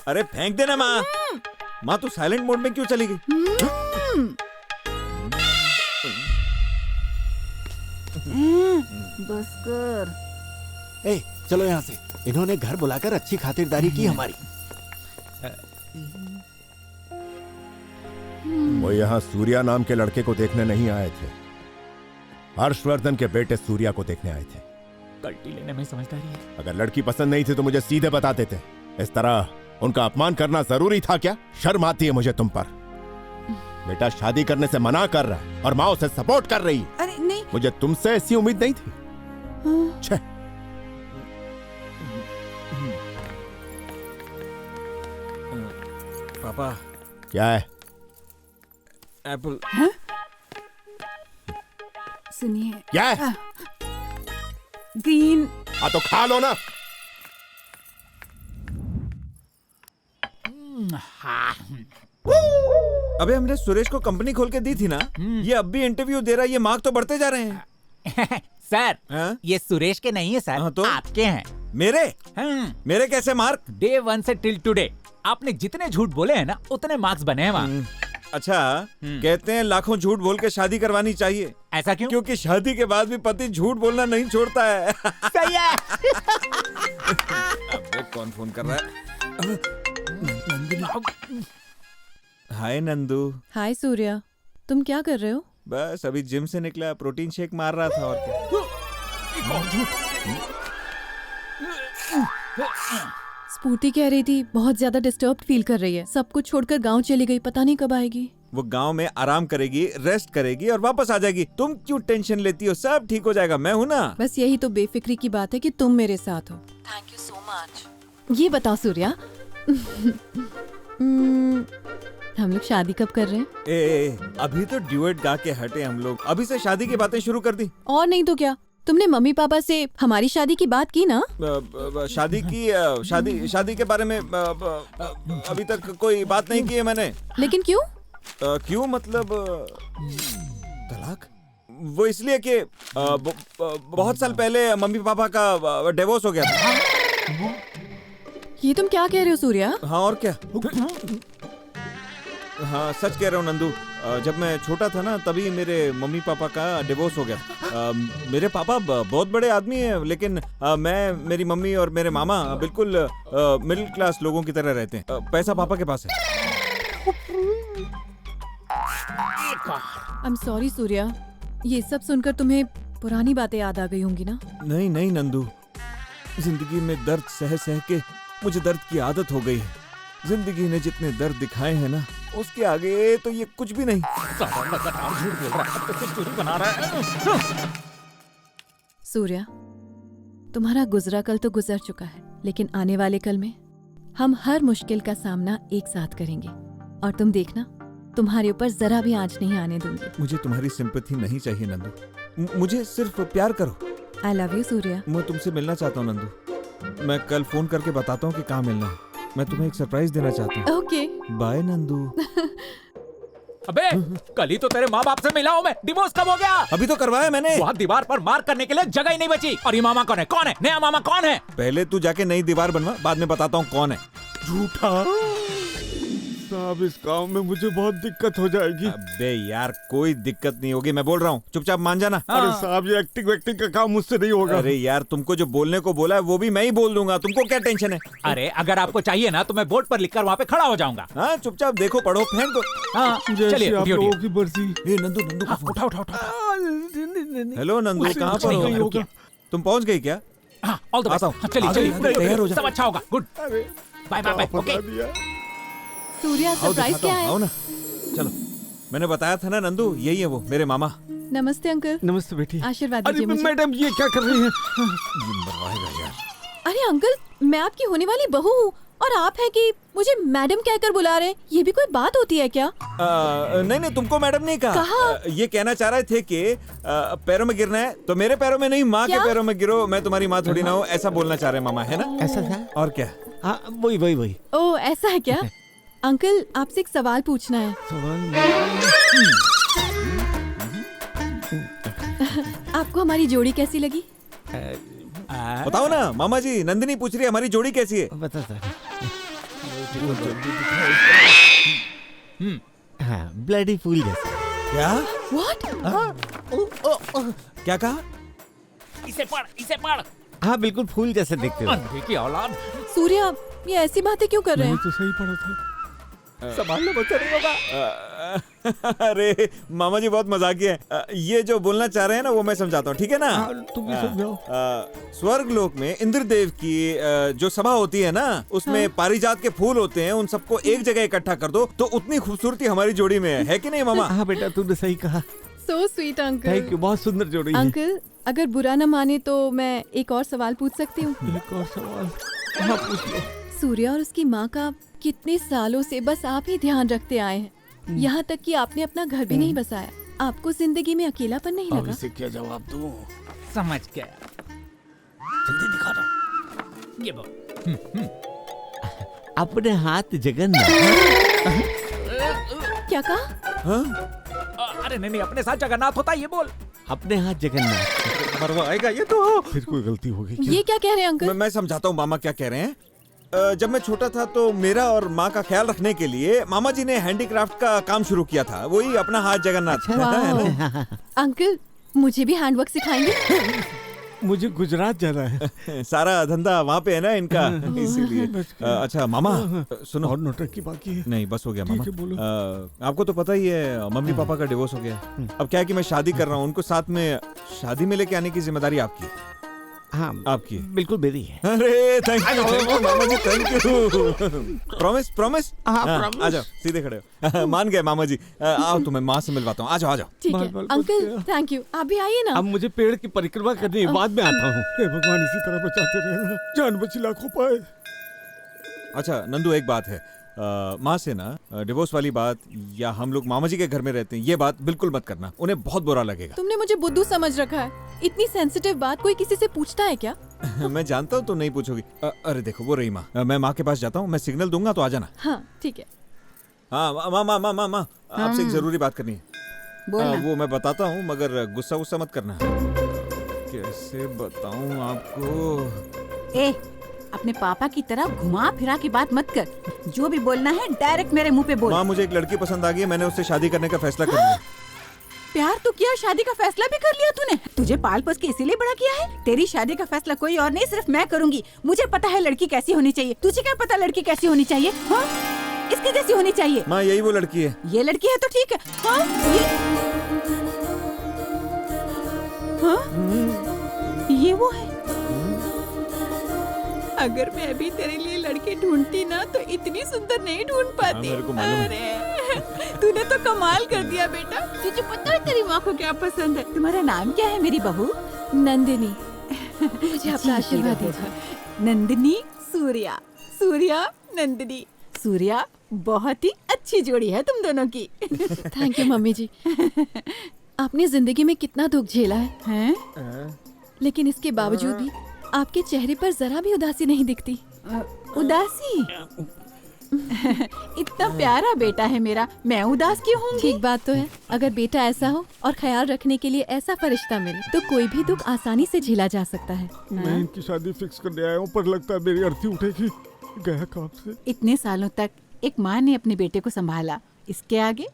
[SPEAKER 3] अरे फेंक देना माँ। माँ, तू साइलेंट मोड में क्यों चली गई?
[SPEAKER 2] बस कर।
[SPEAKER 8] ए, चलो यहाँ से। इन्होंने घर बुलाकर अच्छी खातिरदारी की हमारी।
[SPEAKER 1] वो यहाँ सूर्या नाम के लड़के को देखने नहीं आए थे। हर्षवर्धन के बेटे सूर्या को देखने आए थे।
[SPEAKER 5] कल्टी लेने में समझदारी है।
[SPEAKER 1] अगर लड़की पसंद नहीं थी तो मुझे सीधे बता देते। इस तरह उनका अपमान करना जरूरी था क्या? शर्म आती है मुझे तुम पर। बेटा शादी करने से मना कर रहा है और माँ उसे सपोर्ट कर रही है।
[SPEAKER 2] अरे नहीं,
[SPEAKER 1] मुझे तुमसे ऐसी उम्मीद नहीं थी। छे।
[SPEAKER 3] पापा,
[SPEAKER 1] क्या है?
[SPEAKER 3] एप्पल।
[SPEAKER 2] सुनिए।
[SPEAKER 1] क्या है?
[SPEAKER 2] ग्रीन।
[SPEAKER 1] हाँ तो खा लो ना।
[SPEAKER 3] अबे, हमने सुरेश को कंपनी खोल के दी थी ना। ये अब भी इंटरव्यू दे रहा है। ये मार्क तो बढ़ते जा रहे हैं।
[SPEAKER 5] सर, ये सुरेश के नहीं है सर।
[SPEAKER 3] हाँ, तो
[SPEAKER 5] आपके हैं।
[SPEAKER 3] मेरे? मेरे कैसे मार्क?
[SPEAKER 5] डे 1 से टिल टुडे आपने जितने झूठ बोले हैं ना, उतने मार्क्स बने हैं वहाँ।
[SPEAKER 3] अच्छा, कहते हैं लाखों झूठ बोल के शादी करवानी चाहिए।
[SPEAKER 5] ऐसा क्यों?
[SPEAKER 3] क्योंकि शादी के बाद भी पति झूठ बोलना नहीं छोड़ता है।
[SPEAKER 5] सही है।
[SPEAKER 3] अब कौन फोन कर रहा है? हाय नंदू।
[SPEAKER 12] हाय सूर्या, तुम क्या कर रहे हो?
[SPEAKER 3] बस अभी जिम से निकला, प्रोटीन शेक मार रहा था। और क्या?
[SPEAKER 12] स्फूर्ति कह रही थी बहुत ज्यादा डिस्टर्ब फील कर रही है। सब कुछ छोड़कर गांव चली गई, पता नहीं कब आएगी।
[SPEAKER 3] वो गांव में आराम करेगी, रेस्ट करेगी और वापस आ जाएगी। तुम क्यों टेंशन लेती हो? सब ठीक हो जाएगा, मैं हूँ ना।
[SPEAKER 12] बस यही तो बेफिक्री की बात है कि तुम मेरे साथ हो। Thank you so much. ये बताओ सूर्या, हम लोग शादी कब कर रहे हैं?
[SPEAKER 3] अभी तो ड्यूएट गा के हटे हम लोग। अभी से शादी की बातें शुरू कर दी।
[SPEAKER 12] और नहीं तो क्या, तुमने मम्मी पापा से हमारी शादी की बात की ना?
[SPEAKER 3] शादी के बारे में अभी तक कोई बात नहीं की है मैंने।
[SPEAKER 12] लेकिन क्यों?
[SPEAKER 3] क्यों मतलब तलाक? वो इसलिए कि बहुत साल पहले मम्मी पापा का डिवोर्स हो गया था।
[SPEAKER 12] ये तुम क्या कह रहे हो सूर्या?
[SPEAKER 3] हाँ और क्या। हाँ सच कह रहा हूँ नंदू। जब मैं छोटा था ना, तभी मेरे मम्मी पापा का डिवोर्स हो गया। मेरे पापा बहुत बड़े आदमी हैं, लेकिन मैं, मेरी मम्मी और मेरे मामा बिल्कुल मिडिल क्लास लोगों की तरह रहते हैं। पैसा पापा के पास है।
[SPEAKER 12] आई एम सॉरी सूर्या, ये सब सुनकर तुम्हें पुरानी बातें याद आ गई होंगी ना?
[SPEAKER 3] नहीं नहीं नंदू, जिंदगी में दर्द सह सह के मुझे दर्द की आदत हो गई है। जिंदगी ने जितने दर्द दिखाए हैं ना, उसके आगे तो ये कुछ भी नहीं।
[SPEAKER 12] सूर्या, तुम्हारा गुजरा कल तो गुजर चुका है, लेकिन आने वाले कल में हम हर मुश्किल का सामना एक साथ करेंगे। और तुम देखना, तुम्हारे ऊपर जरा भी आंच नहीं आने दूंगी।
[SPEAKER 3] मुझे तुम्हारी सिंपैथी नहीं चाहिए नंदू, मुझे सिर्फ प्यार करो।
[SPEAKER 12] I love you Surya.
[SPEAKER 3] मैं तुमसे मिलना चाहता हूँ नंदू। मैं कल फोन करके बताता हूँ कि कहाँ मिलना है। मैं तुम्हें एक सरप्राइज देना चाहता हूँ।
[SPEAKER 12] Okay
[SPEAKER 3] bye Nandu.
[SPEAKER 5] अबे कल ही तो तेरे माँ बाप से मिला हूँ मैं। डिवोर्स कब हो गया?
[SPEAKER 3] अभी तो करवाया मैंने।
[SPEAKER 5] वहाँ दीवार पर मार्क करने के लिए जगह ही नहीं बची। और ये मामा कौन है? कौन है नया मामा? कौन है?
[SPEAKER 3] पहले तू जाके नई दीवार बनवा, बाद में बताता हूँ कौन है।
[SPEAKER 4] झूठा साहब, इस काम में मुझे बहुत दिक्कत हो जाएगी।
[SPEAKER 3] अबे यार कोई दिक्कत नहीं होगी, मैं बोल रहा हूँ, चुपचाप मान जाना।
[SPEAKER 4] अरे साहब, ये एक्टिंग का काम मुझसे नहीं होगा।
[SPEAKER 3] अरे यार तुमको जो बोलने को बोला है वो भी मैं ही बोल दूंगा, तुमको क्या टेंशन है?
[SPEAKER 5] अरे अगर आपको चाहिए ना तो मैं बोर्ड पर लिखकर वहाँ पे खड़ा हो जाऊंगा।
[SPEAKER 3] हाँ चुपचाप देखो, पढ़ो, फेंक दो।
[SPEAKER 5] हाँ चलिए
[SPEAKER 4] आप लोगों की मर्जी।
[SPEAKER 3] नंदू नंदू का
[SPEAKER 5] उठा उठा उठा।
[SPEAKER 3] हेलो नंदू, कहाँ पर हो? तुम पहुँच गई क्या?
[SPEAKER 5] हाँ ऑल द बेस्ट। चलिए चलिए,
[SPEAKER 3] तैयार हो जा।
[SPEAKER 5] सब अच्छा होगा। Good bye bye bye. Okay
[SPEAKER 12] Surya, surprise क्या है?
[SPEAKER 3] आओ ना, चलो। मैंने बताया था ना नंदू, यही है वो मेरे मामा।
[SPEAKER 12] नमस्ते अंकल।
[SPEAKER 4] नमस्ते बेटी।
[SPEAKER 12] आशीर्वाद
[SPEAKER 4] अरे
[SPEAKER 12] दीजिए मुझे।
[SPEAKER 4] मैडम, ये क्या कर रही हैं?
[SPEAKER 3] ये मरवाएगा यार।
[SPEAKER 12] अरे अंकल, मैं आपकी होने वाली बहू हूँ और आप है कि मुझे मैडम कहकर बुला रहे हैं। ये भी कोई बात होती है क्या?
[SPEAKER 3] नहीं नहीं, तुमको मैडम नहीं कहा। ये कहना चाह रहे थे कि पैरों में गिरना है तो मेरे पैरों में नहीं, माँ के पैरों में गिरो। मैं तुम्हारी माँ थोड़ी ना हूँ, ऐसा बोलना चाह रहे मामा, है ना?
[SPEAKER 10] ऐसा था?
[SPEAKER 3] और क्या?
[SPEAKER 10] हाँ, वही।
[SPEAKER 12] ओह ऐसा है क्या? अंकल, आपसे एक सवाल पूछना है। आपको हमारी जोड़ी कैसी लगी?
[SPEAKER 3] बताओ ना मामा जी। नंदिनी पूछ रही है हमारी जोड़ी कैसी है।
[SPEAKER 10] बता। हाँ, ब्लडी फूल जैसा।
[SPEAKER 3] क्या?
[SPEAKER 12] What?
[SPEAKER 3] क्या कहा?
[SPEAKER 5] इसे पढ़।
[SPEAKER 10] हाँ, बिल्कुल फूल जैसे दिखते हो।
[SPEAKER 5] अंधे की औलाद।
[SPEAKER 12] सूर्या, ये ऐसी बातें क्यों कर रहे हैं?
[SPEAKER 4] तो सही पढ़ा था।
[SPEAKER 5] संभालना बच्चा नहीं होगा।
[SPEAKER 3] अरे मामा जी बहुत मजाकी है। ये जो बोलना चाह रहे हैं ना वो मैं समझाता हूँ, ठीक है ना?
[SPEAKER 4] तुम भी समझाओ।
[SPEAKER 3] स्वर्ग लोक में इंद्रदेव की जो सभा होती है ना, उसमें पारिजात के फूल होते हैं, उन सबको एक जगह इकट्ठा कर दो तो उतनी खूबसूरती हमारी जोड़ी में है कि नहीं मामा?
[SPEAKER 10] हाँ बेटा, तूने सही कहा।
[SPEAKER 12] So sweet uncle.
[SPEAKER 10] Thank you, बहुत सुंदर जोड़ी है।
[SPEAKER 12] अंकल, अगर बुरा न माने तो मैं एक और सवाल पूछ सकती हूँ?
[SPEAKER 4] एक और सवाल। हाँ, पूछ लो।
[SPEAKER 12] सूर्या और उसकी माँ का कितने सालों से बस आप ही ध्यान रखते आए हैं, यहाँ तक कि आपने अपना घर भी नहीं बसाया। आपको जिंदगी में अकेलापन नहीं
[SPEAKER 4] अब
[SPEAKER 12] लगा?
[SPEAKER 4] इसे क्या जवाब दूं?
[SPEAKER 5] समझ गया। जल्दी दिखा दो। ये बोल।
[SPEAKER 10] अपने हाथ जगन्नाथ।
[SPEAKER 12] क्या कहा?
[SPEAKER 5] अरे नहीं, अपने साथ जगन्नाथ होता है, ये बोल।
[SPEAKER 10] अपने हाथ जगन्नाथ।
[SPEAKER 3] मरवाएगा ये तो।
[SPEAKER 4] फिर कोई गलती होगी क्या?
[SPEAKER 12] ये क्या कह रहे हैं अंकल?
[SPEAKER 3] मैं समझाता हूँ मामा क्या कह रहे हैं। जब मैं छोटा था तो मेरा और माँ का ख्याल रखने के लिए मामा जी ने हैंडीक्राफ्ट का काम शुरू किया था, वही अपना हाथ जगन्नाथ।
[SPEAKER 12] वाह। अंकल, मुझे भी हैंडवर्क सिखाएंगे?
[SPEAKER 4] मुझे गुजरात जाना है।
[SPEAKER 3] सारा धंधा वहाँ पे है ना इनका, इसीलिए। अच्छा मामा सुनो।
[SPEAKER 4] और नोटंकी बाकी है?
[SPEAKER 3] नहीं बस हो गया मामा।
[SPEAKER 4] ठीक है, बोलो।
[SPEAKER 3] आपको तो पता ही है मम्मी पापा का डिवोर्स हो गया। अब क्या है कि मैं शादी कर रहा हूँ, उनको साथ में शादी में लेके आने की जिम्मेदारी आपकी।
[SPEAKER 10] हाँ,
[SPEAKER 3] आपकी
[SPEAKER 10] बिल्कुल मेरी है।
[SPEAKER 3] अरे थैंक यू मामा जी, थैंक यू। प्रॉमिस?
[SPEAKER 10] हाँ,
[SPEAKER 3] आ जाओ, सीधे खड़े हो। मान गए मामा जी। आओ तुम्हें माँ से मिलवाता हूँ, आ जाओ।
[SPEAKER 12] ठीक है अंकल, थैंक यू। आप भी आइए ना।
[SPEAKER 4] अब मुझे पेड़ की परिक्रमा करनी है, बाद में आता हूँ। हे भगवान, इसी तरह बचाते रहना, जान बची लाखों पाए।
[SPEAKER 3] अच्छा नंदू, एक बात है, माँ से ना डिवोर्स वाली बात या हम लोग मामा जी के घर में रहते हैं ये बात बिल्कुल मत करना, उन्हें बहुत बुरा लगेगा।
[SPEAKER 12] तुमने मुझे बुद्धू समझ रखा है। इतनी सेंसिटिव बात कोई किसी से पूछता है क्या?
[SPEAKER 3] मैं जानता हूँ तुम नहीं पूछोगी। अरे देखो वो रही माँ। मैं माँ के पास जाता हूँ, मैं सिग्नल दूंगा तो आ जाना।
[SPEAKER 12] हाँ ठीक है।
[SPEAKER 3] हाँ माँ आपसे एक जरूरी बात करनी है। वो मैं बताता हूँ मगर गुस्सा मत करना। कैसे बताऊँ आपको?
[SPEAKER 2] अपने पापा की तरह घुमा फिरा की बात मत कर। जो भी बोलना है डायरेक्ट मेरे मुंह पे बोल।
[SPEAKER 3] माँ मुझे एक लड़की पसंद आ गई है, मैंने उससे शादी करने का फैसला कर लिया।
[SPEAKER 2] प्यार तो किया, शादी का फैसला भी कर लिया तूने? तुझे पाल पोस के इसीलिए बड़ा किया है? तेरी शादी का फैसला कोई और नहीं, सिर्फ मैं करूंगी। मुझे पता है लड़की कैसी होनी चाहिए। तुझे क्या पता लड़की कैसी होनी चाहिए? हाँ? इसके जैसी होनी चाहिए।
[SPEAKER 3] माँ यही वो लड़की है।
[SPEAKER 2] ये लड़की है तो ठीक है। हाँ ये वो है। अगर मैं अभी तेरे लिए लड़की ढूंढती ना तो इतनी सुंदर नहीं ढूंढ पाती।
[SPEAKER 3] मेरे को मालूम है।
[SPEAKER 2] अरे तूने तो कमाल कर दिया बेटा। तुझे पता है तेरी माँ को क्या पसंद है? तुम्हारा नाम क्या है मेरी बहू?
[SPEAKER 12] नंदिनी। मुझे आपका आशीर्वाद दीजिए।
[SPEAKER 2] नंदिनी सूर्या, सूर्या नंदिनी। सूर्या बहुत ही अच्छी जोड़ी है तुम दोनों की।
[SPEAKER 12] थैंक यू मम्मी जी। आपने जिंदगी में कितना दुख झेला है? लेकिन इसके बावजूद भी आपके चेहरे पर जरा भी उदासी नहीं दिखती।
[SPEAKER 2] उदासी? इतना प्यारा बेटा है मेरा, मैं उदास क्यों होंगी?
[SPEAKER 12] ठीक बात तो है। अगर बेटा ऐसा हो और ख्याल रखने के लिए ऐसा फरिश्ता मिले तो कोई भी दुख आसानी से झेला जा सकता है।
[SPEAKER 4] मैं इनकी शादी फिक्स करने आया हूँ, पर लगता है मेरी अर्थी उठेगी। गया काम से।
[SPEAKER 2] इतने सालों तक एक माँ ने अपने बेटे को संभाला, इसके आगे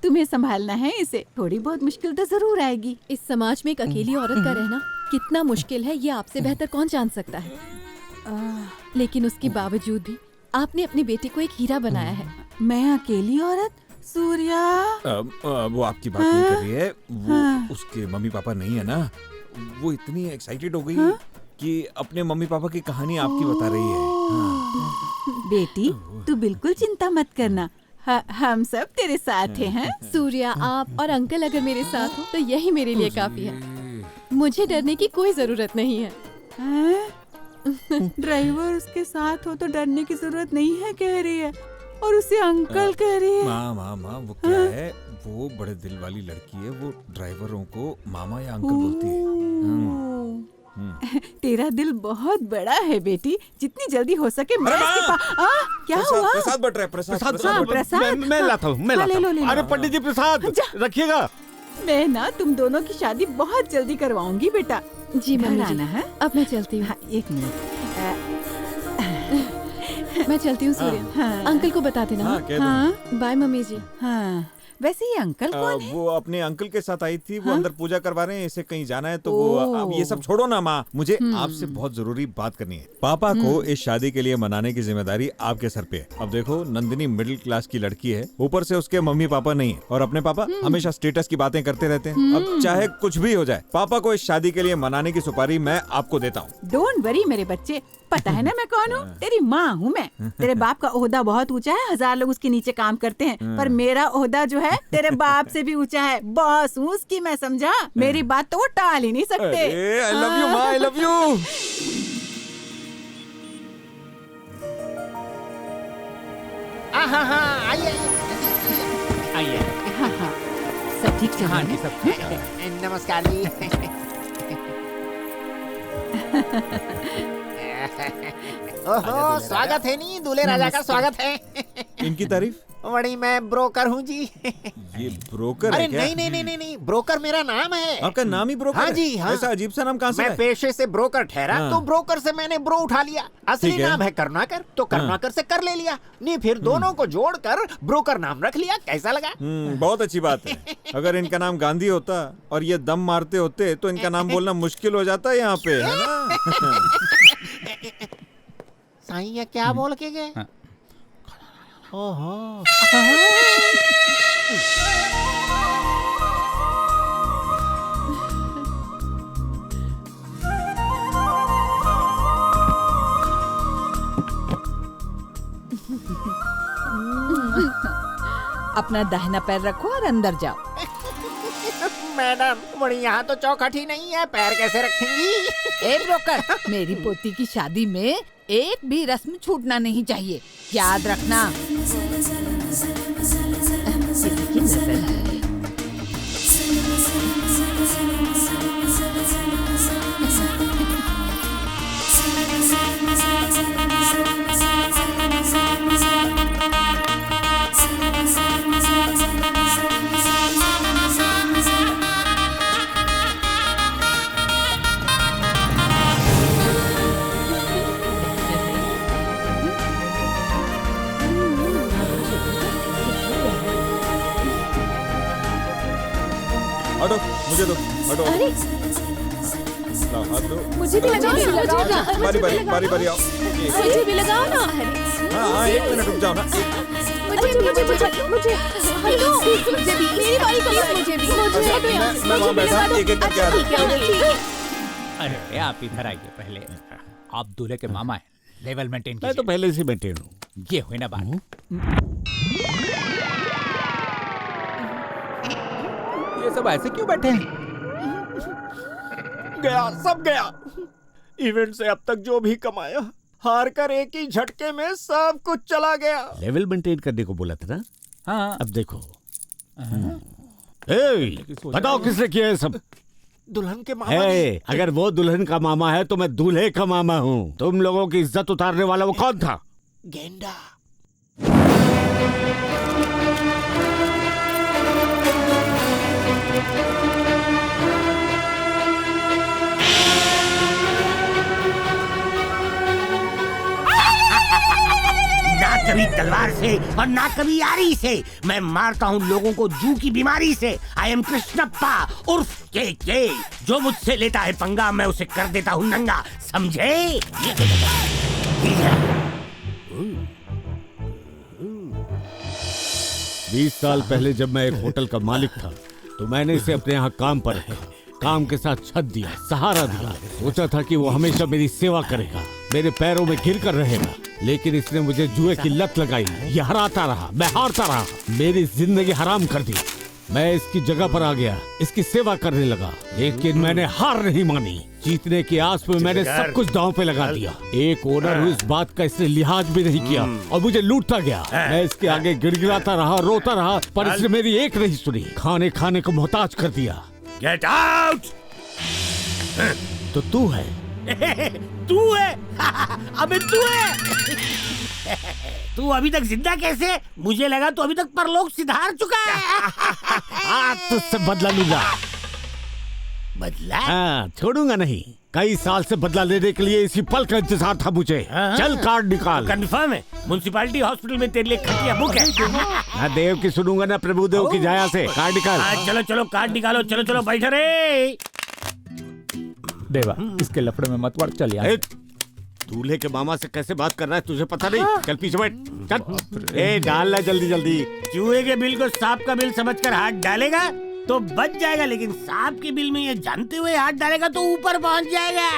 [SPEAKER 2] तुम्हें संभालना है इसे। थोड़ी बहुत मुश्किल तो जरूर आएगी।
[SPEAKER 12] इस समाज में एक अकेली औरत का रहना कितना मुश्किल है ये आपसे बेहतर कौन जान सकता है। लेकिन उसके बावजूद भी आपने अपनी बेटी को एक हीरा बनाया है।
[SPEAKER 2] मैं अकेली औरत? सूर्या
[SPEAKER 3] वो आपकी बात नहीं कर रही है। वो उसके मम्मी पापा नहीं है ना, वो इतनी एक्साइटेड हो गई कि अपने मम्मी पापा की कहानी आपकी बता रही है।
[SPEAKER 2] बेटी तू बिल्कुल चिंता मत करना, हम सब तेरे साथ हैं।
[SPEAKER 12] सूर्या आप और अंकल अगर मेरे साथ हो तो यही मेरे लिए काफी है। मुझे डरने की कोई जरूरत नहीं है।
[SPEAKER 2] ड्राइवर उसके साथ हो तो डरने की जरूरत नहीं है कह रही है, और उसे अंकल कह रही है।
[SPEAKER 3] माँ वो क्या है, वो बड़े दिल वाली लड़की है। वो ड्राइवरों को मामा या अंकल बोलती है।
[SPEAKER 2] तेरा दिल बहुत बड़ा है बेटी, जितनी जल्दी हो सके मैं क्या हुआ?
[SPEAKER 3] प्रसाद बट रहा है।
[SPEAKER 2] प्रसाद
[SPEAKER 4] मैं लाता हूँ, मैं लाता हूँ। अरे पंडित जी प्रसाद रखिएगा।
[SPEAKER 2] मैं ना तुम दोनों की शादी बहुत जल्दी करवाऊंगी बेटा।
[SPEAKER 12] जी मम्मी जी,
[SPEAKER 2] है?
[SPEAKER 12] अब मैं चलती हूँ।
[SPEAKER 2] एक मिनट
[SPEAKER 12] मैं चलती हूँ सूर्या। अंकल को बता देना।
[SPEAKER 3] हाँ,
[SPEAKER 12] बाय मम्मी जी।
[SPEAKER 2] हाँ वैसे ये अंकल कौन है?
[SPEAKER 3] वो अपने अंकल के साथ आई थी। वो अंदर पूजा करवा रहे हैं, इसे कहीं जाना है तो वो अब ये सब छोड़ो ना माँ, मुझे आपसे बहुत जरूरी बात करनी है। पापा को इस शादी के लिए मनाने की जिम्मेदारी आपके सर पे है। अब देखो नंदिनी मिडिल क्लास की लड़की है, ऊपर से उसके मम्मी पापा नहीं है, और अपने पापा हमेशा स्टेटस की बातें करते रहते हैं। अब चाहे कुछ भी हो जाए, पापा को इस शादी के लिए मनाने की सुपारी मैं आपको देता हूँ।
[SPEAKER 2] डोंट वरी मेरे बच्चे, पता है ना मैं कौन हूँ? तेरी माँ हूँ मैं। तेरे बाप का ओहदा बहुत ऊंचा है, 1000 लोग उसके नीचे काम करते हैं, पर मेरा ओहदा जो है तेरे बाप से भी ऊंचा है। बॉस हूँ उसकी मैं, समझा? मेरी बात तो वो टाल ही नहीं सकते।
[SPEAKER 3] आई लव यू माँ, आई लव यू।
[SPEAKER 2] आइए। हाँ सब ठीक चल रहा है?
[SPEAKER 5] सब ठीक है।
[SPEAKER 8] नमस्कार जी। ओहो स्वागत है नी, दूल्हे राजा का स्वागत है।
[SPEAKER 3] इनकी तारीफ?
[SPEAKER 8] बड़ी मैं ब्रोकर हूँ जी।
[SPEAKER 3] ये ब्रोकर
[SPEAKER 8] अरे
[SPEAKER 3] है क्या?
[SPEAKER 8] नहीं, ब्रोकर मेरा नाम है।
[SPEAKER 3] आपका नाम ही ब्रोकर
[SPEAKER 8] हाँ
[SPEAKER 3] है?
[SPEAKER 8] जी हाँ।
[SPEAKER 3] ऐसा अजीब सा नाम कहाँ से
[SPEAKER 8] मैं
[SPEAKER 3] है?
[SPEAKER 8] पेशे से ब्रोकर ठहरा तो ब्रोकर से मैंने ब्रो उठा लिया। असली
[SPEAKER 3] ठीक है।
[SPEAKER 8] नाम है करुणाकर, तो करुणाकर से कर ले लिया। नहीं फिर दोनों को जोड़कर ब्रोकर नाम रख लिया। कैसा लगा?
[SPEAKER 3] बहुत अच्छी बात है। अगर इनका नाम गांधी होता और ये दम मारते होते तो इनका नाम बोलना मुश्किल हो जाता यहाँ पे, है ना?
[SPEAKER 8] साईं ये क्या बोल के गए? ओहो
[SPEAKER 2] अपना दाहिना पैर रखो और अंदर जाओ।
[SPEAKER 8] मैडम बड़ी यहाँ तो चौखट ही नहीं है, पैर कैसे रखेंगी?
[SPEAKER 2] ए ब्रोकर, मेरी पोती की शादी में एक भी रस्म छूटना नहीं चाहिए, याद रखना। किसी की नजर है।
[SPEAKER 3] हटो, मुझे दो, हटो।
[SPEAKER 12] अरे
[SPEAKER 3] हाथ दो।
[SPEAKER 12] मुझे भी लगाओ ना।
[SPEAKER 3] बारी आओ।
[SPEAKER 12] मुझे भी लगाओ ना।
[SPEAKER 3] हाँ 1 मिनट रुक जाओ ना। मैं वहाँ बैठा एक-एक करके आ रहा हूँ।
[SPEAKER 5] अरे आप इधर आइए पहले। आप दूल्हे के मामा हैं, लेवल मेंटेन कीजिए।
[SPEAKER 4] मैं तो पहले से मेंटेन हूँ।
[SPEAKER 5] ये हुई ना बात। ये सब ऐसे क्यों बैठे हैं?
[SPEAKER 8] गया, सब गया। इवेंट से अब तक जो भी कमाया, हार कर एक ही झटके में सब कुछ चला गया।
[SPEAKER 4] लेवल मेंटेन करने को बोला था ना?
[SPEAKER 5] हाँ।
[SPEAKER 4] अब देखो। बताओ किसने किया है सब?
[SPEAKER 8] दुल्हन के मामा ने।
[SPEAKER 4] अगर वो दुल्हन का मामा है तो मैं दूल्हे का मामा हूँ। तुम लोगों की इज्जत उतारने वाला वो कौन था?
[SPEAKER 8] गेंडा।
[SPEAKER 13] ना कभी तलवार से और ना कभी यारी से, मैं मारता हूँ लोगों को जू की बीमारी से। आई एम कृष्णप्पा उर्फ के। जो मुझसे लेता है पंगा मैं उसे कर देता हूँ नंगा, समझे?
[SPEAKER 4] 20 साल पहले जब मैं एक होटल का मालिक था तो मैंने इसे अपने यहाँ काम पर रखा। काम के साथ छत दिया, सहारा दिया। सोचा था कि वो हमेशा मेरी सेवा करेगा, मेरे पैरों में गिर कर रहेगा। लेकिन इसने मुझे जुए की लत लगाई। ये हराता रहा, मैं हारता रहा। मेरी जिंदगी हराम कर दी। मैं इसकी जगह पर आ गया, इसकी सेवा करने लगा। लेकिन मैंने हार नहीं मानी। जीतने की आस में मैंने सब कुछ दांव पे लगा दिया। एक ओनर हुई, इस बात का इसने लिहाज भी नहीं किया और मुझे लूटता गया। मैं इसके आगे गिड़गिड़ाता रहा, रोता रहा, पर इसने मेरी एक नहीं सुनी। खाने को मोहताज कर दिया।
[SPEAKER 13] Get out.
[SPEAKER 4] तो तू है?
[SPEAKER 13] तू है? अबे तू है? तू अभी तक जिंदा कैसे? मुझे लगा तू अभी तक परलोक सिधार चुका है।
[SPEAKER 4] आज तुझसे बदला लूंगा।
[SPEAKER 13] बदला?
[SPEAKER 4] हाँ, छोड़ूंगा नहीं। कई साल से बदला लेने के लिए इसी पल का इंतजार था मुझे। चल कार्ड निकाल।
[SPEAKER 13] कंफर्म है? म्युनिसिपैलिटी हॉस्पिटल में तेरे लिए खटिया बुक है।
[SPEAKER 4] ना देव की सुनूंगा ना प्रभुदेव की जाया से। कार्ड निकाल।
[SPEAKER 13] चलो चलो कार्ड निकालो। चलो चलो बैठो रे।
[SPEAKER 5] देवा, इसके लफड़े में मत पड़, चल यार।
[SPEAKER 4] दूल्हे के मामा से कैसे बात करना है तुझे पता नहीं? चल पीछे बैठ। चल डालना जल्दी जल्दी।
[SPEAKER 13] चूहे के बिल को सांप का बिल समझकर हाथ डालेगा तो बच जाएगा, लेकिन सांप के बिल में ये जानते हुए हाथ डालेगा तो ऊपर पहुंच जाएगा।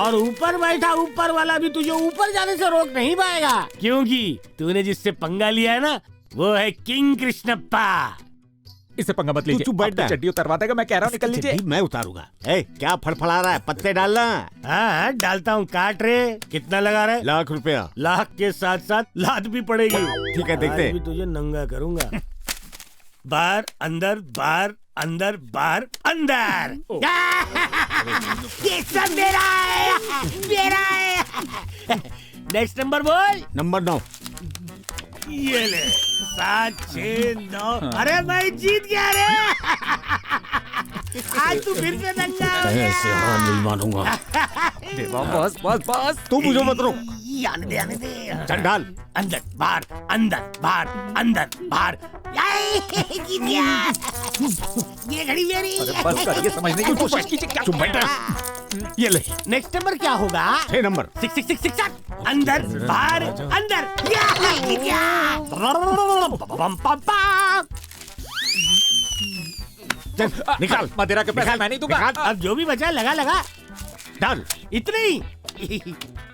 [SPEAKER 13] और ऊपर बैठा ऊपर वाला भी तुझे ऊपर जाने से रोक नहीं पाएगा, क्योंकि तूने जिससे पंगा लिया है ना, वो है किंग कृष्णप्पा।
[SPEAKER 5] इसे पंगा मत लीजिए।
[SPEAKER 4] तू बैठ जा।
[SPEAKER 5] चड्डी उतरवा देगा, मैं कह रहा हूँ निकल लीजिए।
[SPEAKER 4] मैं उतारूंगा। क्या फड़फड़ा रहा है? पत्ते डालना।
[SPEAKER 13] हाँ डालता हूँ। काट रे। कितना लगा रहे?
[SPEAKER 4] ₹1,00,000।
[SPEAKER 13] लाख के साथ साथ लात भी पड़ेगी।
[SPEAKER 4] ठीक है, देखते हैं।
[SPEAKER 13] तुझे नंगा करूंगा। बाहर अंदर, बाहर अंदर, बाहर अंदर। ये सब मेरा है, मेरा है। नेक्स्ट नंबर बोल।
[SPEAKER 4] नंबर 9।
[SPEAKER 13] ये ले 7, 6, 9। अरे मैं जीत गया रे। आज तू फिर से नंगा हो गया।
[SPEAKER 4] ऐसे हार नहीं मानूंगा।
[SPEAKER 5] देवा बस बस बस,
[SPEAKER 4] तू मुझे मत रोक।
[SPEAKER 13] आने दे, आने दे।
[SPEAKER 4] चल डाल।
[SPEAKER 13] अंदर बाहर, अंदर बाहर, अंदर बाहर। जीत गया। ये घड़ी मेरी।
[SPEAKER 5] बस कर, ये समझने की कोशिश कीजिए। क्या
[SPEAKER 4] चुप बैठ। ये ले।
[SPEAKER 13] नेक्स्ट नंबर क्या होगा?
[SPEAKER 4] 6 नंबर।
[SPEAKER 13] 6 6 6 6 अंदर बाहर अंदर। जीत गया।
[SPEAKER 4] चल निकाल।
[SPEAKER 5] मदिरा के पैसे मैं नहीं दूंगा।
[SPEAKER 13] अब जो भी बचा लगा लगा।
[SPEAKER 4] डाल।
[SPEAKER 13] इतने ही।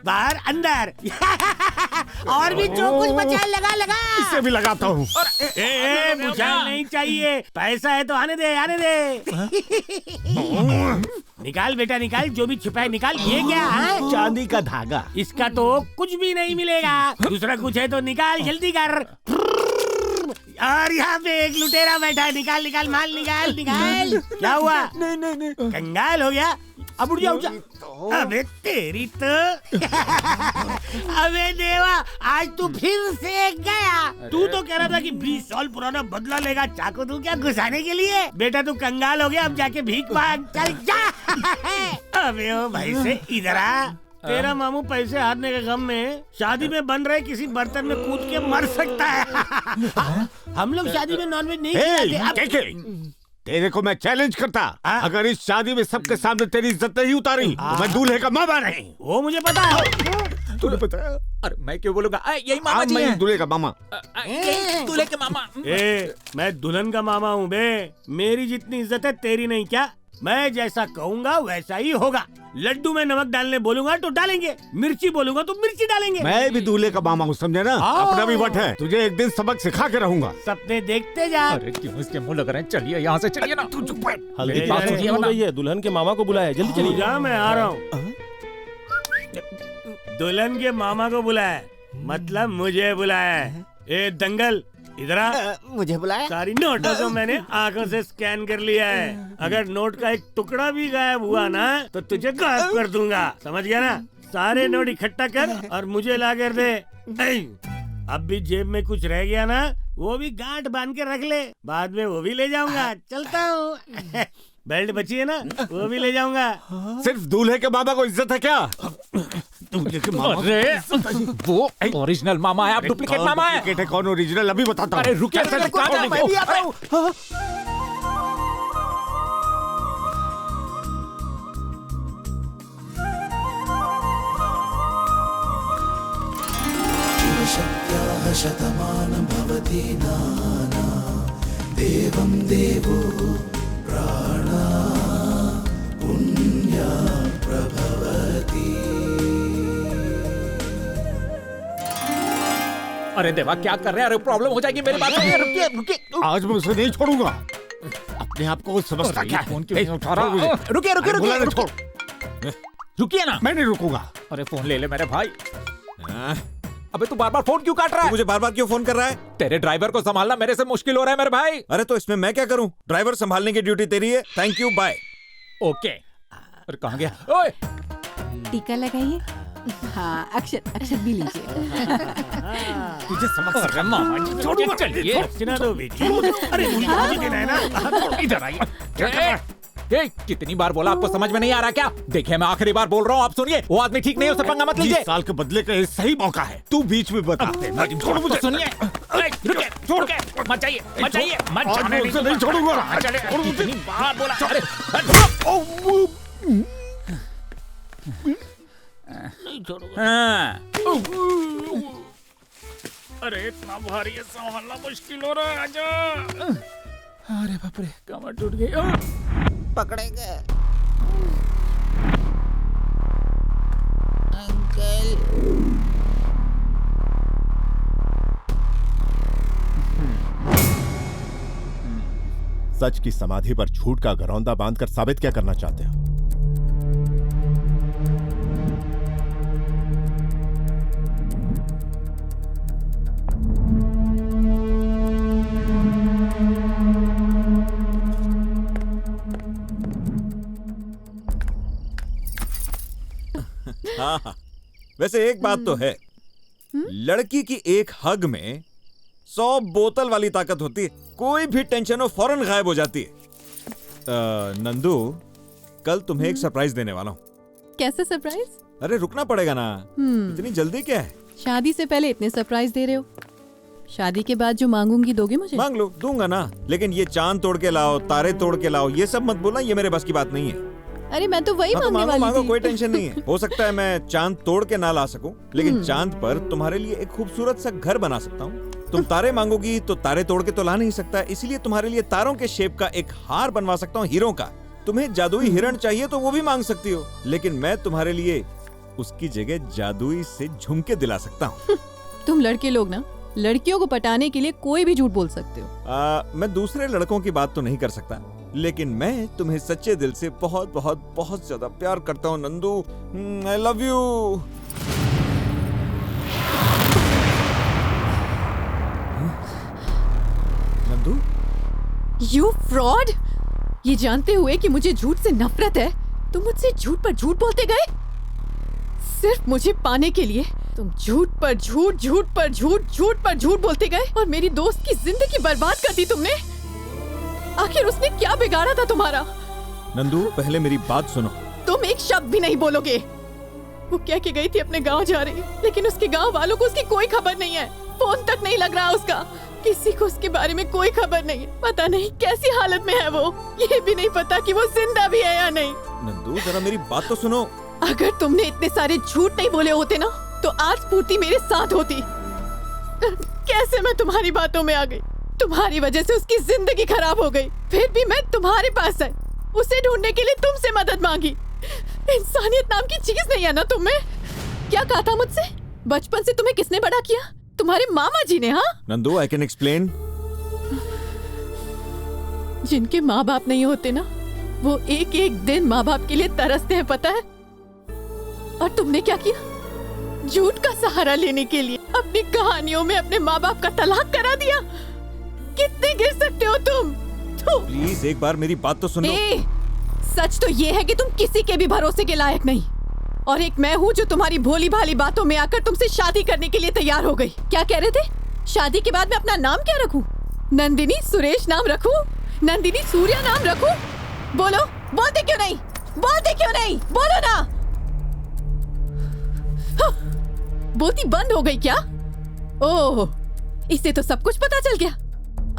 [SPEAKER 13] बाहर अंदर। और भी जो कुछ बचा है लगा लगा।
[SPEAKER 4] इससे भी लगाता हूँ।
[SPEAKER 13] मुझे नहीं चाहिए। पैसा है तो आने दे, आने दे। निकाल बेटा निकाल, जो भी छिपा है निकाल। ये क्या है?
[SPEAKER 4] चांदी का धागा।
[SPEAKER 13] इसका तो कुछ भी नहीं मिलेगा। दूसरा कुछ है तो निकाल, जल्दी कर। और यहाँ पे एक लुटेरा बैठा है। निकाल निकाल माल, निकाल निकाल। क्या हुआ? नहीं कंगाल हो गया? अब उठ जाओ। अबे तेरी तो। अबे देवा, आज तू फिर से गया। तू तो कह रहा था कि 20 साल पुराना बदला लेगा। चाकू तू क्या घुसाने के लिए? बेटा तू कंगाल हो गया, अब जाके भीख मांग। चल जा। अबे ओ भाई से इधर आ। तेरा मामू पैसे हारने के गम में शादी में बन रहे किसी बर्तन में कूद के मर सकता है। हम लोग शादी में नॉनवेज नहीं खाते।
[SPEAKER 4] तेरे को मैं चैलेंज करता, अगर इस शादी में सबके सामने तेरी इज्जत नहीं उतारी तो मैं दूल्हे का मामा नहीं।
[SPEAKER 13] वो मुझे पता है।
[SPEAKER 4] तूने बताया?
[SPEAKER 5] अरे मैं क्यों बोलूंगा? यही मामा जी
[SPEAKER 4] मैं
[SPEAKER 5] हैं।
[SPEAKER 4] दूल्हे का मामा।
[SPEAKER 5] यही दूल्हे के मामा।
[SPEAKER 13] मैं दुल्हन का मामा हूँ बे। मेरी जितनी इज्जत है तेरी नहीं क्या? मैं जैसा कहूँगा वैसा ही होगा। लड्डू में नमक डालने बोलूंगा तो डालेंगे, मिर्ची बोलूंगा तो मिर्ची डालेंगे।
[SPEAKER 4] मैं भी दूल्हे का मामा हूँ, समझे ना? अपना भी वट है, तुझे एक दिन सबक सिखा के रहूंगा।
[SPEAKER 13] सपने देखते जा।
[SPEAKER 5] अरे क्यों इसके मुंह लग रहे हैं? चलिए यहाँ से चलिए ना। तू चुप बैठ।
[SPEAKER 6] हल्दी
[SPEAKER 5] मेरी बात
[SPEAKER 6] पार्टी
[SPEAKER 5] सुनिए
[SPEAKER 6] हो
[SPEAKER 5] वरना।
[SPEAKER 6] गई है, दुल्हन के मामा को बुलाया, जल्दी चलिए।
[SPEAKER 13] जा, मैं आ रहा हूँ। दुल्हन के मामा को बुलाया मतलब मुझे बुलाया है। ए दंगल इधर आ।
[SPEAKER 8] मुझे बुलाया?
[SPEAKER 13] सारी नोटों को मैंने आंखों से स्कैन कर लिया है। अगर नोट का एक टुकड़ा भी गायब हुआ ना तो तुझे गायब कर दूंगा, समझ गया ना? सारे नोट इकट्ठा कर और मुझे ला कर दे। अब भी जेब में कुछ रह गया ना, वो भी गांठ बांध के रख ले, बाद में वो भी ले जाऊंगा। चलता हूँ। बेल्ट बची है ना, वो भी ले जाऊंगा।
[SPEAKER 4] सिर्फ दूल्हे के मामा को इज्जत है क्या? दूल्हे के मामा?
[SPEAKER 5] अरे वो ओरिजिनल मामा है, आप डुप्लीकेट मामा है।
[SPEAKER 4] डुप्लीकेट है कौन ओरिजिनल? अभी बताता हूँ।
[SPEAKER 5] अरे रुकिए, कहाँ जाएंगे?
[SPEAKER 8] मैं भी आता हूँ।
[SPEAKER 14] शतमानं भवति नाना देवं देवो प्राणा पुण्या प्रभवति।
[SPEAKER 5] अरे देवा क्या कर रहे हैं? अरे प्रॉब्लम हो जाएगी मेरी बात सुनिए।
[SPEAKER 8] रुकिए रुकिए।
[SPEAKER 4] आज मैं उसे नहीं छोड़ूंगा। अपने आप को समझता क्या है?
[SPEAKER 5] फोन क्यों नहीं उठा रहा?
[SPEAKER 8] रुकिए रुकिए
[SPEAKER 4] बोला
[SPEAKER 8] रुकिए।
[SPEAKER 4] ना, छोड़।
[SPEAKER 5] रुकिए ना।
[SPEAKER 4] मैं नहीं रुकूंगा।
[SPEAKER 5] अरे फोन ले ले मेरे भाई। अबे तू बार बार फोन क्यों काट रहा है?
[SPEAKER 3] मुझे बार बार क्यों फोन कर रहा है?
[SPEAKER 5] तेरे ड्राइवर को संभालना मेरे से मुश्किल हो रहा है मेरे भाई।
[SPEAKER 3] अरे तो इसमें मैं क्या करूं? ड्राइवर संभालने की ड्यूटी तेरी है। Thank you, bye.
[SPEAKER 5] ओके। अरे कहाँ गया? ओए
[SPEAKER 2] टीका लगाइए। हाँ, अक्षर अक्षर भी लीजिए।
[SPEAKER 5] तुझे समझ अरे मामा जी छोड़ो, चलिए।
[SPEAKER 13] दक्षिणा दो बेटी। अरे मुझे देना है ना।
[SPEAKER 5] इधर आइए। कितनी बार बोला, आपको समझ में नहीं आ रहा क्या? देखिए मैं आखिरी बार बोल रहा हूँ, आप सुनिए। वो आदमी ठीक नहीं है, उसे पंगा मत लीजिए।
[SPEAKER 4] 20 साल के बदले का ये सही मौका है, तू बीच में बता।
[SPEAKER 5] छोड़ो मुझे। सुनिए, रुकिए, छोड़ के मत जाइए, मत जाइए, मत जाने
[SPEAKER 4] उसे नहीं छोड़ूंगा।
[SPEAKER 5] चले, कितनी बार बोला। अरे
[SPEAKER 13] नहीं छोड़ूंगा।
[SPEAKER 5] अरे इतना भारी है, संभालना मुश्किल हो रहा है। आजा। अरे बाप रे, कमर टूट गई।
[SPEAKER 8] पकड़ेंगे अंकल।
[SPEAKER 1] सच की समाधि पर झूठ का घरौंदा बांधकर साबित क्या करना चाहते हो?
[SPEAKER 3] हाँ, वैसे एक बात तो है, लड़की की एक हग में 100 बोतल वाली ताकत होती है। कोई भी टेंशन हो फौरन गायब हो जाती है। नंदू, कल तुम्हें एक सरप्राइज देने वाला हूँ।
[SPEAKER 12] कैसे सरप्राइज?
[SPEAKER 3] अरे रुकना पड़ेगा ना। इतनी जल्दी क्या है?
[SPEAKER 12] शादी से पहले इतने सरप्राइज दे रहे हो, शादी के बाद जो मांगूंगी दोगे मुझे?
[SPEAKER 3] मांग लो, दूंगा ना। लेकिन ये चांद तोड़ के लाओ, तारे तोड़ के लाओ, ये सब मत बोलना, ये मेरे बस की बात नहीं है।
[SPEAKER 12] अरे मैं तो वही मांगने वाली
[SPEAKER 3] मांगो,
[SPEAKER 12] थी।
[SPEAKER 3] कोई टेंशन नहीं है। हो सकता है मैं चांद तोड़ के ना ला सकूं, लेकिन चांद पर तुम्हारे लिए एक खूबसूरत सा घर बना सकता हूँ। तुम तारे मांगोगी तो तारे तोड़ के तो ला नहीं सकता, इसलिए तुम्हारे लिए तारों के शेप का एक हार बनवा सकता हूँ, हीरों का। तुम्हें जादुई हिरण चाहिए तो वो भी मांग सकती हो, लेकिन मैं तुम्हारे लिए उसकी जगह जादुई से झुमके दिला सकता हूँ।
[SPEAKER 12] तुम लड़के लोग ना, लड़कियों को पटाने के लिए कोई भी झूठ बोल सकते हो।
[SPEAKER 3] मैं दूसरे लड़कों की बात तो नहीं कर सकता, लेकिन मैं तुम्हें सच्चे दिल से बहुत बहुत बहुत ज्यादा प्यार करता हूँ Nandu. I love you. Nandu,
[SPEAKER 12] you fraud! ये जानते हुए कि मुझे झूठ से नफरत है, तुम मुझसे झूठ पर झूठ बोलते गए। सिर्फ मुझे पाने के लिए तुम झूठ पर झूठ, झूठ पर झूठ, झूठ पर झूठ बोलते गए और मेरी दोस्त की जिंदगी बर्बाद कर दी तुमने। आखिर उसने क्या बिगाड़ा था तुम्हारा?
[SPEAKER 3] नंदू, पहले मेरी बात सुनो।
[SPEAKER 12] तुम एक शब्द भी नहीं बोलोगे। वो कह के गई थी अपने गांव जा रही है, लेकिन उसके गांव वालों को उसकी कोई खबर नहीं है। फोन तक नहीं लग रहा उसका। किसी को उसके बारे में कोई खबर नहीं है। पता नहीं कैसी हालत में है वो। ये भी नहीं पता कि वो जिंदा भी है या नहीं।
[SPEAKER 3] नंदू, जरा मेरी बात तो सुनो।
[SPEAKER 12] अगर तुमने इतने सारे झूठ नहीं बोले होते ना, तो तो आज स्फूर्ति मेरे साथ होती। कैसे मैं तुम्हारी बातों में आ गई। तुम्हारी वजह से उसकी जिंदगी खराब हो गई, फिर भी मैं तुम्हारे पास आई, उसे ढूंढने के लिए तुमसे मदद मांगी। इंसानियत नाम की चीज नहीं है ना तुम में। क्या कहा था मुझसे? बचपन से तुम्हें किसने बड़ा किया? तुम्हारे मामा जी ने। हाँ
[SPEAKER 3] नंदू, आई कैन एक्सप्लेन।
[SPEAKER 12] जिनके माँ बाप नहीं होते ना, वो एक एक दिन माँ बाप के लिए तरसते हैं, पता है। और तुमने क्या किया? झूठ का सहारा लेने के लिए अपनी कहानियों में अपने माँ बाप का तलाक करा दिया। कितने गिर सकते हो तुम?
[SPEAKER 3] प्लीज एक बार मेरी बात तो सुनो।
[SPEAKER 12] सच तो ये है कि तुम किसी के भी भरोसे के लायक नहीं, और एक मैं हूँ जो तुम्हारी भोली भाली बातों में आकर तुमसे शादी करने के लिए तैयार हो गई। क्या कह रहे थे? शादी के बाद मैं अपना नाम क्या रखूं? नंदिनी सुरेश नाम रखूं? नंदिनी सूर्या नाम रखूं? बोलो, बोलते क्यों नहीं? बोलते क्यों नहीं? बोलो ना। बोलती बंद हो गई क्या? ओह, इससे तो सब कुछ पता चल गया।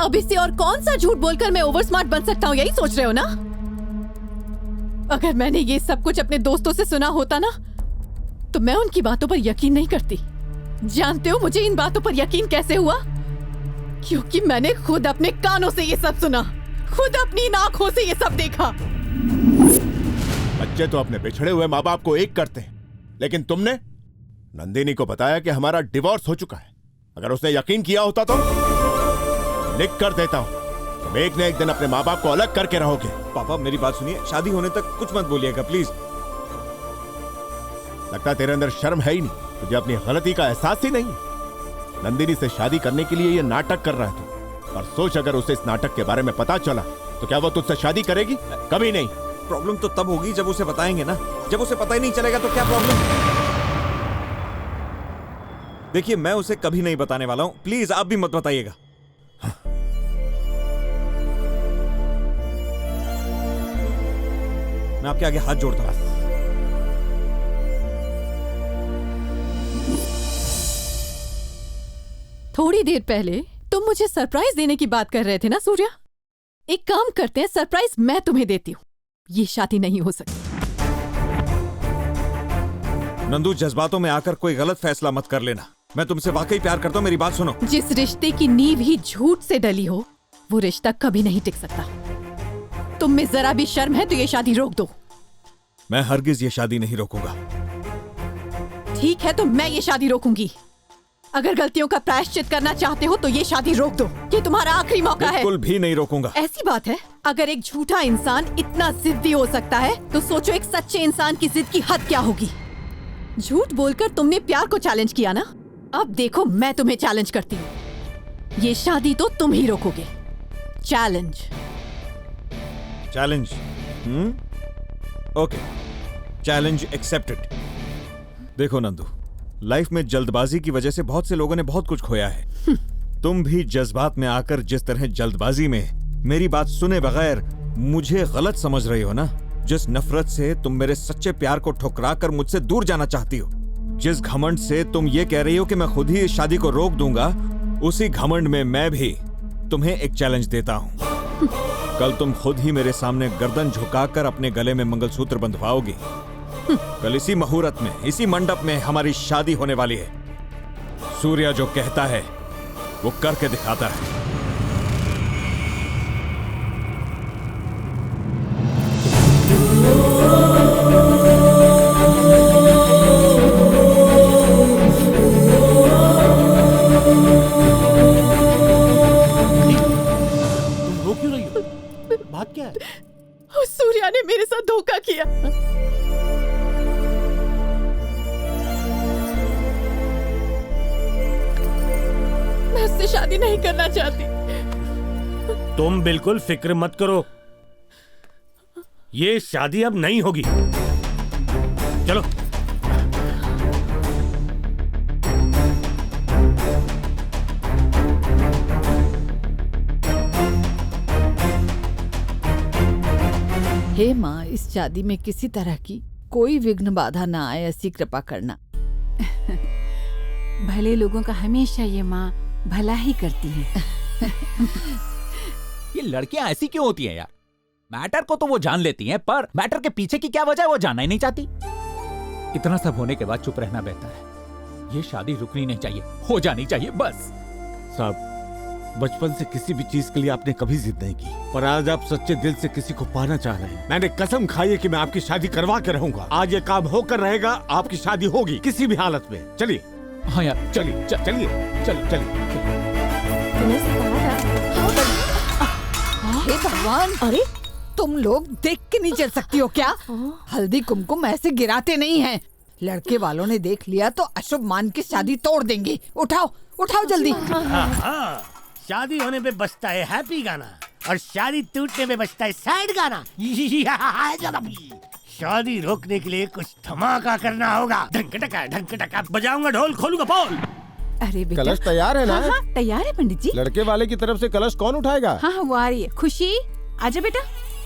[SPEAKER 12] अब इससे और कौन सा झूठ बोलकर मैं ओवर स्मार्ट बन सकता हूँ, यही सोच रहे हो ना? अगर मैंने ये सब कुछ अपने दोस्तों से सुना होता ना, तो मैं उनकी बातों पर यकीन नहीं करती। जानते हो मुझे इन बातों पर यकीन कैसे हुआ? क्योंकि मैंने खुद अपने कानों से ये सब सुना, खुद अपनी आंखों से ये सब देखा।
[SPEAKER 1] बच्चे तो अपने बिछड़े हुए माँ बाप को एक करते हैं, लेकिन तुमने नंदिनी को बताया कि हमारा डिवोर्स हो चुका है। अगर उसने यकीन किया होता तो लिख कर देता हूं, तुम एक न एक दिन अपने माँ बाप को अलग करके रहोगे।
[SPEAKER 3] पापा मेरी बात सुनिए, शादी होने तक कुछ मत बोलिएगा प्लीज।
[SPEAKER 1] लगता तेरे अंदर शर्म है ही नहीं, तुझे अपनी गलती का एहसास ही नहीं। नंदिनी से शादी करने के लिए ये नाटक कर रहा है तू, और सोच अगर उसे इस नाटक के बारे में पता चला तो क्या वो तुझसे शादी करेगी? कभी नहीं।
[SPEAKER 3] प्रॉब्लम तो तब होगी जब उसे बताएंगे ना। जब उसे पता ही नहीं चलेगा तो क्या प्रॉब्लम? देखिए मैं उसे कभी नहीं बताने वाला हूं, प्लीज आप भी मत बताइएगा। मैं आपके आगे हाथ जोड़ता हूं।
[SPEAKER 12] थोड़ी देर पहले तुम मुझे सरप्राइज देने की बात कर रहे थे ना सूर्या? एक काम करते हैं, सरप्राइज मैं तुम्हें देती हूँ। ये शादी नहीं हो सकती।
[SPEAKER 3] नंदू, जज्बातों में आकर कोई गलत फैसला मत कर लेना। मैं तुमसे वाकई प्यार करता हूँ, मेरी बात सुनो।
[SPEAKER 12] जिस रिश्ते की नींव ही झूठ से डली हो, वो रिश्ता कभी नहीं टिक सकता। तुम में जरा भी शर्म है तो ये शादी रोक दो।
[SPEAKER 3] मैं हरगिज ये शादी नहीं रोकूंगा।
[SPEAKER 12] ठीक है, तो मैं ये शादी रोकूंगी। अगर गलतियों का प्रायश्चित करना चाहते हो तो ये शादी रोक दो। ये तुम्हारा आखिरी मौका है।
[SPEAKER 3] बिल्कुल भी नहीं रोकूंगा।
[SPEAKER 12] ऐसी बात है, अगर एक झूठा इंसान इतना जिद्दी हो सकता है तो सोचो एक सच्चे इंसान की जिद की हद क्या होगी। झूठ बोलकर तुमने प्यार को चैलेंज किया ना, अब देखो मैं तुम्हें चैलेंज करती हूँ। ये शादी तो तुम ही रोकोगे। Challenge.
[SPEAKER 3] Challenge? Okay, challenge accepted. देखो नंदू, लाइफ में जल्दबाजी की वजह से बहुत से लोगों ने बहुत कुछ खोया है। तुम भी जज्बात में आकर जिस तरह जल्दबाजी में मेरी बात सुने बगैर मुझे गलत समझ रही हो ना, जिस नफरत से तुम मेरे सच्चे प्यार को ठुकरा कर मुझसे दूर जाना चाहती हो, जिस घमंड से तुम ये कह रही हो कि मैं खुद ही इस शादी को रोक दूंगा, उसी घमंड में मैं भी तुम्हें एक चैलेंज देता हूँ। कल तुम खुद ही मेरे सामने गर्दन झुकाकर अपने गले में मंगलसूत्र बंधवाओगी। कल इसी मुहूर्त में, इसी मंडप में हमारी शादी होने वाली है। सूर्या जो कहता है वो करके दिखाता है।
[SPEAKER 6] तुम रो क्यों रही हो? बात क्या है?
[SPEAKER 12] सूर्या ने मेरे साथ धोखा किया। मैं उससे शादी नहीं करना चाहती।
[SPEAKER 13] तुम बिल्कुल फिक्र मत करो, ये शादी अब नहीं होगी। चलो।
[SPEAKER 2] हे माँ, इस शादी में किसी तरह की कोई विघ्न बाधा ना आए, ऐसी कृपा करना। भले लोगों का हमेशा ये माँ भला ही करती है।
[SPEAKER 5] ये लड़कियां ऐसी क्यों होती हैं यार? मैटर को तो वो जान लेती हैं, पर मैटर के पीछे की क्या वजह है वो जानना ही नहीं चाहती। इतना सब होने के बाद चुप रहना बेहतर है। ये शादी रुकनी नहीं चाहिए, हो जानी चाहिए बस।
[SPEAKER 4] साहब, बचपन से किसी भी चीज के लिए आपने कभी जिद नहीं की, पर आज आप सच्चे दिल से किसी को पाना चाह रहे हैं। मैंने कसम खाई है कि मैं आपकी शादी करवा के रहूंगा। आज ये काम होकर रहेगा, आपकी शादी होगी किसी भी हालत में। चलिए।
[SPEAKER 5] हाँ यार, चलिए चलिए चलिए।
[SPEAKER 15] हे भगवान, अरे तुम लोग देख के नहीं चल सकती हो क्या? हल्दी कुमकुम ऐसे गिराते नहीं हैं। लड़के वालों ने देख लिया तो अशुभ मान के शादी तोड़ देंगे। उठाओ उठाओ जल्दी।
[SPEAKER 13] शादी होने पे बजता है हैप्पी गाना और शादी टूटने पे बजता है सैड गाना। शादी रोकने के लिए कुछ धमाका करना होगा। ढंक बजाऊंगा ढोल, खोलूंगा पोल।
[SPEAKER 2] अरे बेटा,
[SPEAKER 1] कलश तैयार है ना?
[SPEAKER 2] हाँ, तैयार है पंडित जी।
[SPEAKER 1] लड़के वाले की तरफ से कलश कौन उठाएगा?
[SPEAKER 2] हाँ वो आ रही है। खुशी आजा बेटा।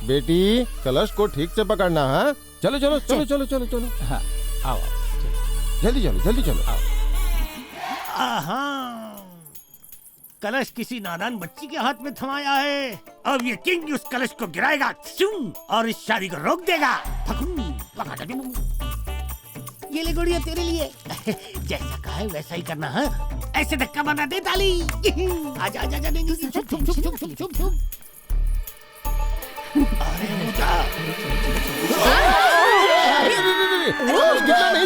[SPEAKER 1] बेटी, कलश को ठीक से पकड़ना है। चलो चलो चलो चलो चलो चलो।
[SPEAKER 5] हाँ, आओ
[SPEAKER 1] जल्दी चलो जल्दी चलो।
[SPEAKER 13] कलश किसी नादान बच्ची के हाथ में थमाया है। अब ये किंग उस कलश को गिराएगा और इस शादी को रोक देगा। ये ले गुड़िया तेरे लिए। जैसा कहा है वैसा ही करना है। ऐसे धक्का मारना दे ताली। आजा आजा आजा, नहीं
[SPEAKER 1] नहीं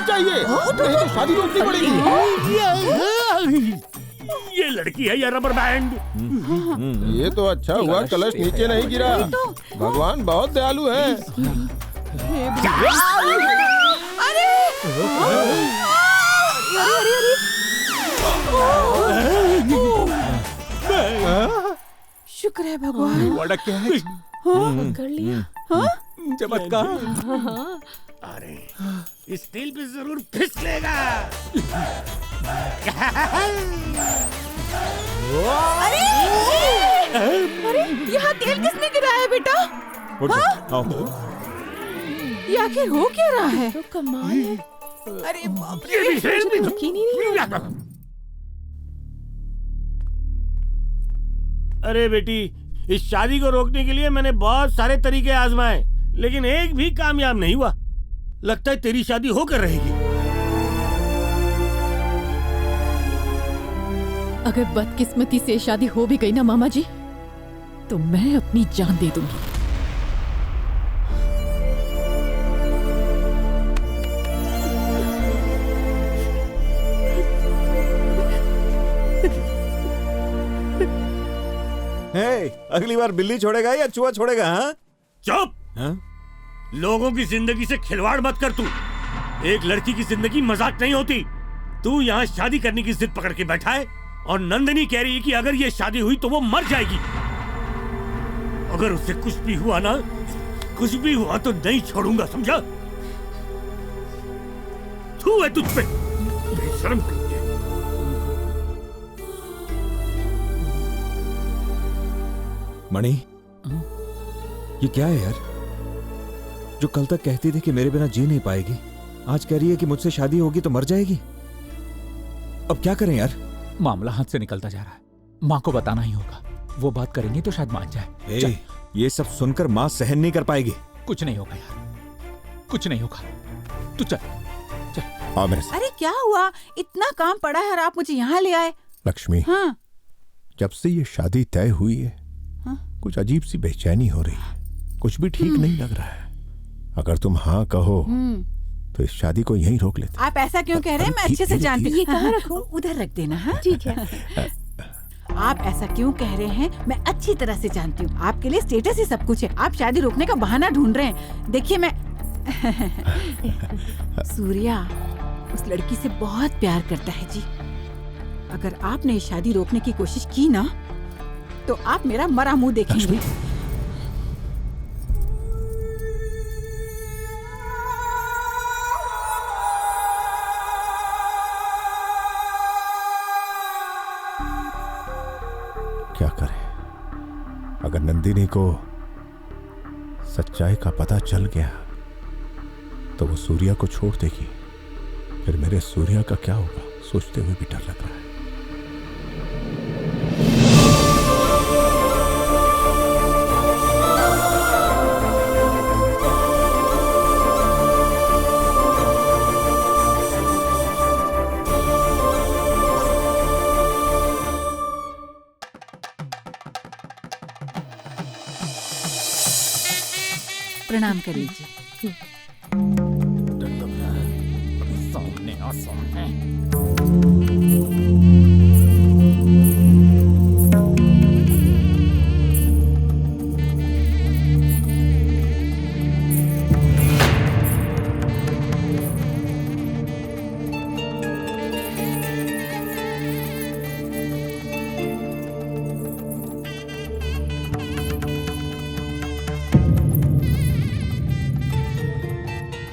[SPEAKER 1] चाहिए, नहीं तो शादी रोकनी पड़ेगी।
[SPEAKER 13] ये लड़की है या रबर बैंड?
[SPEAKER 1] ये तो अच्छा हुआ कलश नीचे नहीं गिरा। भगवान बहुत दयालु है।
[SPEAKER 2] शुक्र है भगवान।
[SPEAKER 5] बड़ा क्या है?
[SPEAKER 9] कर लिया।
[SPEAKER 5] चमत्कार।
[SPEAKER 13] अरे इस तेल पे जरूर फिसलेगा।
[SPEAKER 2] अरे यहाँ तेल किसने गिराया है बेटा? ये आखिर हो क्या रहा है?
[SPEAKER 9] तो कमाल है।
[SPEAKER 2] अरे बाप रे,
[SPEAKER 9] यकीन ही नहीं हो रहा।
[SPEAKER 13] अरे बेटी, इस शादी को रोकने के लिए मैंने बहुत सारे तरीके आजमाए, लेकिन एक भी कामयाब नहीं हुआ। लगता है तेरी शादी होकर रहेगी।
[SPEAKER 12] अगर बदकिस्मती से शादी हो भी गई ना मामा जी, तो मैं अपनी जान दे दूंगी।
[SPEAKER 3] अगली बार बिल्ली छोड़ेगा या चूहा छोड़ेगा? हाँ?
[SPEAKER 13] चुप! लोगों की जिंदगी से खिलवाड़ मत कर तू। एक लड़की की जिंदगी मजाक नहीं होती। तू यहाँ शादी करने की जिद पकड़ के बैठा है और नंदिनी कह रही है कि अगर ये शादी हुई तो वो मर जाएगी। अगर उससे कुछ भी हुआ ना, कुछ भी हुआ तो नहीं छोड़ूंगा, समझा? तू है तुझ पे बेशर्म।
[SPEAKER 3] मणि, ये क्या है यार? जो कल तक कहती थी कि मेरे बिना जी नहीं पाएगी, आज कह रही है कि मुझसे शादी होगी तो मर जाएगी। अब क्या करें यार?
[SPEAKER 5] मामला हाथ से निकलता जा रहा है। माँ को बताना ही होगा। वो बात करेंगे तो शायद मान जाए।
[SPEAKER 3] ये सब सुनकर माँ सहन नहीं कर पाएगी।
[SPEAKER 5] कुछ नहीं होगा यार, कुछ नहीं होगा। तू चल चल।
[SPEAKER 1] आओ मेरे साथ।
[SPEAKER 2] अरे क्या हुआ? इतना काम पड़ा है और आप मुझे यहाँ ले आए।
[SPEAKER 1] लक्ष्मी,
[SPEAKER 2] हाँ?
[SPEAKER 1] जब से ये शादी तय हुई है, कुछ अजीब सी बेचैनी हो रही है। कुछ भी ठीक नहीं लग रहा है। अगर तुम हाँ कहो तो इस शादी को यहीं रोक लेते।
[SPEAKER 2] आप ऐसा क्यों कह रहे हैं? मैं अच्छे से जानती हूँ। कहाँ रखूं? उधर रख देना। हाँ ठीक है। आप ऐसा क्यों कह रहे हैं मैं अच्छी तरह से जानती हूँ। आपके लिए स्टेटस ही सब कुछ है। आप शादी रोकने का बहाना ढूंढ रहे हैं। देखिए मैं सूर्या उस लड़की से बहुत प्यार करता है जी। अगर आपने ये शादी रोकने की कोशिश की ना तो आप मेरा मरा मुंह देखेंगे।
[SPEAKER 1] क्या करें? अगर नंदिनी को सच्चाई का पता चल गया तो वो सूर्या को छोड़ देगी। फिर मेरे सूर्या का क्या होगा? सोचते हुए भी डर लग रहा है।
[SPEAKER 2] प्रणाम कर लीजिए।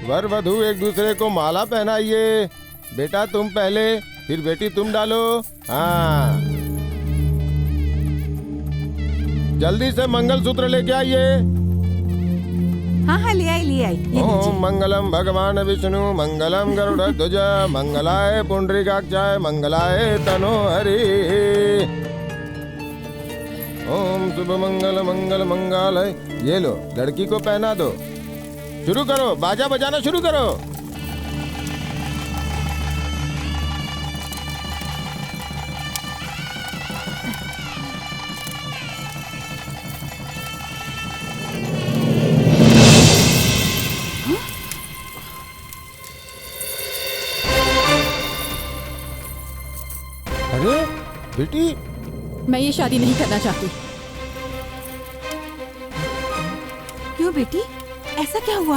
[SPEAKER 1] वर वधू एक दूसरे को माला पहनाइए। बेटा तुम पहले, फिर बेटी तुम डालो। हाँ, जल्दी से मंगलसूत्र लेके आइए।
[SPEAKER 2] हाँ हाँ ले आई।
[SPEAKER 1] ओम मंगलम भगवान विष्णु मंगलम गरुड़ध्वज मंगलाय पुंडरीकाक्षाय मंगलाय तनोहरि। ओम शुभ मंगल मंगल मंगलाय। ये लो, लड़की को पहना दो। शुरू करो, बाजा बजाना शुरू करो। अरे बेटी,
[SPEAKER 12] मैं ये शादी नहीं करना चाहती।
[SPEAKER 2] क्यों बेटी, ऐसा क्या हुआ?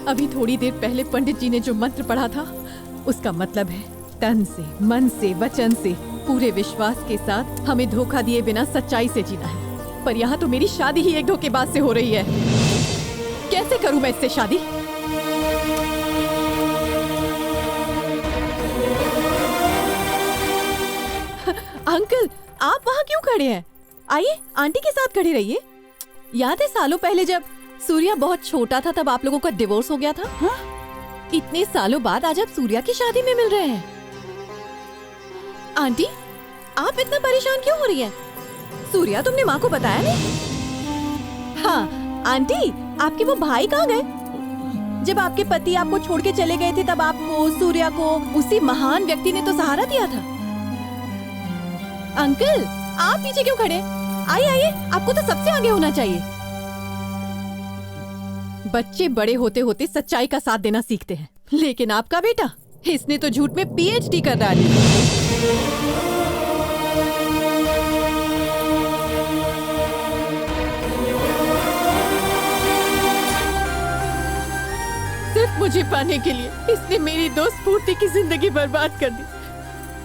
[SPEAKER 12] अभी थोड़ी देर पहले पंडित जी ने जो मंत्र पढ़ा था उसका मतलब है तन से, मन से, वचन से, पूरे विश्वास के साथ हमें धोखा दिए बिना सच्चाई से जीना है। पर यहाँ तो मेरी शादी ही एक धोखेबाज से हो रही है। कैसे करूँ मैं इससे शादी? अंकल, आप वहाँ क्यों खड़े हैं? आइए आंटी के साथ खड़े रहिए। याद है सालों पहले जब सूर्या बहुत छोटा था तब आप लोगों का डिवोर्स हो गया था? हाँ? इतने सालों बाद आज आप सूर्या की शादी में मिल रहे हैं। आंटी, आप इतना परेशान क्यों हो रही हैं? सूर्या तुमने माँ को बताया नहीं? हाँ आंटी, आपके वो भाई कहाँ गए? जब आपके पति आपको छोड़ के चले गए थे तब आपको, सूर्या को उसी महान व्यक्ति ने तो सहारा दिया था। अंकल, आप पीछे क्यों खड़े? आइए, आपको तो सबसे आगे होना चाहिए। बच्चे बड़े होते होते सच्चाई का साथ देना सीखते हैं, लेकिन आपका बेटा, इसने तो झूठ में PhD कर डाली। सिर्फ मुझे पाने के लिए इसने मेरी दोस्त स्फूर्ति की जिंदगी बर्बाद कर दी।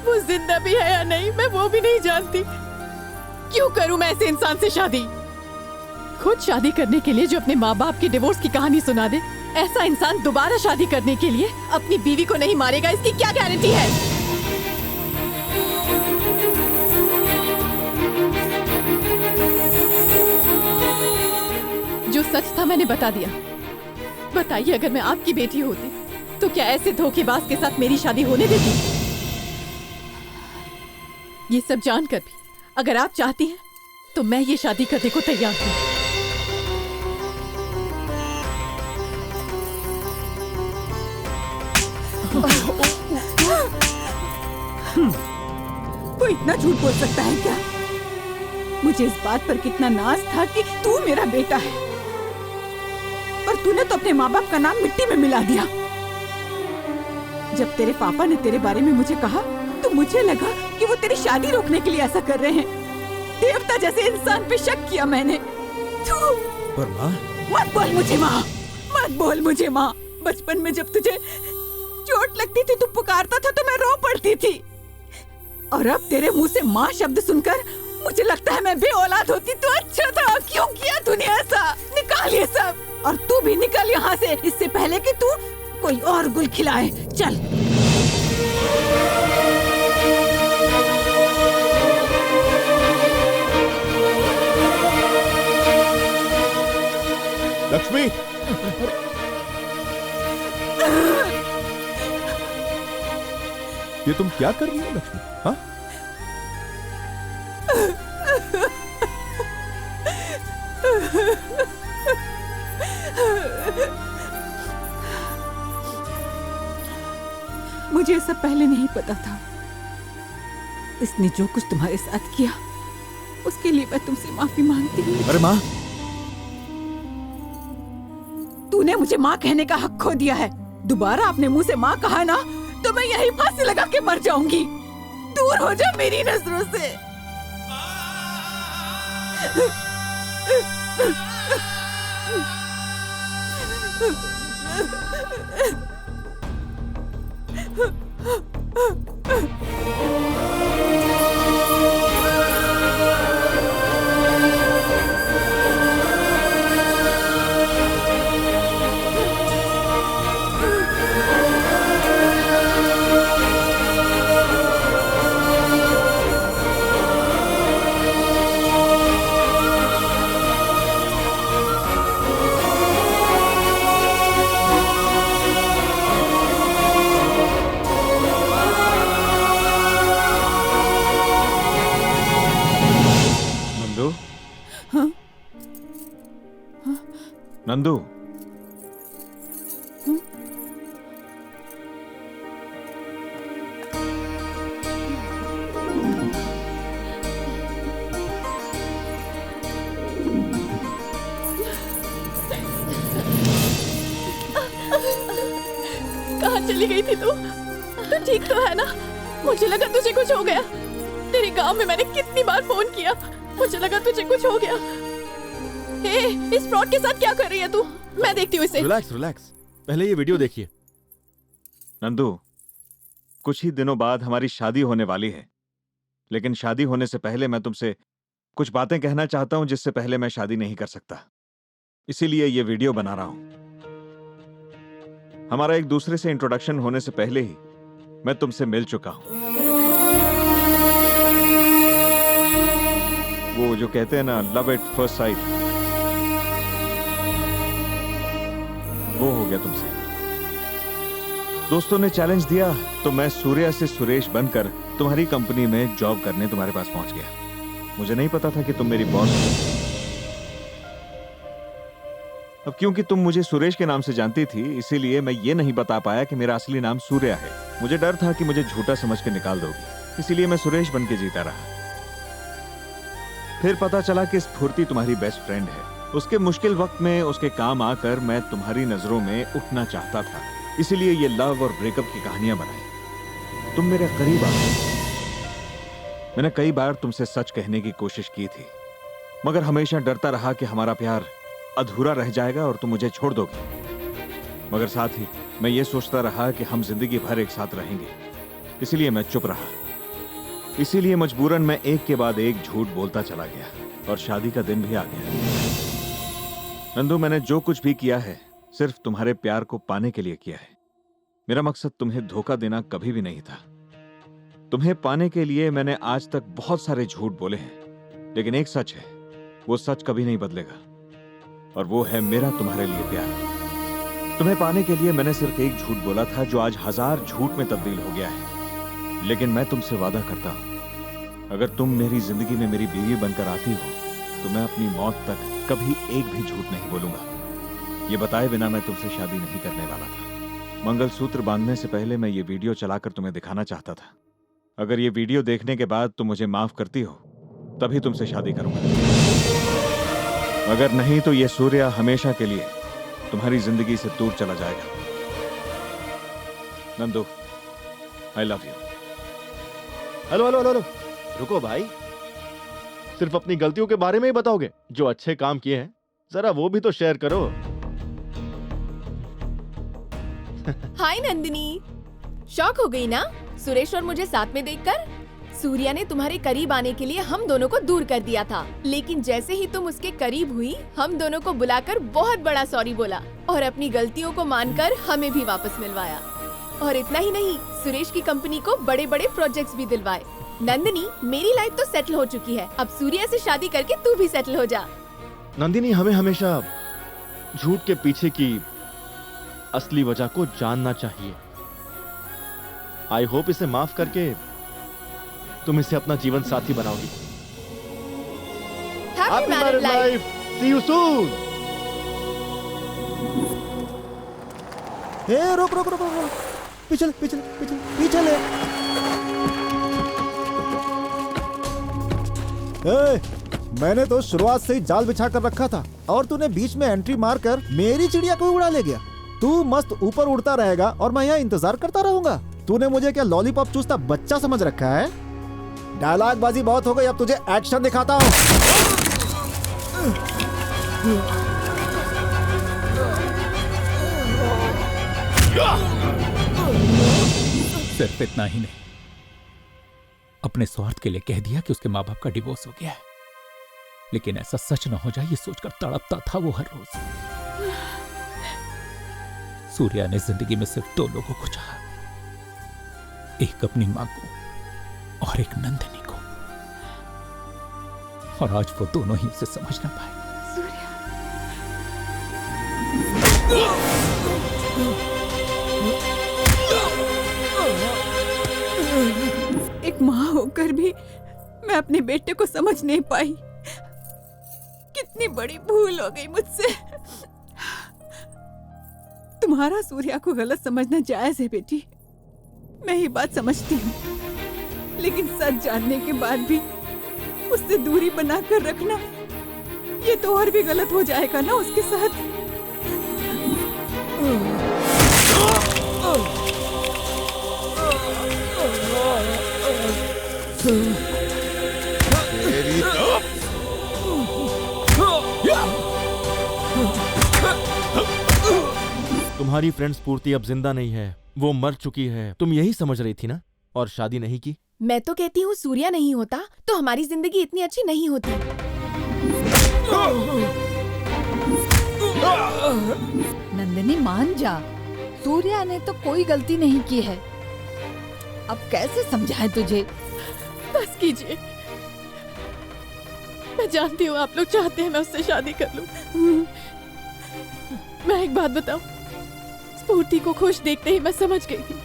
[SPEAKER 12] वो जिंदा भी है या नहीं मैं वो भी नहीं जानती। क्यों करूं मैं ऐसे इंसान से शादी? खुद शादी करने के लिए जो अपने माँ बाप की डिवोर्स की कहानी सुना दे, ऐसा इंसान दोबारा शादी करने के लिए अपनी बीवी को नहीं मारेगा, इसकी क्या गारंटी है? जो सच था मैंने बता दिया। बताइए, अगर मैं आपकी बेटी होती तो क्या ऐसे धोखेबाज के साथ मेरी शादी होने देती? ये सब जानकर भी अगर आप चाहती हैं तो मैं ये शादी करने को तैयार हूँ।
[SPEAKER 2] वो इतना झूठ बोल सकता है क्या? मुझे इस बात पर कितना नाज था कि तू मेरा बेटा है, पर तूने तो अपने माँ बाप का नाम मिट्टी में मिला दिया। जब तेरे पापा ने तेरे बारे में मुझे कहा तो मुझे लगा कि वो तेरी शादी रोकने के लिए ऐसा कर रहे हैं। देवता जैसे इंसान पे शक किया मैंने। तू
[SPEAKER 3] पर माँ,
[SPEAKER 2] मत बोल मुझे माँ, मत बोल मुझे माँ। बचपन में जब तुझे चोट लगती थी, तू पुकारता था तो मैं रो पड़ती थी, और अब तेरे मुंह से माँ शब्द सुनकर मुझे लगता है मैं बेऔलाद होती तो अच्छा था। क्यों किया तूने ऐसा? निकाल ये सब, और तू भी निकल यहाँ से, इससे पहले कि तू कोई और गुल खिलाए। चल।
[SPEAKER 1] लक्ष्मी, ये तुम क्या कर रही हो लक्ष्मी? हाँ?
[SPEAKER 2] मुझे सब पहले नहीं पता था। इसने जो कुछ तुम्हारे साथ किया उसके लिए मैं तुमसे माफी मांगती हूँ।
[SPEAKER 3] अरे माँ,
[SPEAKER 2] तूने मुझे माँ कहने का हक खो दिया है। दोबारा अपने मुंह से माँ कहा ना तो मैं यही फांसी लगा के मर जाऊंगी। दूर हो जा मेरी नजरों से।
[SPEAKER 3] नंदू,
[SPEAKER 9] कहाँ चली गई थी तू? तू ठीक तो है ना? मुझे लगा तुझे कुछ हो गया। तेरे गांव में मैंने कितनी बार फोन किया, मुझे लगा तुझे कुछ हो गया। इस फ्रॉड के साथ क्या कर रही है तू? मैं देखती हूँ इसे।
[SPEAKER 6] रिलैक्स रिलैक्स, पहले ये वीडियो देखिए।
[SPEAKER 3] नंदू, कुछ ही दिनों बाद हमारी शादी होने वाली है, लेकिन शादी होने से पहले मैं तुमसे कुछ बातें कहना चाहता हूं जिससे पहले मैं शादी नहीं कर सकता। इसीलिए ये वीडियो बना रहा हूं। हमारा एक दूसरे से इंट्रोडक्शन होने से पहले ही मैं तुमसे मिल चुका हूं। वो जो कहते हैं ना, लव एट फर्स्ट साइट, वो हो गया तुमसे। दोस्तों ने चैलेंज दिया तो मैं सूर्या से सुरेश बनकर तुम्हारी कंपनी में जॉब करने तुम्हारे पास पहुंच गया। मुझे नहीं पता था कि तुम मेरी बॉस हो। अब क्योंकि तुम मुझे सुरेश के नाम से जानती थी, इसीलिए मैं ये नहीं बता पाया कि मेरा असली नाम सूर्या है। मुझे डर था कि मुझे झूठा समझ के निकाल दोगी, इसीलिए मैं सुरेश बन के जीता रहा। फिर पता चला कि स्फूर्ति तुम्हारी बेस्ट फ्रेंड है। उसके मुश्किल वक्त में उसके काम आकर मैं तुम्हारी नजरों में उठना चाहता था, इसीलिए ये लव और ब्रेकअप की कहानियां बनाई। तुम मेरे करीब आ गए। मैंने कई बार तुमसे सच कहने की कोशिश की थी, मगर हमेशा डरता रहा कि हमारा प्यार अधूरा रह जाएगा और तुम मुझे छोड़ दोगे। मगर साथ ही मैं ये सोचता रहा कि हम जिंदगी भर एक साथ रहेंगे, इसलिए मैं चुप रहा। इसीलिए मजबूरन मैं एक के बाद एक झूठ बोलता चला गया और शादी का दिन भी आ गया। नंदू, मैंने जो कुछ भी किया है सिर्फ तुम्हारे प्यार को पाने के लिए किया है। मेरा मकसद तुम्हें धोखा देना कभी भी नहीं था। तुम्हें पाने के लिए मैंने आज तक बहुत सारे झूठ बोले हैं, लेकिन एक सच है, वो सच कभी नहीं बदलेगा, और वो है मेरा तुम्हारे लिए प्यार। तुम्हें पाने के लिए मैंने सिर्फ एक झूठ बोला था जो आज 1000 झूठ में तब्दील हो गया है। लेकिन मैं तुमसे वादा करता हूं, अगर तुम मेरी जिंदगी में मेरी बीवी बनकर आती हो तो मैं अपनी मौत तक कभी एक भी झूठ नहीं बोलूंगा। ये बताए बिना मैं तुमसे शादी नहीं करने वाला था। मंगलसूत्र बांधने से पहले मैं ये वीडियो चलाकर तुम्हें दिखाना चाहता था। अगर ये वीडियो देखने के बाद तुम मुझे माफ करती हो तभी तुमसे शादी करूंगा, अगर नहीं तो ये सूर्या हमेशा के लिए तुम्हारी जिंदगी से दूर चला जाएगा। Nandu, I love you.
[SPEAKER 6] Hello hello hello, रुको भाई, सिर्फ अपनी गलतियों के बारे में ही बताओगे? जो अच्छे काम किए हैं जरा वो भी तो शेयर करो।
[SPEAKER 9] हाय नंदिनी, शॉक हो गई ना सुरेश और मुझे साथ में देखकर? सूर्या ने तुम्हारे करीब आने के लिए हम दोनों को दूर कर दिया था, लेकिन जैसे ही तुम उसके करीब हुई हम दोनों को बुलाकर बहुत बड़ा सॉरी बोला और अपनी गलतियों को मानकर हमें भी वापस मिलवाया। और इतना ही नहीं, सुरेश की कंपनी को बड़े बड़े प्रोजेक्ट्स भी दिलवाए। नंदिनी, मेरी लाइफ तो सेटल हो चुकी है, अब सूर्या से शादी करके तू भी सेटल हो जा।
[SPEAKER 6] नंदिनी, हमें हमेशा झूठ के पीछे की असली वजह को जानना चाहिए। आई होप इसे माफ करके तुम इसे अपना जीवन साथी बनाओगी।
[SPEAKER 9] Happy married life.
[SPEAKER 6] See you soon.
[SPEAKER 10] रुक रुक रुक रुक, पीछे पीछे पीछे पीछे ले। मैंने तो शुरुआत से ही जाल बिछा कर रखा था और तूने बीच में एंट्री मारकर मेरी चिड़िया को उड़ा ले गया। तू मस्त ऊपर उड़ता रहेगा और मैं यहाँ इंतजार करता रहूंगा। तूने मुझे क्या लॉलीपॉप चूसता बच्चा समझ रखा है? डायलॉग बाजी बहुत हो गई, अब तुझे एक्शन दिखाता हूँ।
[SPEAKER 5] सिर्फ इतना ही नहीं, अपने स्वार्थ के लिए कह दिया कि उसके माँ बाप का डिवोर्स हो गया है, लेकिन ऐसा सच न हो जाए ये सोचकर तड़पता था वो हर रोज। सूर्या ने जिंदगी में सिर्फ 2 लोगों को चाहा, एक अपनी मां को और एक नंदिनी को, और आज वो दोनों ही उसे समझ ना पाए।
[SPEAKER 2] एक माँ होकर भी मैं अपने बेटे को समझ नहीं पाई। कितनी बड़ी भूल हो गई मुझसे। तुम्हारा सूर्या को गलत समझना जायज है बेटी, मैं ये बात समझती हूँ, लेकिन सच जानने के बाद भी उससे दूरी बनाकर रखना ये तो और भी गलत हो जाएगा ना उसके साथ।
[SPEAKER 6] तुम्हारी फ्रेंड स्फूर्ति अब जिंदा नहीं है, वो मर चुकी है। तुम यही समझ रही थी ना, और शादी नहीं की।
[SPEAKER 9] मैं तो कहती हूँ सूर्या नहीं होता तो हमारी जिंदगी इतनी अच्छी नहीं होती।
[SPEAKER 15] नंदिनी मान जा, सूर्या ने तो कोई गलती नहीं की है। अब कैसे समझाएं तुझे?
[SPEAKER 12] बस कीजिए, मैं जानती हूँ आप लोग चाहते हैं मैं उससे शादी कर लूं। मैं एक बात बताऊं, स्फूर्ति को खुश देखते ही मैं समझ गई थी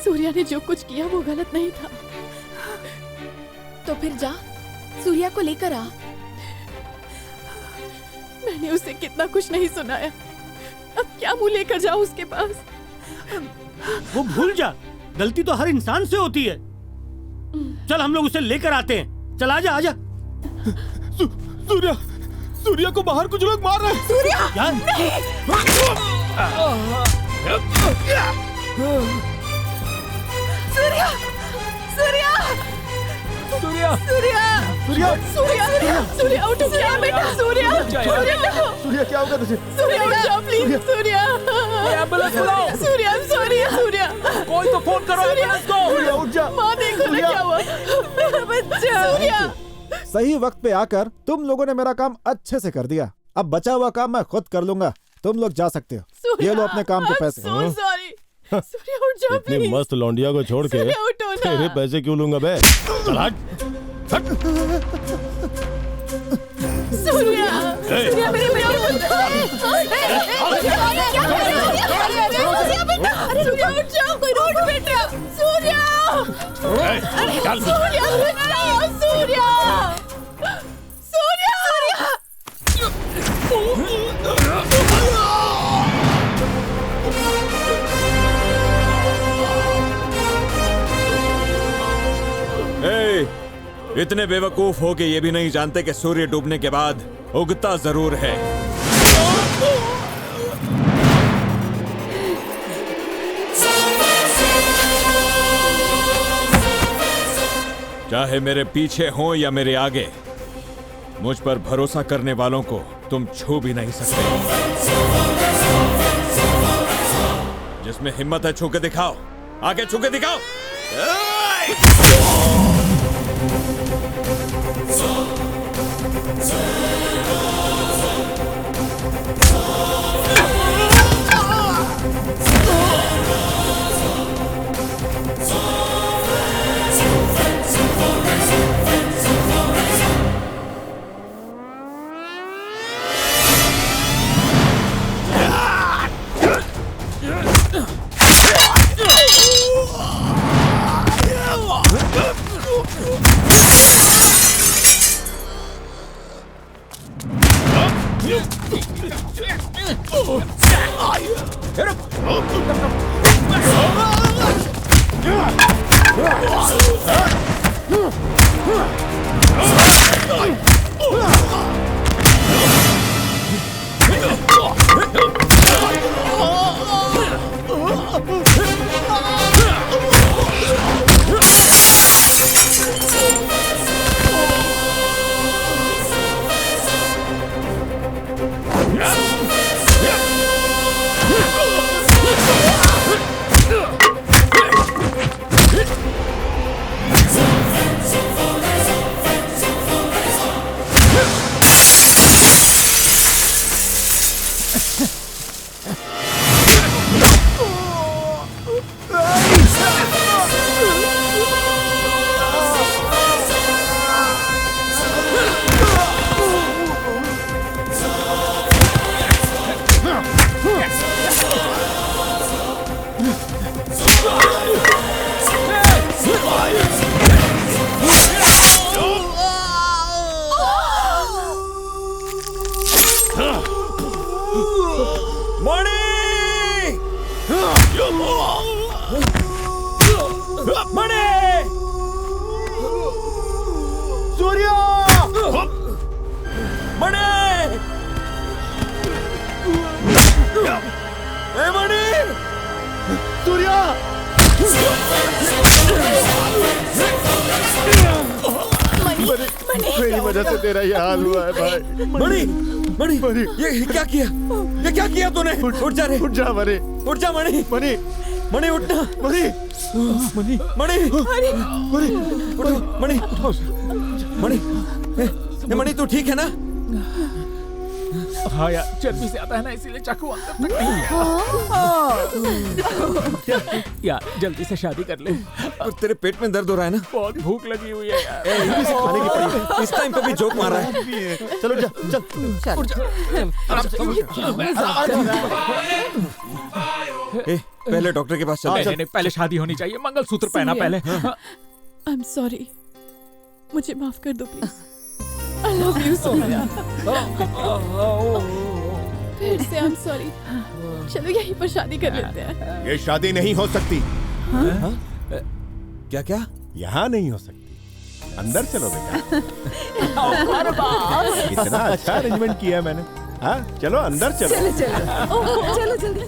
[SPEAKER 12] सूर्या ने जो कुछ किया वो गलत नहीं था।
[SPEAKER 9] तो फिर जा सूर्या को लेकर आ।
[SPEAKER 12] मैंने उसे कितना कुछ नहीं सुनाया, अब क्या मुंह लेकर जाऊं उसके पास?
[SPEAKER 13] वो भूल जा, गलती तो हर इंसान से होती है। चल हम लोग उसे लेकर आते हैं। चल आजा आजा।
[SPEAKER 6] सूर्या को बाहर कुछ लोग मार रहे हैं।
[SPEAKER 13] सूर्या
[SPEAKER 2] सूर्या सूर्या
[SPEAKER 5] सूर्या
[SPEAKER 2] सूर्या सूर्या सूर्या उठ क्या बेटा? सूर्या
[SPEAKER 6] सूर्या क्या होगा तुझे?
[SPEAKER 12] सूर्या उठ जा प्लीज। सूर्या
[SPEAKER 5] एम्बुलेंस बुलाओ।
[SPEAKER 12] सूर्या सॉरी सूर्या,
[SPEAKER 5] कोई तो फोन करो एम्बुलेंस को।
[SPEAKER 6] सूर्या उठ जा।
[SPEAKER 12] माँ देखो ना क्या हुआ मेरा बच्चा। सूर्या
[SPEAKER 10] सही वक्त पे आकर तुम लोगों ने मेरा काम अच्छे से कर दिया। अब बचा हुआ काम मैं खुद कर लूंगा, तुम लोग जा सकते हो। ये लो अपने काम के पैसे।
[SPEAKER 12] सॉरी सूर्या उठ जा
[SPEAKER 6] इतनी
[SPEAKER 12] प्लीज।
[SPEAKER 6] मस्त लौंडिया को छोड़ के
[SPEAKER 12] सूर्या उठो ना।
[SPEAKER 6] तेरे पैसे क्यों लूंगा बे? चल हट।
[SPEAKER 12] सूर्या सूर्या मेरे बेटे अरे सूर्या उठ जाओ, कोई उठ बेटा। सूर्या सूर्या उठ जाओ। सूर्या सूर्या
[SPEAKER 3] इतने बेवकूफ हो के ये भी नहीं जानते कि सूर्य डूबने के बाद उगता जरूर है। चाहे मेरे पीछे हो या मेरे आगे, मुझ पर भरोसा करने वालों को तुम छू भी नहीं सकते। जिसमें हिम्मत है छू के दिखाओ, आगे छू के दिखाओ।
[SPEAKER 6] तेरी वजह से तेरा ये हाल हुआ है भाई।
[SPEAKER 3] मणि मणि ये क्या किया? ये क्या किया तूने? उठ जा रे,
[SPEAKER 6] उठ जा मणि,
[SPEAKER 3] उठ जा मणि,
[SPEAKER 6] मणि
[SPEAKER 3] मणि उठना,
[SPEAKER 6] मणि
[SPEAKER 3] मणि मणि मणि उठो, मणि मणि मणि तू ठीक है ना?
[SPEAKER 5] हाँ यार, चर्बी ज्यादा है ना, इसीलिए चाकू अंदर तक नहीं है। यार जल्दी से शादी कर ले।
[SPEAKER 3] और तेरे पेट में दर्द हो रहा है ना?
[SPEAKER 5] बहुत भूख लगी हुई है यार।
[SPEAKER 6] इसी से खाने की पड़ी।
[SPEAKER 3] इस टाइम पे भी जोक मार रहा है।
[SPEAKER 6] चलो जा, चल
[SPEAKER 3] पहले डॉक्टर के पास चल।
[SPEAKER 5] नहीं, पहले शादी होनी चाहिए, मंगलसूत्र पहना पहले।
[SPEAKER 12] आई एम सॉरी, मुझे माफ कर दो please. I love you Sonia. फिर से आई एम सॉरी। चलो यहीं पर शादी कर लेते हैं।
[SPEAKER 1] ये शादी नहीं हो सकती।
[SPEAKER 3] क्या क्या?
[SPEAKER 1] यहाँ नहीं हो सकती, अंदर चलो बेटा। इतना अच्छा अरेंजमेंट किया है मैंने। हाँ चलो अंदर चलो।
[SPEAKER 2] चलो चलो जल्दी।